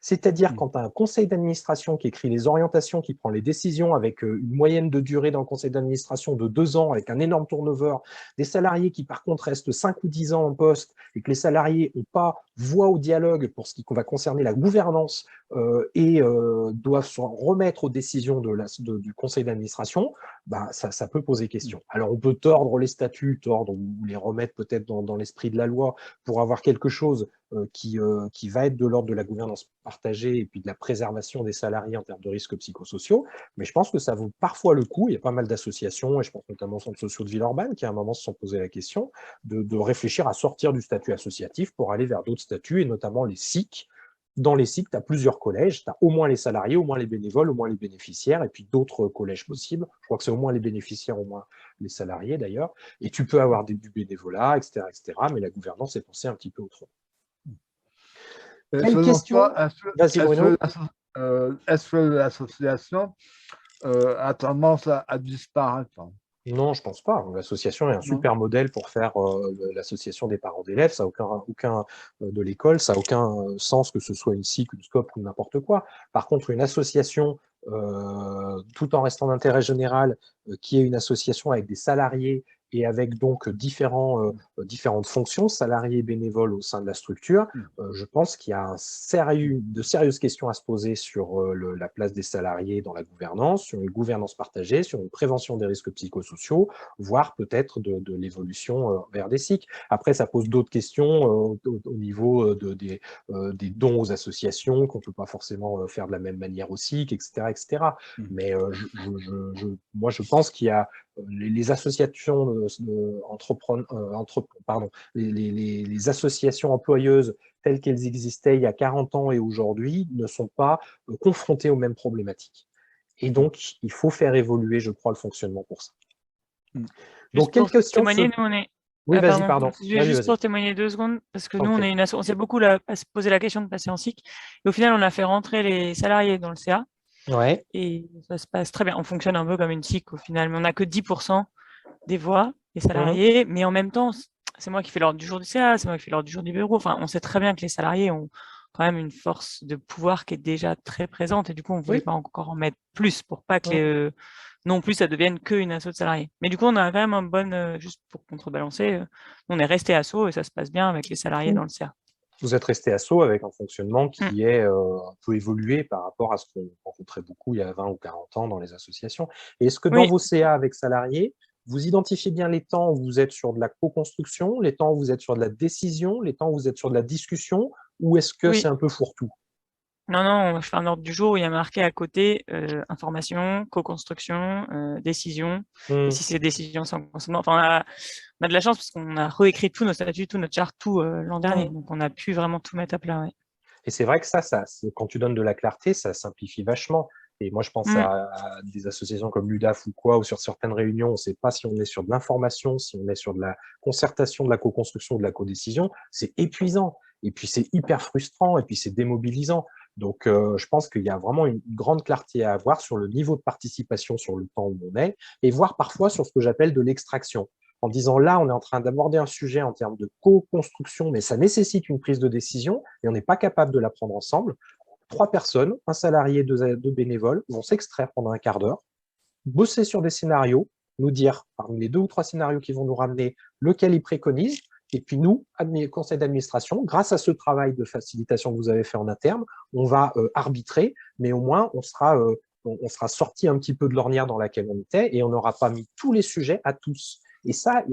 Speaker 1: C'est-à-dire quand tu as un conseil d'administration qui écrit les orientations, qui prend les décisions avec une moyenne de durée dans le conseil d'administration de 2 ans, avec un énorme turnover, des salariés qui par contre restent 5 ou 10 ans en poste et que les salariés n'ont pas voix au dialogue pour ce qui va concerner la gouvernance et doivent se remettre aux décisions du conseil d'administration, ben, ça peut poser question. Alors on peut tordre les statuts, ou les remettre peut-être dans l'esprit de la loi pour avoir quelque chose qui va être de l'ordre de la gouvernance partagée et puis de la préservation des salariés en termes de risques psychosociaux, mais je pense que ça vaut parfois le coup, il y a pas mal d'associations, et je pense notamment au Centre social de Villeurbanne, qui à un moment se sont posé la question de réfléchir à sortir du statut associatif pour aller vers d'autres statuts, et notamment les SIC. Dans les SIC, tu as plusieurs collèges, tu as au moins les salariés, au moins les bénévoles, au moins les bénéficiaires, et puis d'autres collèges possibles. Je crois que c'est au moins les bénéficiaires, au moins les salariés d'ailleurs, et tu peux avoir du bénévolat, etc., mais la gouvernance est pensée un petit peu autrement.
Speaker 7: Quelle question? Vas-y, Bruno. Est-ce que l'association a tendance à disparaître?
Speaker 1: Non, je ne pense pas. L'association est un super modèle pour faire l'association des parents d'élèves. Ça n'a aucun de l'école, ça n'a aucun sens que ce soit une SIC, une SCOP ou n'importe quoi. Par contre, une association, tout en restant d'intérêt général, qui est une association avec des salariés et avec donc différentes fonctions, salariés et bénévoles au sein de la structure, je pense qu'il y a de sérieuses questions à se poser sur la place des salariés dans la gouvernance, sur une gouvernance partagée, sur une prévention des risques psychosociaux, voire peut-être de l'évolution vers des SIC. Après, ça pose d'autres questions au niveau des dons aux associations, qu'on ne peut pas forcément faire de la même manière aux SIC, etc. Mais moi, je pense qu'il y a les associations les associations employeuses telles qu'elles existaient il y a 40 ans et aujourd'hui ne sont pas confrontées aux mêmes problématiques. Et donc, il faut faire évoluer, je crois, le fonctionnement pour ça.
Speaker 8: Donc, quelle question témoigner, nous, on est...
Speaker 1: Oui, vas-y, pardon.
Speaker 8: Juste pour témoigner 2 secondes, parce que nous, on s'est beaucoup posé la question de passer en SIC. Et au final, on a fait rentrer les salariés dans le CA.
Speaker 1: Ouais.
Speaker 8: Et ça se passe très bien. On fonctionne un peu comme une SIC au final, mais on n'a que 10% des voix des salariés. Mais en même temps, c'est moi qui fais l'ordre du jour du CA, c'est moi qui fais l'ordre du jour du bureau. Enfin, on sait très bien que les salariés ont quand même une force de pouvoir qui est déjà très présente. Et du coup, on ne voulait pas encore en mettre plus pour pas que non plus ça devienne qu'une asso de salariés. Mais du coup, on a quand même un bon, juste pour contrebalancer, on est resté asso et ça se passe bien avec les salariés dans le CA.
Speaker 1: Vous êtes resté asso avec un fonctionnement qui est un peu évolué par rapport à ce qu'on rencontrait beaucoup il y a 20 ou 40 ans dans les associations. Et est-ce que dans vos CA avec salariés, vous identifiez bien les temps où vous êtes sur de la co-construction, les temps où vous êtes sur de la décision, les temps où vous êtes sur de la discussion, ou est-ce que c'est un peu fourre-tout?
Speaker 8: Non, je fais un ordre du jour où il y a marqué à côté information, co-construction, décision. Et si c'est décision sans consentement, enfin, on a de la chance parce qu'on a réécrit tous nos statuts, tout notre charte, tout l'an dernier. Donc, on a pu vraiment tout mettre à plat. Ouais.
Speaker 1: Et c'est vrai que ça, quand tu donnes de la clarté, ça simplifie vachement. Et moi, je pense à des associations comme l'UDAF ou quoi, où sur certaines réunions, on ne sait pas si on est sur de l'information, si on est sur de la concertation, de la co-construction, de la co-décision. C'est épuisant. Et puis, c'est hyper frustrant. Et puis, c'est démobilisant. Donc, je pense qu'il y a vraiment une grande clarté à avoir sur le niveau de participation, sur le temps où on est, et voire parfois sur ce que j'appelle de l'extraction. En disant là, on est en train d'aborder un sujet en termes de co-construction, mais ça nécessite une prise de décision et on n'est pas capable de la prendre ensemble. 3 personnes, un salarié, 2 bénévoles, vont s'extraire pendant un quart d'heure, bosser sur des scénarios, nous dire parmi les 2 ou 3 scénarios qui vont nous ramener lequel ils préconisent. Et puis nous, conseil d'administration, grâce à ce travail de facilitation que vous avez fait en interne, on va arbitrer, mais au moins on sera sorti un petit peu de l'ornière dans laquelle on était et on n'aura pas mis tous les sujets à tous. Et ça,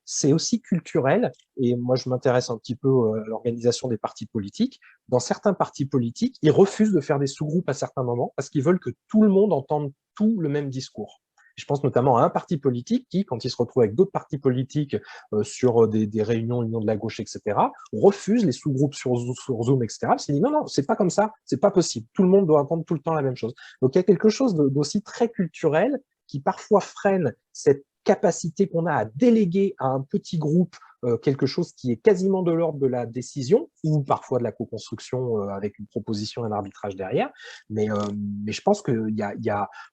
Speaker 1: c'est aussi culturel. Et moi, je m'intéresse un petit peu à l'organisation des partis politiques. Dans certains partis politiques, ils refusent de faire des sous-groupes à certains moments parce qu'ils veulent que tout le monde entende tout le même discours. Je pense notamment à un parti politique qui, quand il se retrouve avec d'autres partis politiques sur des réunions, unions de la gauche, etc., refuse les sous-groupes sur Zoom, etc. Parce qu'il dit non, c'est pas comme ça, c'est pas possible. Tout le monde doit entendre tout le temps la même chose. Donc il y a quelque chose d'aussi très culturel qui parfois freine cette capacité qu'on a à déléguer à un petit groupe quelque chose qui est quasiment de l'ordre de la décision ou parfois de la co-construction avec une proposition et un arbitrage derrière. Mais je pense qu'il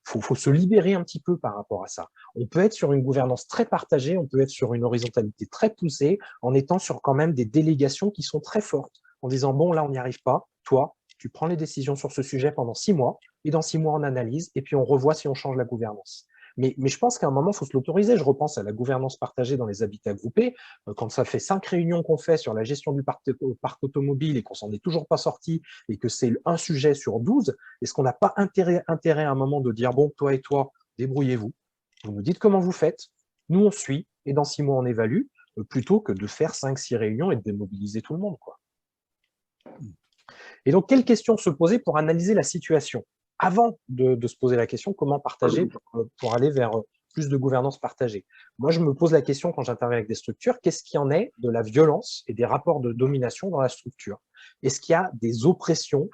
Speaker 1: faut se libérer un petit peu par rapport à ça. On peut être sur une gouvernance très partagée, on peut être sur une horizontalité très poussée en étant sur quand même des délégations qui sont très fortes, en disant bon, là, on n'y arrive pas, toi, tu prends les décisions sur ce sujet pendant 6 mois, et dans 6 mois, on analyse, et puis on revoit si on change la gouvernance. Mais je pense qu'à un moment, il faut se l'autoriser. Je repense à la gouvernance partagée dans les habitats groupés. Quand ça fait 5 réunions qu'on fait sur la gestion du parc automobile et qu'on s'en est toujours pas sorti et que c'est un sujet sur 12, est-ce qu'on n'a pas intérêt à un moment de dire, bon, toi et toi, débrouillez-vous. Vous nous dites comment vous faites. Nous, on suit. Et dans 6 mois, on évalue, plutôt que de faire 5-6 réunions et de démobiliser tout le monde, quoi. Et donc, quelles questions se poser pour analyser la situation ? Avant de se poser la question, comment partager pour aller vers plus de gouvernance partagée. Moi, je me pose la question quand j'interviens avec des structures, qu'est-ce qu'il y en est de la violence et des rapports de domination dans la structure? Est-ce qu'il y a des oppressions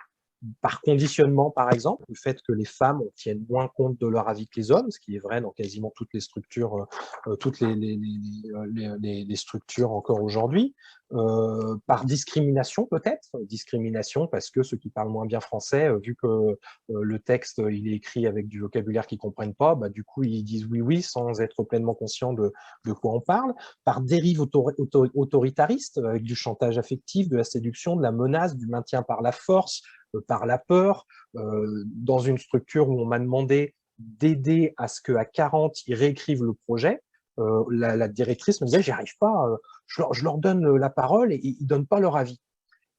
Speaker 1: par conditionnement, par exemple, le fait que les femmes tiennent moins compte de leur avis que les hommes, ce qui est vrai dans quasiment toutes les structures, toutes les structures encore aujourd'hui, par discrimination peut-être, discrimination parce que ceux qui parlent moins bien français, vu que le texte il est écrit avec du vocabulaire qu'ils ne comprennent pas, bah, du coup ils disent oui sans être pleinement conscients de quoi on parle, par dérive autoritariste avec du chantage affectif, de la séduction, de la menace, du maintien par la force, par la peur, dans une structure où on m'a demandé d'aider à ce qu'à 40, ils réécrivent le projet. La directrice me disait, j'y arrive pas, je leur donne la parole et ils ne donnent pas leur avis.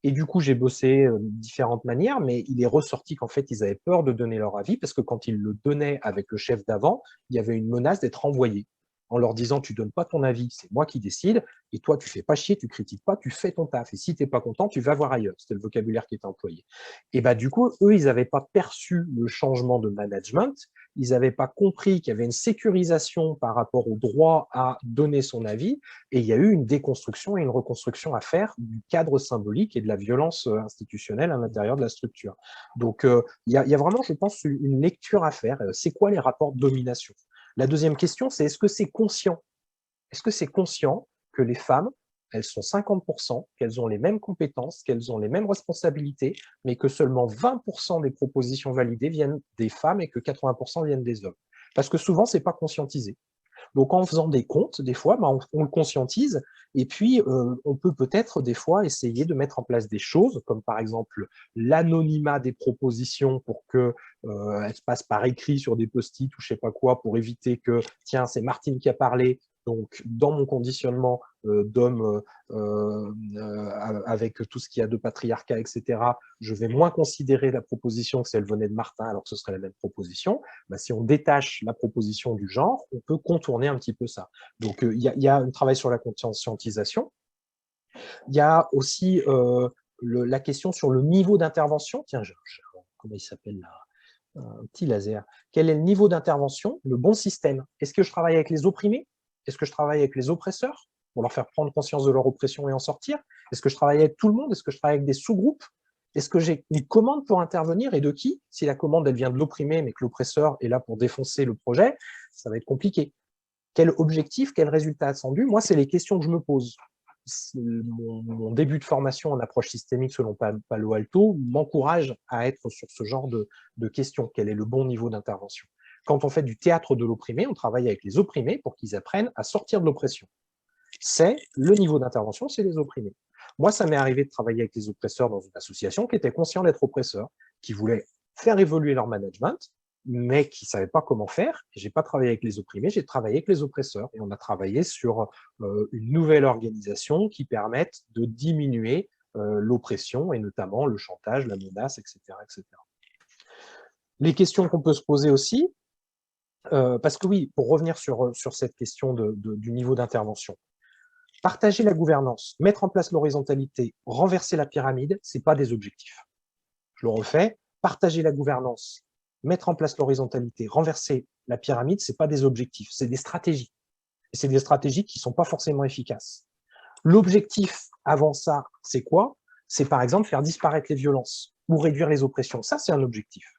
Speaker 1: Et du coup, j'ai bossé de différentes manières, mais il est ressorti qu'en fait, ils avaient peur de donner leur avis parce que quand ils le donnaient avec le chef d'avant, il y avait une menace d'être envoyé en leur disant, tu donnes pas ton avis, c'est moi qui décide, et toi, tu fais pas chier, tu critiques pas, tu fais ton taf. Et si tu n'es pas content, tu vas voir ailleurs. C'était le vocabulaire qui était employé. Et bah, du coup, eux, ils n'avaient pas perçu le changement de management, ils n'avaient pas compris qu'il y avait une sécurisation par rapport au droit à donner son avis, et il y a eu une déconstruction et une reconstruction à faire du cadre symbolique et de la violence institutionnelle à l'intérieur de la structure. Donc, il y a vraiment, je pense, une lecture à faire. C'est quoi les rapports de domination ? La deuxième question, c'est est-ce que c'est conscient? Est-ce que c'est conscient que les femmes, elles sont 50%, qu'elles ont les mêmes compétences, qu'elles ont les mêmes responsabilités, mais que seulement 20% des propositions validées viennent des femmes et que 80% viennent des hommes? Parce que souvent, ce n'est pas conscientisé. Donc, en faisant des comptes, des fois, on le conscientise et puis on peut peut-être des fois essayer de mettre en place des choses, comme par exemple l'anonymat des propositions pour qu'elles se passent par écrit sur des post-it ou je ne sais pas quoi, pour éviter que, tiens, c'est Martine qui a parlé, donc dans mon conditionnement d'homme avec tout ce qu'il y a de patriarcat, etc., je vais moins considérer la proposition que si elle venait de Martin alors que ce serait la même proposition. Bah, si on détache la proposition du genre, on peut contourner un petit peu ça. Donc, il y a un travail sur la conscientisation. Il y a aussi la question sur le niveau d'intervention. Tiens, comment il s'appelle là? Un petit laser. Quel est le niveau d'intervention? Le bon système. Est-ce que je travaille avec les opprimés? Est-ce que je travaille avec les oppresseurs pour leur faire prendre conscience de leur oppression et en sortir? Est-ce que je travaille avec tout le monde? Est-ce que je travaille avec des sous-groupes? Est-ce que j'ai une commande pour intervenir et de qui? Si la commande elle vient de l'opprimé mais que l'oppresseur est là pour défoncer le projet, ça va être compliqué. Quel objectif, quel résultat attendu? Moi, c'est les questions que je me pose. Mon début de formation en approche systémique selon Palo Alto m'encourage à être sur ce genre de questions. Quel est le bon niveau d'intervention? Quand on fait du théâtre de l'opprimé, on travaille avec les opprimés pour qu'ils apprennent à sortir de l'oppression. C'est le niveau d'intervention, c'est les opprimés. Moi, ça m'est arrivé de travailler avec les oppresseurs dans une association qui était conscient d'être oppresseur, qui voulait faire évoluer leur management, mais qui ne savaient pas comment faire. Je n'ai pas travaillé avec les opprimés, j'ai travaillé avec les oppresseurs. Et on a travaillé sur une nouvelle organisation qui permette de diminuer l'oppression, et notamment le chantage, la menace, etc. etc. Les questions qu'on peut se poser aussi, parce que oui, pour revenir sur cette question du niveau d'intervention, partager la gouvernance, mettre en place l'horizontalité, renverser la pyramide, ce n'est pas des objectifs. Je le refais, partager la gouvernance, mettre en place l'horizontalité, renverser la pyramide, ce n'est pas des objectifs, c'est des stratégies. Et c'est des stratégies qui ne sont pas forcément efficaces. L'objectif avant ça, c'est quoi? C'est par exemple faire disparaître les violences ou réduire les oppressions. Ça, c'est un objectif.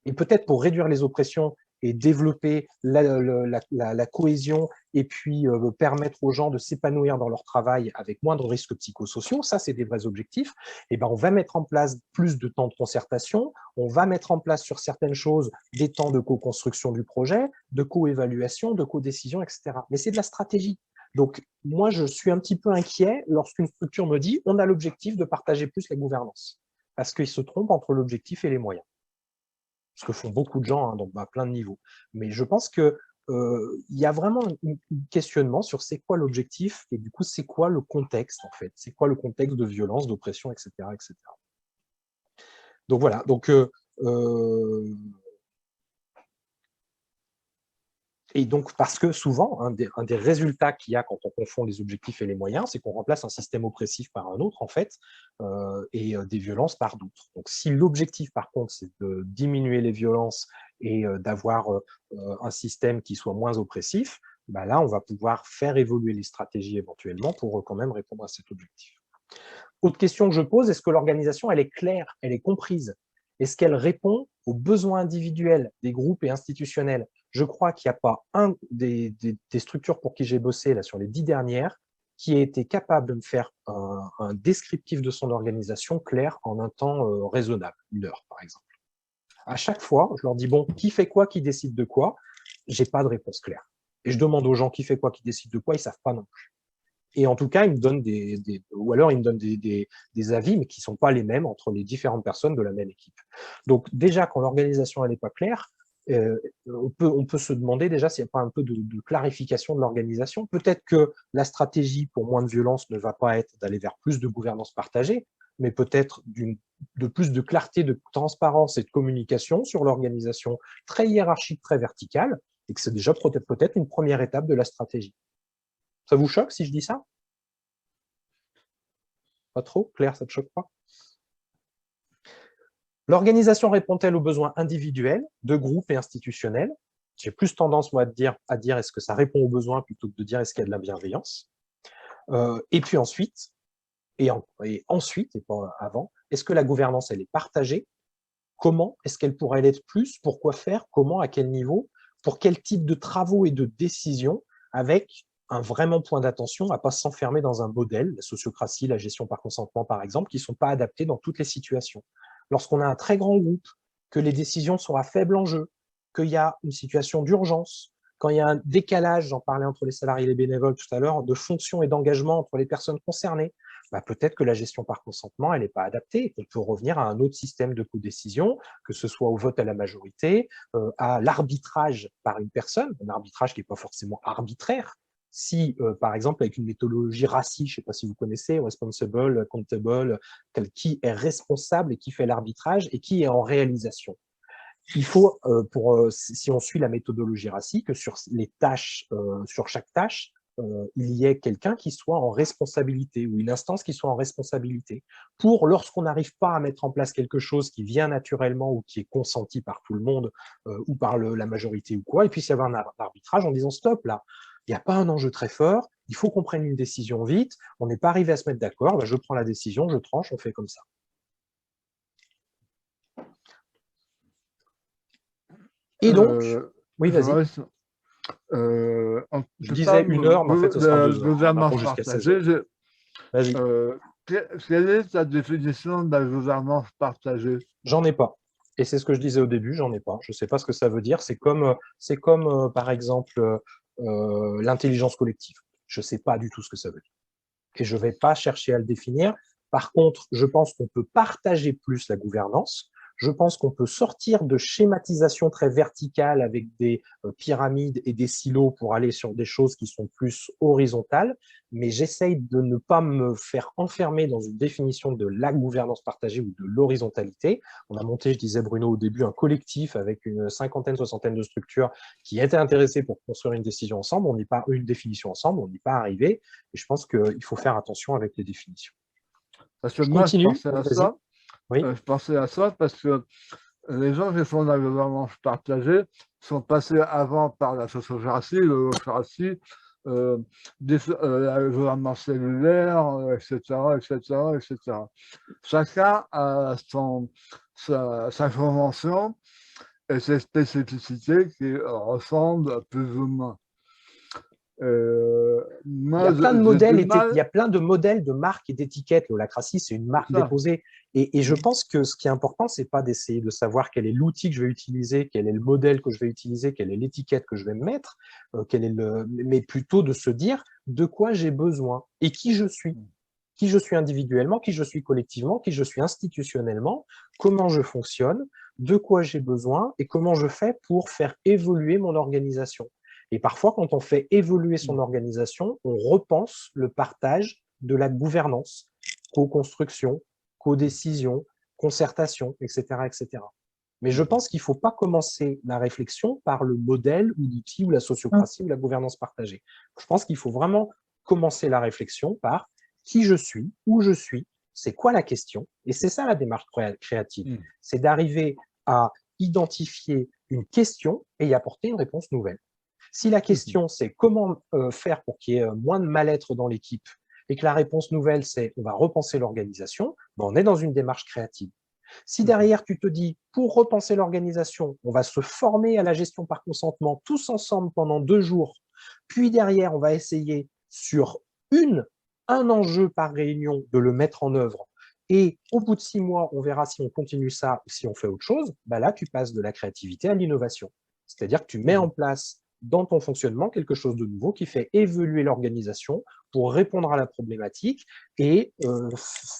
Speaker 1: Et peut-être pour réduire les oppressions et développer la cohésion et puis permettre aux gens de s'épanouir dans leur travail avec moins de risques psychosociaux, ça c'est des vrais objectifs, et ben on va mettre en place plus de temps de concertation, on va mettre en place sur certaines choses des temps de co-construction du projet, de co-évaluation, de co-décision, etc. Mais c'est de la stratégie. Donc moi je suis un petit peu inquiet lorsqu'une structure me dit on a l'objectif de partager plus la gouvernance. parce qu'ils se trompent entre l'objectif et les moyens. Ce que font beaucoup de gens, hein, donc à plein de niveaux. Mais je pense qu'il y a vraiment un questionnement sur c'est quoi l'objectif et du coup, c'est quoi le contexte, en fait. C'est quoi le contexte de violence, d'oppression, etc., etc. Donc voilà. Donc, et donc, parce que souvent, un des résultats qu'il y a quand on confond les objectifs et les moyens, c'est qu'on remplace un système oppressif par un autre, en fait, et des violences par d'autres. Donc, si l'objectif, par contre, c'est de diminuer les violences et d'avoir un système qui soit moins oppressif, bah là, on va pouvoir faire évoluer les stratégies éventuellement pour quand même répondre à cet objectif. Autre question que je pose, est-ce que l'organisation, elle est claire, elle est comprise? Est-ce qu'elle répond aux besoins individuels des groupes et institutionnels? Je crois qu'il n'y a pas un des structures pour qui j'ai bossé là, sur les 10 dernières qui ait été capable de me faire un descriptif de son organisation clair en un temps raisonnable, 1 heure par exemple. À chaque fois, je leur dis, bon, qui fait quoi, qui décide de quoi? J'ai pas de réponse claire. Et je demande aux gens qui fait quoi, qui décide de quoi, ils savent pas non plus. Et en tout cas, ils me donnent ou alors ils me donnent des avis, mais qui ne sont pas les mêmes entre les différentes personnes de la même équipe. Donc déjà, quand l'organisation n'est pas claire, on peut se demander déjà s'il n'y a pas un peu de clarification de l'organisation. Peut-être que la stratégie pour moins de violence ne va pas être d'aller vers plus de gouvernance partagée, mais peut-être de plus de clarté, de transparence et de communication sur l'organisation très hiérarchique, très verticale, et que c'est déjà peut-être une première étape de la stratégie. Ça vous choque si je dis ça? Pas trop? Claire, ça ne te choque pas? L'organisation répond-elle aux besoins individuels, de groupes et institutionnels? J'ai plus tendance, moi, à dire est-ce que ça répond aux besoins plutôt que de dire est-ce qu'il y a de la bienveillance? Et puis ensuite, et pas avant, est-ce que la gouvernance, elle est partagée? Comment? Est-ce qu'elle pourrait l'être plus? Pourquoi faire? Comment? À quel niveau? Pour quel type de travaux et de décisions? Avec un vraiment point d'attention à ne pas s'enfermer dans un modèle, la sociocratie, la gestion par consentement par exemple, qui ne sont pas adaptés dans toutes les situations. Lorsqu'on a un très grand groupe, que les décisions sont à faible enjeu, qu'il y a une situation d'urgence, quand il y a un décalage, j'en parlais entre les salariés et les bénévoles tout à l'heure, de fonction et d'engagement entre les personnes concernées, bah peut-être que la gestion par consentement, elle n'est pas adaptée. On peut revenir à un autre système de codécision, que ce soit au vote à la majorité, à l'arbitrage par une personne, un arbitrage qui n'est pas forcément arbitraire. Si, par exemple, avec une méthodologie RACI, je ne sais pas si vous connaissez, responsible, accountable, qui est responsable et qui fait l'arbitrage et qui est en réalisation. Il faut, si on suit la méthodologie RACI, que sur les tâches, sur chaque tâche, il y ait quelqu'un qui soit en responsabilité ou une instance qui soit en responsabilité. Pour, lorsqu'on n'arrive pas à mettre en place quelque chose qui vient naturellement ou qui est consenti par tout le monde ou par la majorité ou quoi, il puisse y avoir un arbitrage en disant stop là. Il n'y a pas un enjeu très fort, il faut qu'on prenne une décision vite, on n'est pas arrivé à se mettre d'accord, ben je prends la décision, je tranche, on fait comme ça. Et donc, oui, vas-y. Je disais 1 heure, mais en fait, ce sera 2 heures.
Speaker 7: Gouvernance partagée. Vas-y. Quelle est ta définition de la gouvernance partagée?
Speaker 1: J'en ai pas. Et c'est ce que je disais au début, j'en ai pas. Je ne sais pas ce que ça veut dire. C'est comme par exemple, l'intelligence collective. Je ne sais pas du tout ce que ça veut dire. Et je ne vais pas chercher à le définir. Par contre, je pense qu'on peut partager plus la gouvernance. Je pense qu'on peut sortir de schématisation très verticale avec des pyramides et des silos pour aller sur des choses qui sont plus horizontales, mais j'essaye de ne pas me faire enfermer dans une définition de la gouvernance partagée ou de l'horizontalité. On a monté, je disais Bruno au début, un collectif avec une cinquantaine, soixantaine de structures qui étaient intéressées pour construire une décision ensemble. On n'est pas une définition ensemble, on n'y est pas arrivé. Et je pense qu'il faut faire attention avec les définitions.
Speaker 7: Parce que moi, je pensais à ça. Oui. Je pensais à ça parce que les gens qui font de la gouvernance partagée sont passés avant par la sociocratie, l'holocratie, la gouvernance cellulaire, etc., etc., etc. Chacun a sa convention et ses spécificités qui ressemblent plus ou moins.
Speaker 1: Il y a plein de modèles, il y a plein de modèles de marques et d'étiquettes. L'holacratie, c'est une marque déposée. Et je pense que ce qui est important, c'est pas d'essayer de savoir quel est l'outil que je vais utiliser, quel est le modèle que je vais utiliser, quelle est l'étiquette que je vais me mettre, mais plutôt de se dire de quoi j'ai besoin et qui je suis. qui je suis individuellement, qui je suis collectivement, qui je suis institutionnellement, comment je fonctionne, de quoi j'ai besoin et comment je fais pour faire évoluer mon organisation. Et parfois, quand on fait évoluer son organisation, on repense le partage de la gouvernance, co-construction, co-décision, concertation, etc., etc. Mais je pense qu'il ne faut pas commencer la réflexion par le modèle ou l'outil ou la sociocratie ou la gouvernance partagée. Je pense qu'il faut vraiment commencer la réflexion par qui je suis, où je suis, c'est quoi la question, et c'est ça la démarche créative, c'est d'arriver à identifier une question et y apporter une réponse nouvelle. Si la question c'est comment faire pour qu'il y ait moins de mal-être dans l'équipe et que la réponse nouvelle c'est on va repenser l'organisation, ben on est dans une démarche créative. Si derrière tu te dis pour repenser l'organisation, on va se former à la gestion par consentement tous ensemble pendant 2 jours, puis derrière on va essayer sur un enjeu par réunion de le mettre en œuvre, et au bout de 6 mois, on verra si on continue ça ou si on fait autre chose, bah là, tu passes de la créativité à l'innovation. C'est-à-dire que tu mets en place dans ton fonctionnement quelque chose de nouveau qui fait évoluer l'organisation pour répondre à la problématique et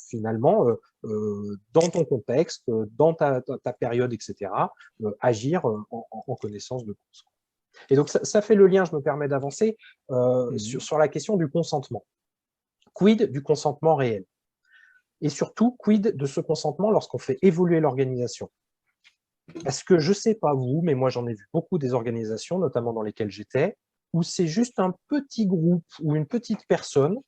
Speaker 1: finalement, dans ton contexte, dans ta période, etc., agir en connaissance de cause. Et donc, ça fait le lien, je me permets d'avancer, sur la question du consentement. Quid du consentement réel? Et surtout, quid de ce consentement lorsqu'on fait évoluer l'organisation? Parce que je ne sais pas vous, mais moi j'en ai vu beaucoup des organisations, notamment dans lesquelles j'étais, où c'est juste un petit groupe ou une petite personne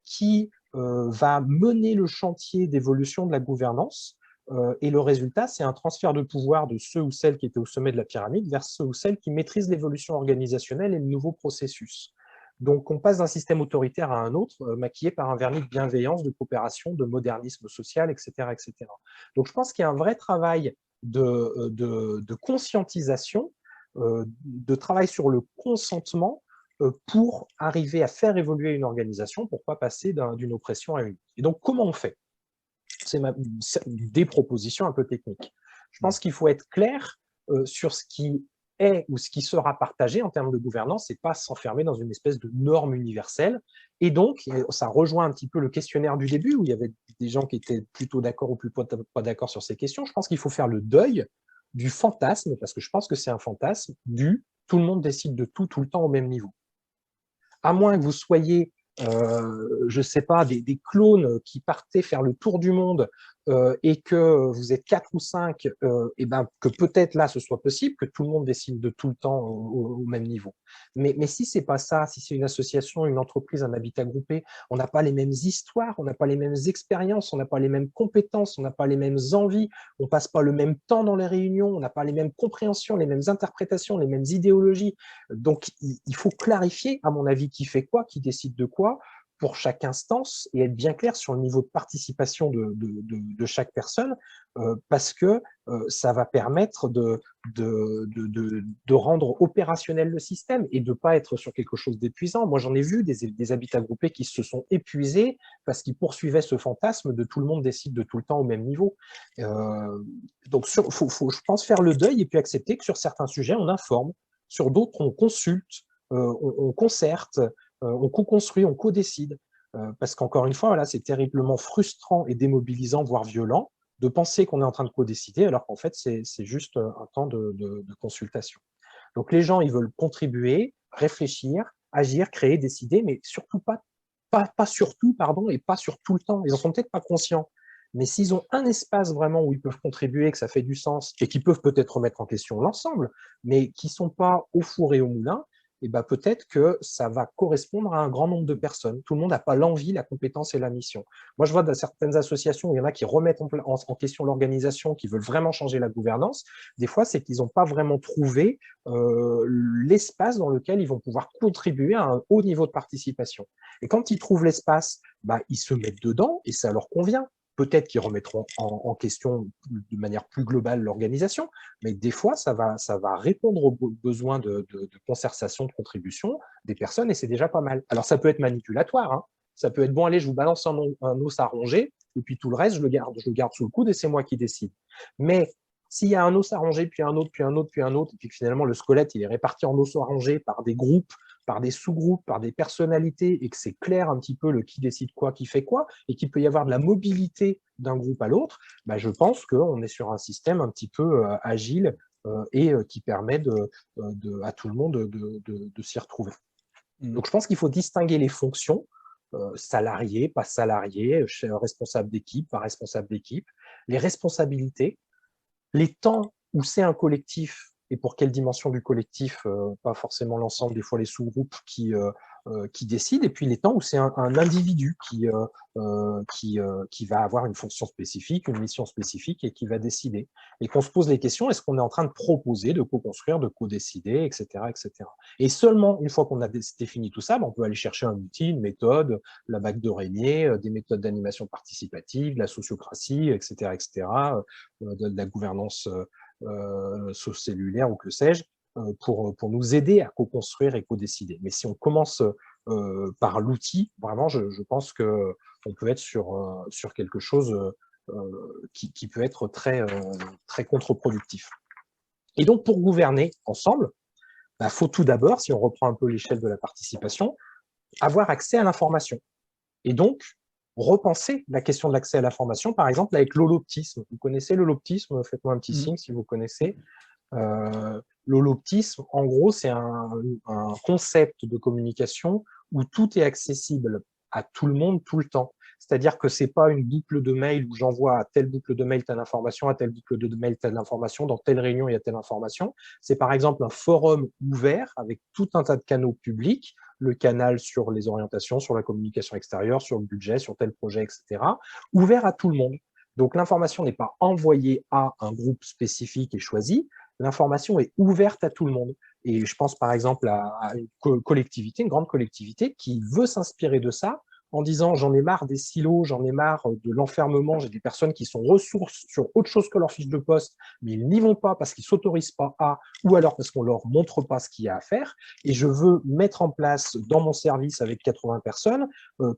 Speaker 1: qui va mener le chantier d'évolution de la gouvernance, et le résultat, c'est un transfert de pouvoir de ceux ou celles qui étaient au sommet de la pyramide vers ceux ou celles qui maîtrisent l'évolution organisationnelle et le nouveau processus. Donc, on passe d'un système autoritaire à un autre, maquillé par un vernis de bienveillance, de coopération, de modernisme social, etc., etc. Donc, je pense qu'il y a un vrai travail de conscientisation, de travail sur le consentement pour arriver à faire évoluer une organisation, pour ne pas passer d'une oppression à une autre. Et donc, comment on fait? C'est des propositions un peu techniques. Je pense qu'il faut être clair sur ce qui est ou ce qui sera partagé en termes de gouvernance et pas s'enfermer dans une espèce de norme universelle. Et donc, ça rejoint un petit peu le questionnaire du début où il y avait des gens qui étaient plutôt d'accord ou plutôt pas d'accord sur ces questions. Je pense qu'il faut faire le deuil du fantasme, parce que je pense que c'est un fantasme, du tout le monde décide de tout le temps au même niveau. À moins que vous soyez je ne sais pas, des clones qui partaient faire le tour du monde et que vous êtes 4 ou 5, et ben, que peut-être là ce soit possible, que tout le monde décide de tout le temps au même niveau. Mais si ce n'est pas ça, si c'est une association, une entreprise, un habitat groupé, on n'a pas les mêmes histoires, on n'a pas les mêmes expériences, on n'a pas les mêmes compétences, on n'a pas les mêmes envies, on ne passe pas le même temps dans les réunions, on n'a pas les mêmes compréhensions, les mêmes interprétations, les mêmes idéologies. Donc, il faut clarifier, à mon avis, qui fait quoi, qui décide de quoi, pour chaque instance et être bien clair sur le niveau de participation de chaque personne, parce que ça va permettre de rendre opérationnel le système et de ne pas être sur quelque chose d'épuisant. Moi, j'en ai vu des habitats groupés qui se sont épuisés parce qu'ils poursuivaient ce fantasme de tout le monde décide de tout le temps au même niveau. Donc, faut, je pense, faire le deuil et puis accepter que sur certains sujets, on informe, sur d'autres, on consulte, on concerte, on co-construit, on co-décide. Parce qu'encore une fois, voilà, c'est terriblement frustrant et démobilisant, voire violent, de penser qu'on est en train de co-décider, alors qu'en fait, c'est juste un temps de consultation. Donc les gens, ils veulent contribuer, réfléchir, agir, créer, décider, mais surtout pas surtout, pardon, et pas sur tout le temps. Ils n'en sont peut-être pas conscients. Mais s'ils ont un espace vraiment où ils peuvent contribuer, que ça fait du sens, et qui peuvent peut-être remettre en question l'ensemble, mais qui ne sont pas au four et au moulin, et ben peut-être que ça va correspondre à un grand nombre de personnes. Tout le monde n'a pas l'envie, la compétence et la mission. Moi, je vois dans certaines associations où il y en a qui remettent en question l'organisation, qui veulent vraiment changer la gouvernance. Des fois, c'est qu'ils n'ont pas vraiment trouvé l'espace dans lequel ils vont pouvoir contribuer à un haut niveau de participation. Et quand ils trouvent l'espace, ils se mettent dedans et ça leur convient. Peut-être qu'ils remettront en question de manière plus globale l'organisation, mais des fois, ça va répondre aux besoins de concertation, de contribution des personnes, et c'est déjà pas mal. Alors, ça peut être manipulatoire, hein. Ça peut être, bon, allez, je vous balance un os à ronger, et puis tout le reste, je le garde sous le coude, et c'est moi qui décide. Mais s'il y a un os à ronger, puis un autre, puis un autre, puis un autre, et puis que finalement, le squelette, il est réparti en os à ronger par des groupes par des sous-groupes, par des personnalités, et que c'est clair un petit peu le qui décide quoi, qui fait quoi, et qu'il peut y avoir de la mobilité d'un groupe à l'autre, bah, je pense qu'on est sur un système un petit peu agile et qui permet à tout le monde de s'y retrouver. Donc, je pense qu'il faut distinguer les fonctions, salariés, pas salariés, responsable d'équipe, pas responsable d'équipe, les responsabilités, les temps où c'est un collectif et pour quelle dimension du collectif, pas forcément l'ensemble, des fois les sous-groupes qui décident, et puis les temps où c'est un individu qui va avoir une fonction spécifique, une mission spécifique et qui va décider. Et qu'on se pose les questions, est-ce qu'on est en train de proposer, de co-construire, de co-décider, etc., etc. Et seulement une fois qu'on a défini tout ça, on peut aller chercher un outil, une méthode, la bague de Régnier, des méthodes d'animation participative, de la sociocratie, etc., etc., de la gouvernance cellulaire ou que sais-je, pour nous aider à co-construire et co-décider. Mais si on commence par l'outil, vraiment, je pense qu'on peut être sur quelque chose qui peut être très, très contre-productif. Et donc, pour gouverner ensemble, il faut tout d'abord, si on reprend un peu l'échelle de la participation, avoir accès à l'information. Et donc, repenser la question de l'accès à l'information, par exemple, avec l'holoptisme. Vous connaissez l'holoptisme? Faites-moi un petit signe si vous connaissez. L'holoptisme, en gros, c'est un concept de communication où tout est accessible à tout le monde tout le temps. C'est-à-dire que ce n'est pas une boucle de mail où j'envoie à telle boucle de mail telle information, à telle boucle de mail telle information, dans telle réunion il y a telle information. C'est par exemple un forum ouvert avec tout un tas de canaux publics, le canal sur les orientations, sur la communication extérieure, sur le budget, sur tel projet, etc., ouvert à tout le monde. Donc l'information n'est pas envoyée à un groupe spécifique et choisi, l'information est ouverte à tout le monde. Et je pense par exemple à une collectivité, une grande collectivité qui veut s'inspirer de ça en disant j'en ai marre des silos, j'en ai marre de l'enfermement, j'ai des personnes qui sont ressources sur autre chose que leur fiche de poste, mais ils n'y vont pas parce qu'ils ne s'autorisent pas à, ou alors parce qu'on ne leur montre pas ce qu'il y a à faire, et je veux mettre en place dans mon service avec 80 personnes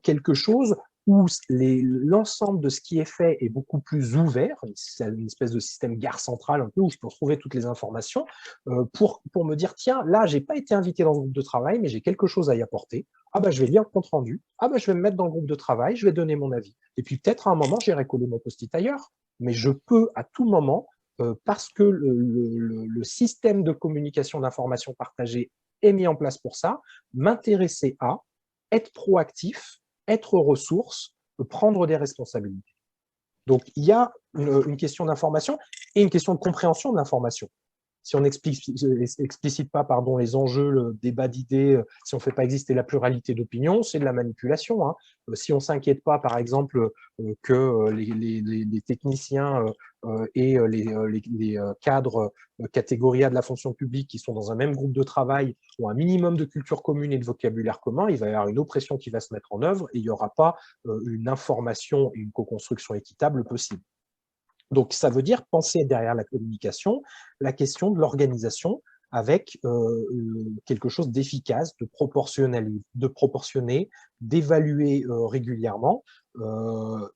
Speaker 1: quelque chose où l'ensemble de ce qui est fait est beaucoup plus ouvert, c'est une espèce de système gare centrale un peu où je peux retrouver toutes les informations pour me dire, tiens, là, je n'ai pas été invité dans ce groupe de travail, mais j'ai quelque chose à y apporter. Ah bah, je vais lire le compte rendu. Ah bah, je vais me mettre dans le groupe de travail, je vais donner mon avis. Et puis peut-être à un moment, j'irai coller mon post-it ailleurs. Mais je peux à tout moment, parce que le système de communication d'information partagée est mis en place pour ça, m'intéresser à être proactif, être ressource, prendre des responsabilités. Donc, il y a une question d'information et une question de compréhension de l'information. Si on n'explicite pas les enjeux, le débat d'idées, si on ne fait pas exister la pluralité d'opinions, c'est de la manipulation. Hein. Si on ne s'inquiète pas, par exemple, que les techniciens et les cadres catégorie A de la fonction publique qui sont dans un même groupe de travail ont un minimum de culture commune et de vocabulaire commun, il va y avoir une oppression qui va se mettre en œuvre et il n'y aura pas une information et une co-construction équitable possible. Donc, ça veut dire penser derrière la communication la question de l'organisation avec quelque chose d'efficace, de proportionné, d'évaluer régulièrement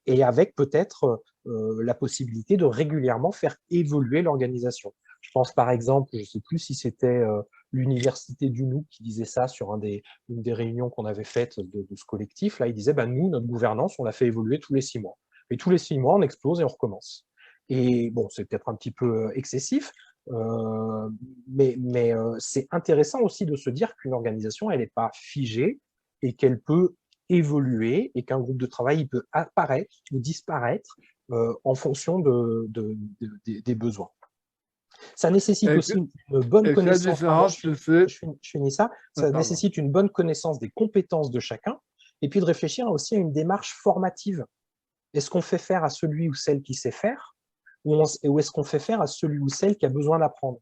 Speaker 1: et avec peut-être la possibilité de régulièrement faire évoluer l'organisation. Je pense par exemple, je ne sais plus si c'était l'université du Nou qui disait ça sur une des réunions qu'on avait faites de ce collectif. Là, il disait, nous, notre gouvernance, on l'a fait évoluer tous les 6 mois. Et tous les 6 mois, on explose et on recommence. Et bon, c'est peut-être un petit peu excessif, mais c'est intéressant aussi de se dire qu'une organisation, elle n'est pas figée et qu'elle peut évoluer et qu'un groupe de travail il peut apparaître ou disparaître en fonction des besoins. Ça nécessite aussi une bonne connaissance. Je finis ça. Ça nécessite une bonne connaissance des compétences de chacun et puis de réfléchir aussi à une démarche formative. Est-ce qu'on fait faire à celui ou celle qui sait faire ou est-ce qu'on fait faire à celui ou celle qui a besoin d'apprendre?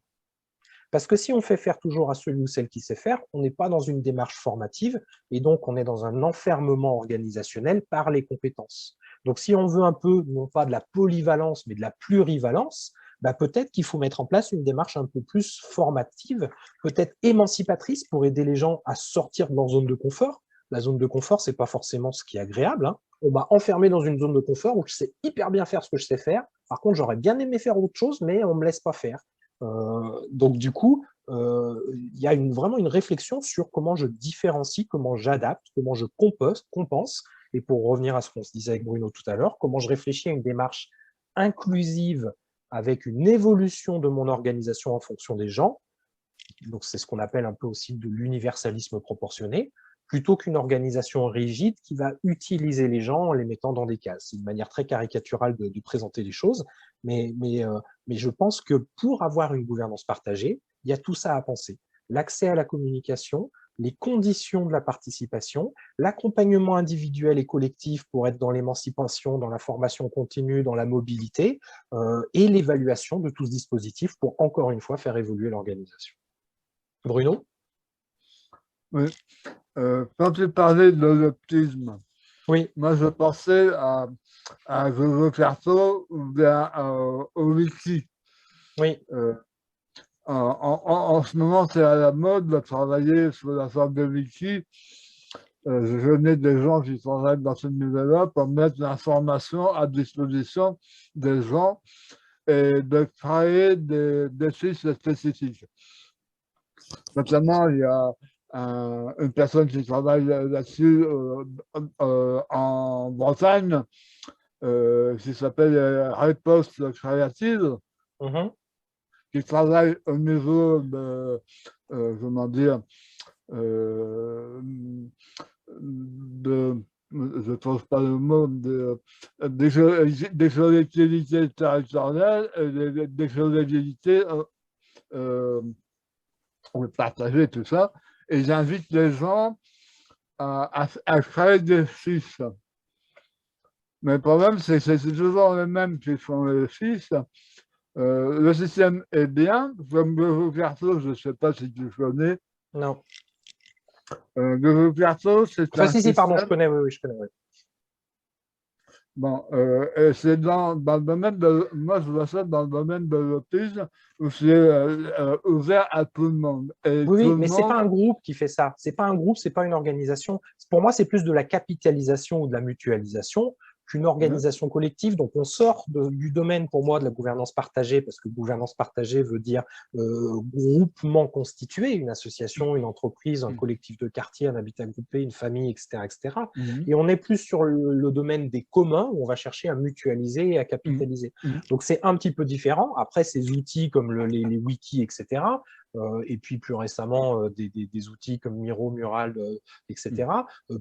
Speaker 1: Parce que si on fait faire toujours à celui ou celle qui sait faire, on n'est pas dans une démarche formative et donc on est dans un enfermement organisationnel par les compétences. Donc si on veut un peu, non pas de la polyvalence, mais de la plurivalence, peut-être qu'il faut mettre en place une démarche un peu plus formative, peut-être émancipatrice pour aider les gens à sortir de leur zone de confort. La zone de confort, ce n'est pas forcément ce qui est agréable. Hein. On m'a enfermé dans une zone de confort où je sais hyper bien faire ce que je sais faire. Par contre, j'aurais bien aimé faire autre chose, mais on ne me laisse pas faire. Donc, du coup, il y a vraiment une réflexion sur comment je différencie, comment j'adapte, comment je compense. Et pour revenir à ce qu'on se disait avec Bruno tout à l'heure, comment je réfléchis à une démarche inclusive avec une évolution de mon organisation en fonction des gens. Donc, c'est ce qu'on appelle un peu aussi de l'universalisme proportionné, plutôt qu'une organisation rigide qui va utiliser les gens en les mettant dans des cases. C'est une manière très caricaturale de présenter les choses, mais je pense que pour avoir une gouvernance partagée, il y a tout ça à penser. L'accès à la communication, les conditions de la participation, l'accompagnement individuel et collectif pour être dans l'émancipation, dans la formation continue, dans la mobilité, et l'évaluation de tout ce dispositif pour, encore une fois, faire évoluer l'organisation. Bruno?
Speaker 7: Oui. Quand tu parlais de l'optisme,
Speaker 1: oui.
Speaker 7: Moi je pensais à Jojo Perto ou bien au wiki.
Speaker 1: Oui.
Speaker 7: En ce moment, c'est à la mode de travailler sur la sorte de wiki. Je connais des gens qui travaillent dans ce niveau-là pour mettre l'information à disposition des gens et de créer des fiches spécifiques. Notamment, il y a une personne qui travaille là-dessus en Bretagne, qui s'appelle Riposte Créative, qui travaille au niveau de, comment dire, je ne trouve pas le mot, des collectivités territoriales et des collectivités partager tout ça, et j'invite les gens à créer des fiches. Mais le problème, c'est que c'est toujours les mêmes qui font les fiches. Le système est bien, comme Jojo Perto, je ne sais pas si tu connais.
Speaker 1: Non.
Speaker 7: Jojo Perto, c'est
Speaker 1: un système... pardon, je connais, oui, je connais. Oui.
Speaker 7: Bon, c'est dans le domaine de, moi je vois ça dans le domaine de l'autisme, où c'est ouvert à tout le monde. Et
Speaker 1: oui, mais ce n'est pas un groupe qui fait ça. Ce n'est pas un groupe, ce n'est pas une organisation. Pour moi, c'est plus de la capitalisation ou de la mutualisation qu'une organisation collective. Donc, on sort du domaine, pour moi, de la gouvernance partagée, parce que gouvernance partagée veut dire groupement constitué, une association, une entreprise, un collectif de quartier, un habitat groupé, une famille, etc. etc. Et on est plus sur le domaine des communs, où on va chercher à mutualiser et à capitaliser. Donc, c'est un petit peu différent. Après, ces outils comme les wikis, etc., et puis plus récemment des outils comme Miro, Mural, etc.,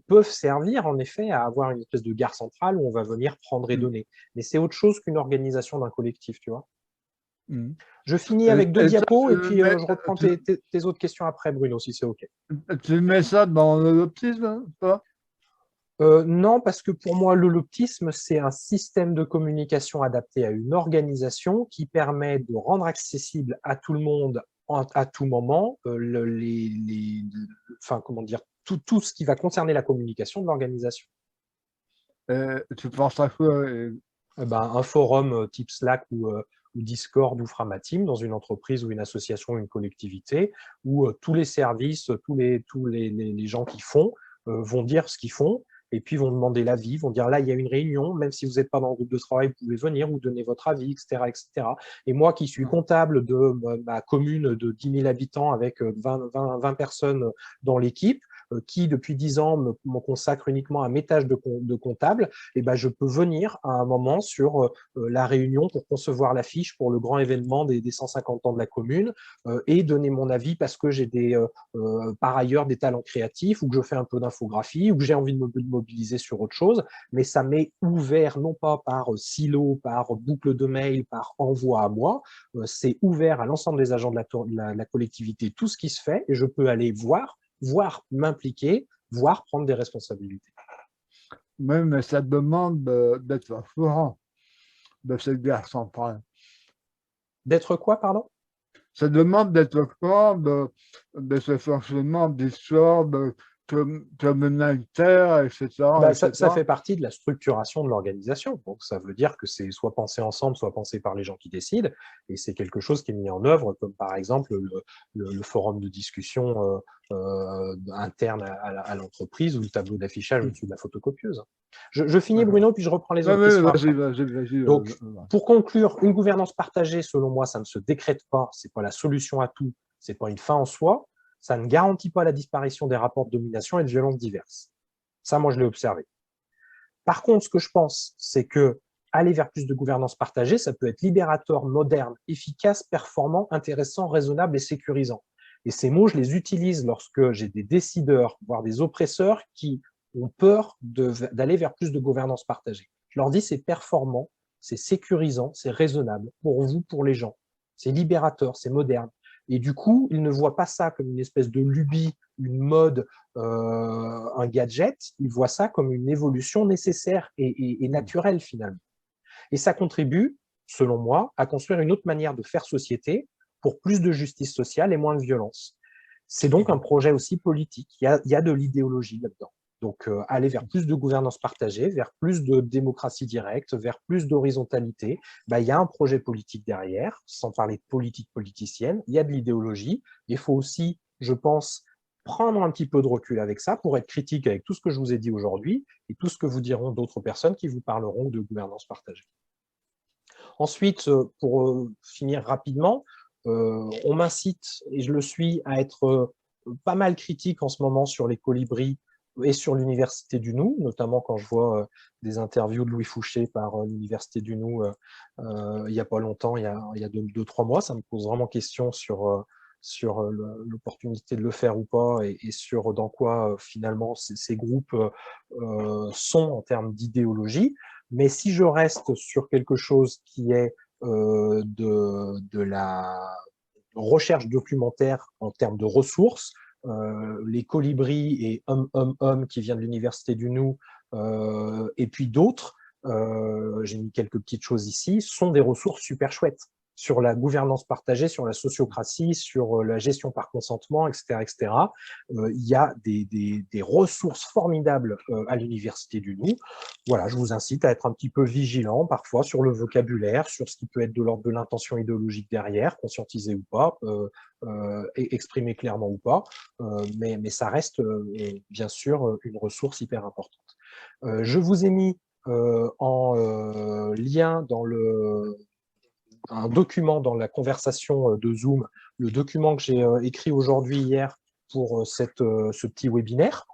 Speaker 1: peuvent servir en effet à avoir une espèce de gare centrale où on va venir prendre et donner. Mais c'est autre chose qu'une organisation d'un collectif, tu vois. Je finis avec 2 diapos et puis je reprends tes autres questions après, Bruno, si c'est OK.
Speaker 7: Tu mets ça dans l'optisme, pas?
Speaker 1: Non, parce que pour moi, l'optisme, c'est un système de communication adapté à une organisation qui permet de rendre accessible à tout le monde à tout moment enfin, comment dire, tout ce qui va concerner la communication de l'organisation.
Speaker 7: Tu penses à quoi?
Speaker 1: Un forum type Slack ou Discord ou Framateam dans une entreprise ou une association ou une collectivité où tous les services, tous les gens qui font vont dire ce qu'ils font et puis vont demander l'avis, vont dire là, il y a une réunion, même si vous n'êtes pas dans le groupe de travail, vous pouvez venir, vous donner votre avis, etc. etc. Et moi qui suis comptable de ma commune de 10 000 habitants avec 20 personnes dans l'équipe, qui depuis 10 ans me consacre uniquement à mes tâches de comptable, et ben, je peux venir à un moment sur la réunion pour concevoir la fiche pour le grand événement des 150 ans de la commune et donner mon avis parce que j'ai par ailleurs des talents créatifs ou que je fais un peu d'infographie ou que j'ai envie de me mobiliser sur autre chose, mais ça m'est ouvert non pas par silo, par boucle de mail, par envoi à moi, c'est ouvert à l'ensemble des agents de la collectivité, tout ce qui se fait, et je peux aller voir m'impliquer, voire prendre des responsabilités.
Speaker 7: Oui, mais ça demande d'être au courant de cette guerre centrale.
Speaker 1: D'être quoi, pardon?
Speaker 7: Ça demande d'être au courant de ce fonctionnement d'histoire, de communautaire, etc.
Speaker 1: Ça fait partie de la structuration de l'organisation. Donc, ça veut dire que c'est soit pensé ensemble, soit pensé par les gens qui décident. Et c'est quelque chose qui est mis en œuvre, comme par exemple le forum de discussion interne à l'entreprise ou le tableau d'affichage au-dessus de la photocopieuse. Je finis, Bruno, puis je reprends les autres questions.
Speaker 7: Vas-y.
Speaker 1: Donc, pour conclure, une gouvernance partagée, selon moi, ça ne se décrète pas, ce n'est pas la solution à tout. Ce n'est pas une fin en soi, ça ne garantit pas la disparition des rapports de domination et de violences diverses. Ça, moi, je l'ai observé. Par contre, ce que je pense, c'est que aller vers plus de gouvernance partagée, ça peut être libérateur, moderne, efficace, performant, intéressant, raisonnable et sécurisant. Et ces mots, je les utilise lorsque j'ai des décideurs, voire des oppresseurs qui ont peur d'aller vers plus de gouvernance partagée. Je leur dis c'est performant, c'est sécurisant, c'est raisonnable pour vous, pour les gens. C'est libérateur, c'est moderne. Et du coup, ils ne voient pas ça comme une espèce de lubie, une mode, un gadget. Ils voient ça comme une évolution nécessaire et naturelle finalement. Et ça contribue, selon moi, à construire une autre manière de faire société pour plus de justice sociale et moins de violence. C'est donc un projet aussi politique. Il y a de l'idéologie là-dedans. Donc, aller vers plus de gouvernance partagée, vers plus de démocratie directe, vers plus d'horizontalité, il y a un projet politique derrière, sans parler de politique politicienne, il y a de l'idéologie. Il faut aussi, je pense, prendre un petit peu de recul avec ça pour être critique avec tout ce que je vous ai dit aujourd'hui et tout ce que vous diront d'autres personnes qui vous parleront de gouvernance partagée. Ensuite, pour finir rapidement, on m'incite, et je le suis, à être pas mal critique en ce moment sur les colibris et sur l'Université du Nou, notamment quand je vois des interviews de Louis Fouché par l'Université du Nou il n'y a pas longtemps, il y a 2-3 mois. Ça me pose vraiment question sur l'opportunité de le faire ou pas et sur dans quoi finalement ces groupes sont en termes d'idéologie. Mais si je reste sur quelque chose qui est de la recherche documentaire en termes de ressources, les colibris et Homme qui vient de l'Université du Nou, et puis d'autres, j'ai mis quelques petites choses ici, sont des ressources super chouettes sur la gouvernance partagée, sur la sociocratie, sur la gestion par consentement, etc. etc. Il y a des ressources formidables à l'Université du Nou. Voilà, je vous incite à être un petit peu vigilant parfois sur le vocabulaire, sur ce qui peut être de l'ordre de l'intention idéologique derrière, conscientisé ou pas, exprimé clairement ou pas, mais ça reste bien sûr une ressource hyper importante. Je vous ai mis en lien dans un document dans la conversation de Zoom, le document que j'ai écrit aujourd'hui, hier, pour ce petit webinaire.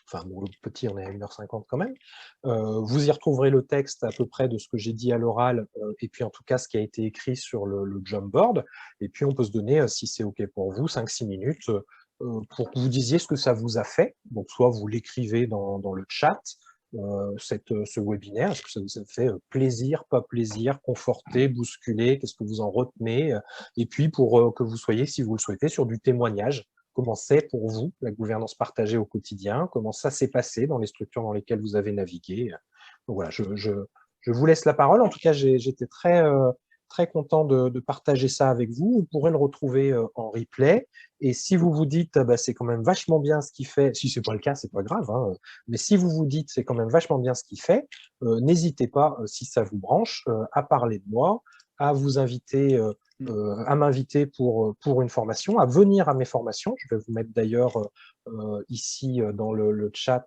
Speaker 1: Enfin, bon, le petit, on est à 1h50 quand même. Vous y retrouverez le texte à peu près de ce que j'ai dit à l'oral, et puis en tout cas ce qui a été écrit sur le Jamboard. Et puis on peut se donner, si c'est OK pour vous, 5-6 minutes pour que vous disiez ce que ça vous a fait. Donc soit vous l'écrivez dans le chat, ce webinaire, est-ce que ça vous a fait plaisir, pas plaisir, conforté, bousculé, qu'est-ce que vous en retenez, et puis pour que vous soyez, si vous le souhaitez, sur du témoignage, comment c'est pour vous la gouvernance partagée au quotidien, comment ça s'est passé dans les structures dans lesquelles vous avez navigué. Donc voilà, je vous laisse la parole. En tout cas, j'étais très content de partager ça avec vous. Vous pourrez le retrouver en replay. Et si vous vous dites, c'est quand même vachement bien ce qu'il fait, si ce n'est pas le cas, c'est pas grave, hein, mais si vous vous dites, c'est quand même vachement bien ce qu'il fait, n'hésitez pas, si ça vous branche, à parler de moi, à vous inviter, à m'inviter pour une formation, à venir à mes formations. Je vais vous mettre d'ailleurs ici dans le chat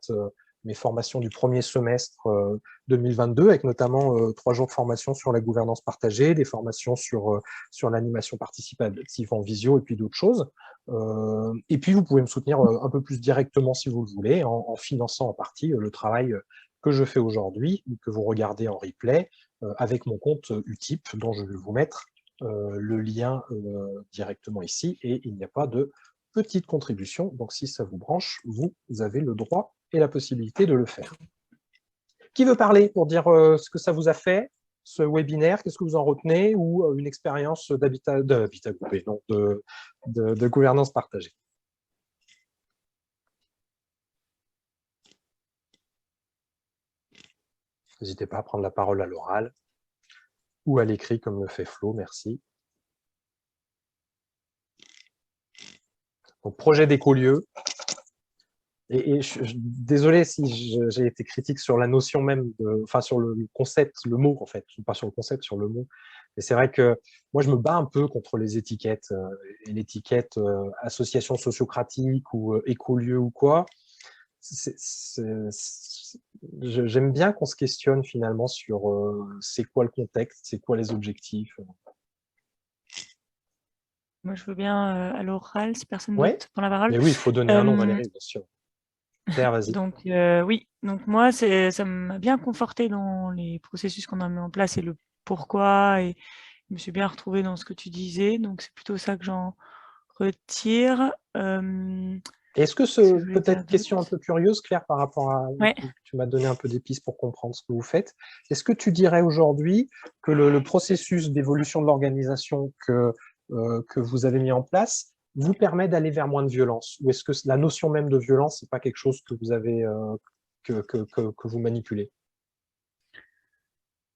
Speaker 1: mes formations du premier semestre 2022, avec notamment 3 jours de formation sur la gouvernance partagée, des formations sur l'animation participative en visio et puis d'autres choses. Et puis, vous pouvez me soutenir un peu plus directement si vous le voulez, en finançant en partie le travail que je fais aujourd'hui, que vous regardez en replay, avec mon compte Utip, dont je vais vous mettre le lien directement ici, et il n'y a pas de petite contribution. Donc, si ça vous branche, vous avez le droit et la possibilité de le faire. Qui veut parler pour dire ce que ça vous a fait, ce webinaire, qu'est-ce que vous en retenez, ou une expérience d'habitat coupé, non, de gouvernance partagée? N'hésitez pas à prendre la parole à l'oral ou à l'écrit comme le fait Flo, merci. Donc, projet d'écolieu. Et désolé si j'ai été critique sur la notion même, enfin sur le concept, le mot en fait, pas sur le concept, sur le mot. Et c'est vrai que moi je me bats un peu contre les étiquettes, et l'étiquette association sociocratique ou écolieu ou quoi. J'aime bien qu'on se questionne finalement sur c'est quoi le contexte, c'est quoi les objectifs.
Speaker 8: Moi, je veux bien à l'oral, si personne d'autre prend la parole.
Speaker 1: Mais oui, il faut donner un nom, Valérie, bien sûr. Claire, vas-y.
Speaker 8: Donc, oui. Donc, moi, ça m'a bien conforté dans les processus qu'on a mis en place et le pourquoi. Et je me suis bien retrouvée dans ce que tu disais. Donc, c'est plutôt ça que j'en retire.
Speaker 1: Est-ce que peut-être question un peu curieuse, Claire, par rapport à... Tu m'as donné un peu des pistes pour comprendre ce que vous faites. Est-ce que tu dirais aujourd'hui que le processus d'évolution de l'organisation que vous avez mis en place vous permet d'aller vers moins de violence? Ou est-ce que la notion même de violence, c'est pas quelque chose que vous avez que vous manipulez?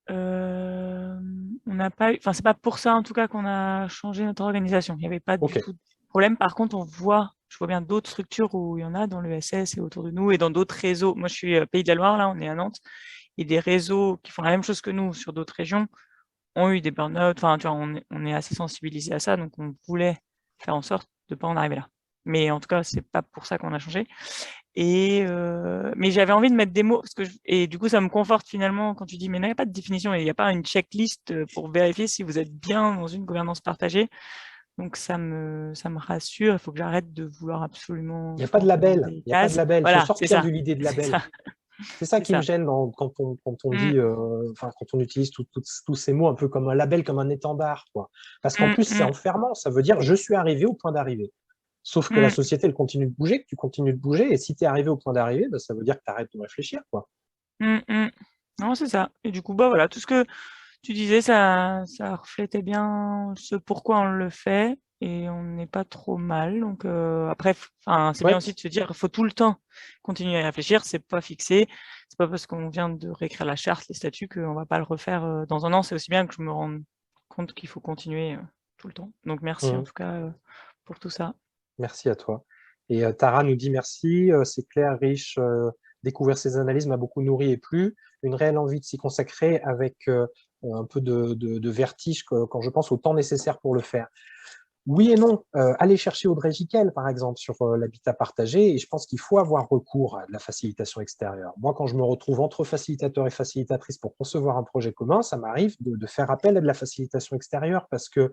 Speaker 8: On n'a pas eu, enfin, c'est pas pour ça en tout cas qu'on a changé notre organisation. Il n'y avait pas du tout de problème. Par contre, je vois bien d'autres structures où il y en a dans l'ESS et autour de nous et dans d'autres réseaux. Moi, je suis Pays de la Loire, là, on est à Nantes, et des réseaux qui font la même chose que nous sur d'autres régions ont eu des burn-out. Enfin, tu vois, on est assez sensibilisé à ça, donc on voulait faire en sorte de ne pas en arriver là. Mais en tout cas, c'est pas pour ça qu'on a changé. Mais j'avais envie de mettre des mots, et du coup, ça me conforte finalement quand tu dis, mais non, il n'y a pas de définition, il n'y a pas une checklist pour vérifier si vous êtes bien dans une gouvernance partagée. Donc, ça me rassure. Il faut que j'arrête de vouloir absolument...
Speaker 1: Il n'y a pas de label. Il n'y a pas de label. Il faut sortir de l'idée de label. C'est ça qui me gêne quand on dit, quand on utilise tous ces mots un peu comme un label, comme un étendard, quoi. Parce qu'en plus, c'est enfermant. Ça veut dire, je suis arrivé au point d'arriver. Sauf que la société, elle continue de bouger, que tu continues de bouger. Et si tu es arrivé au point d'arrivée, bah, ça veut dire que tu arrêtes de réfléchir, quoi.
Speaker 8: Non, c'est ça. Et du coup, bah voilà, tout ce que tu disais, ça reflétait bien ce pourquoi on le fait. Et on n'est pas trop mal. Donc après, c'est bien aussi de se dire qu'il faut tout le temps continuer à réfléchir. C'est pas fixé. C'est pas parce qu'on vient de réécrire la charte, les statuts, qu'on va pas le refaire dans un an. C'est aussi bien que je me rende compte qu'il faut continuer tout le temps. Donc merci en tout cas pour tout ça.
Speaker 1: Merci à toi. Et Tara nous dit merci. C'est clair, riche. Découvrir ces analyses m'a beaucoup nourri et plu. Une réelle envie de s'y consacrer avec un peu de vertige quand je pense au temps nécessaire pour le faire. Oui et non. Aller chercher Audrey Giquel, par exemple, sur l'habitat partagé, et je pense qu'il faut avoir recours à de la facilitation extérieure. Moi, quand je me retrouve entre facilitateurs et facilitatrices pour concevoir un projet commun, ça m'arrive de faire appel à de la facilitation extérieure parce que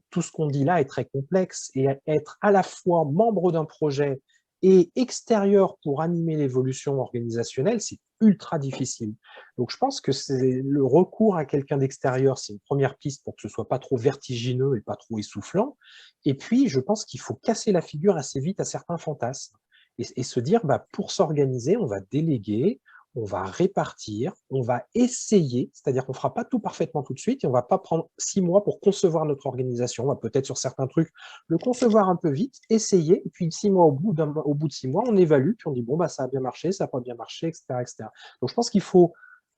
Speaker 1: tout ce qu'on dit là est très complexe, et être à la fois membre d'un projet et extérieur pour animer l'évolution organisationnelle, c'est ultra difficile. Donc, je pense que c'est le recours à quelqu'un d'extérieur, c'est une première piste pour que ce soit pas trop vertigineux et pas trop essoufflant. Et puis, je pense qu'il faut casser la figure assez vite à certains fantasmes et se dire, bah, pour s'organiser, on va déléguer, on va répartir, on va essayer, c'est-à-dire qu'on ne fera pas tout parfaitement tout de suite et on ne va pas prendre 6 mois pour concevoir notre organisation. On va peut-être sur certains trucs le concevoir un peu vite, essayer, et puis 6 mois, au bout de 6 mois, on évalue, puis on dit bon, bah, ça a bien marché, ça n'a pas bien marché, etc., etc. Donc je pense qu'il faut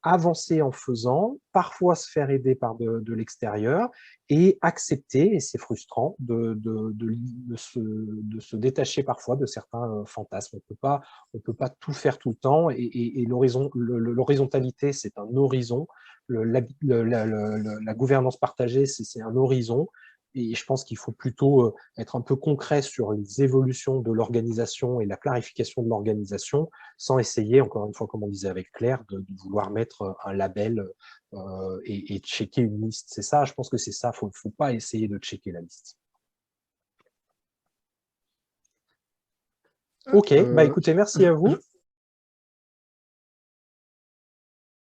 Speaker 1: avancer en faisant, parfois se faire aider par de l'extérieur et accepter, et c'est frustrant, de se détacher parfois de certains fantasmes. On peut pas tout faire tout le temps, et l'horizontalité, c'est un horizon, la gouvernance partagée, c'est un horizon. Et je pense qu'il faut plutôt être un peu concret sur les évolutions de l'organisation et la clarification de l'organisation, sans essayer, encore une fois, comme on disait avec Claire, de vouloir mettre un label et checker une liste. C'est ça, je pense que c'est ça, il ne faut pas essayer de checker la liste. Ok, bah écoutez, merci à vous.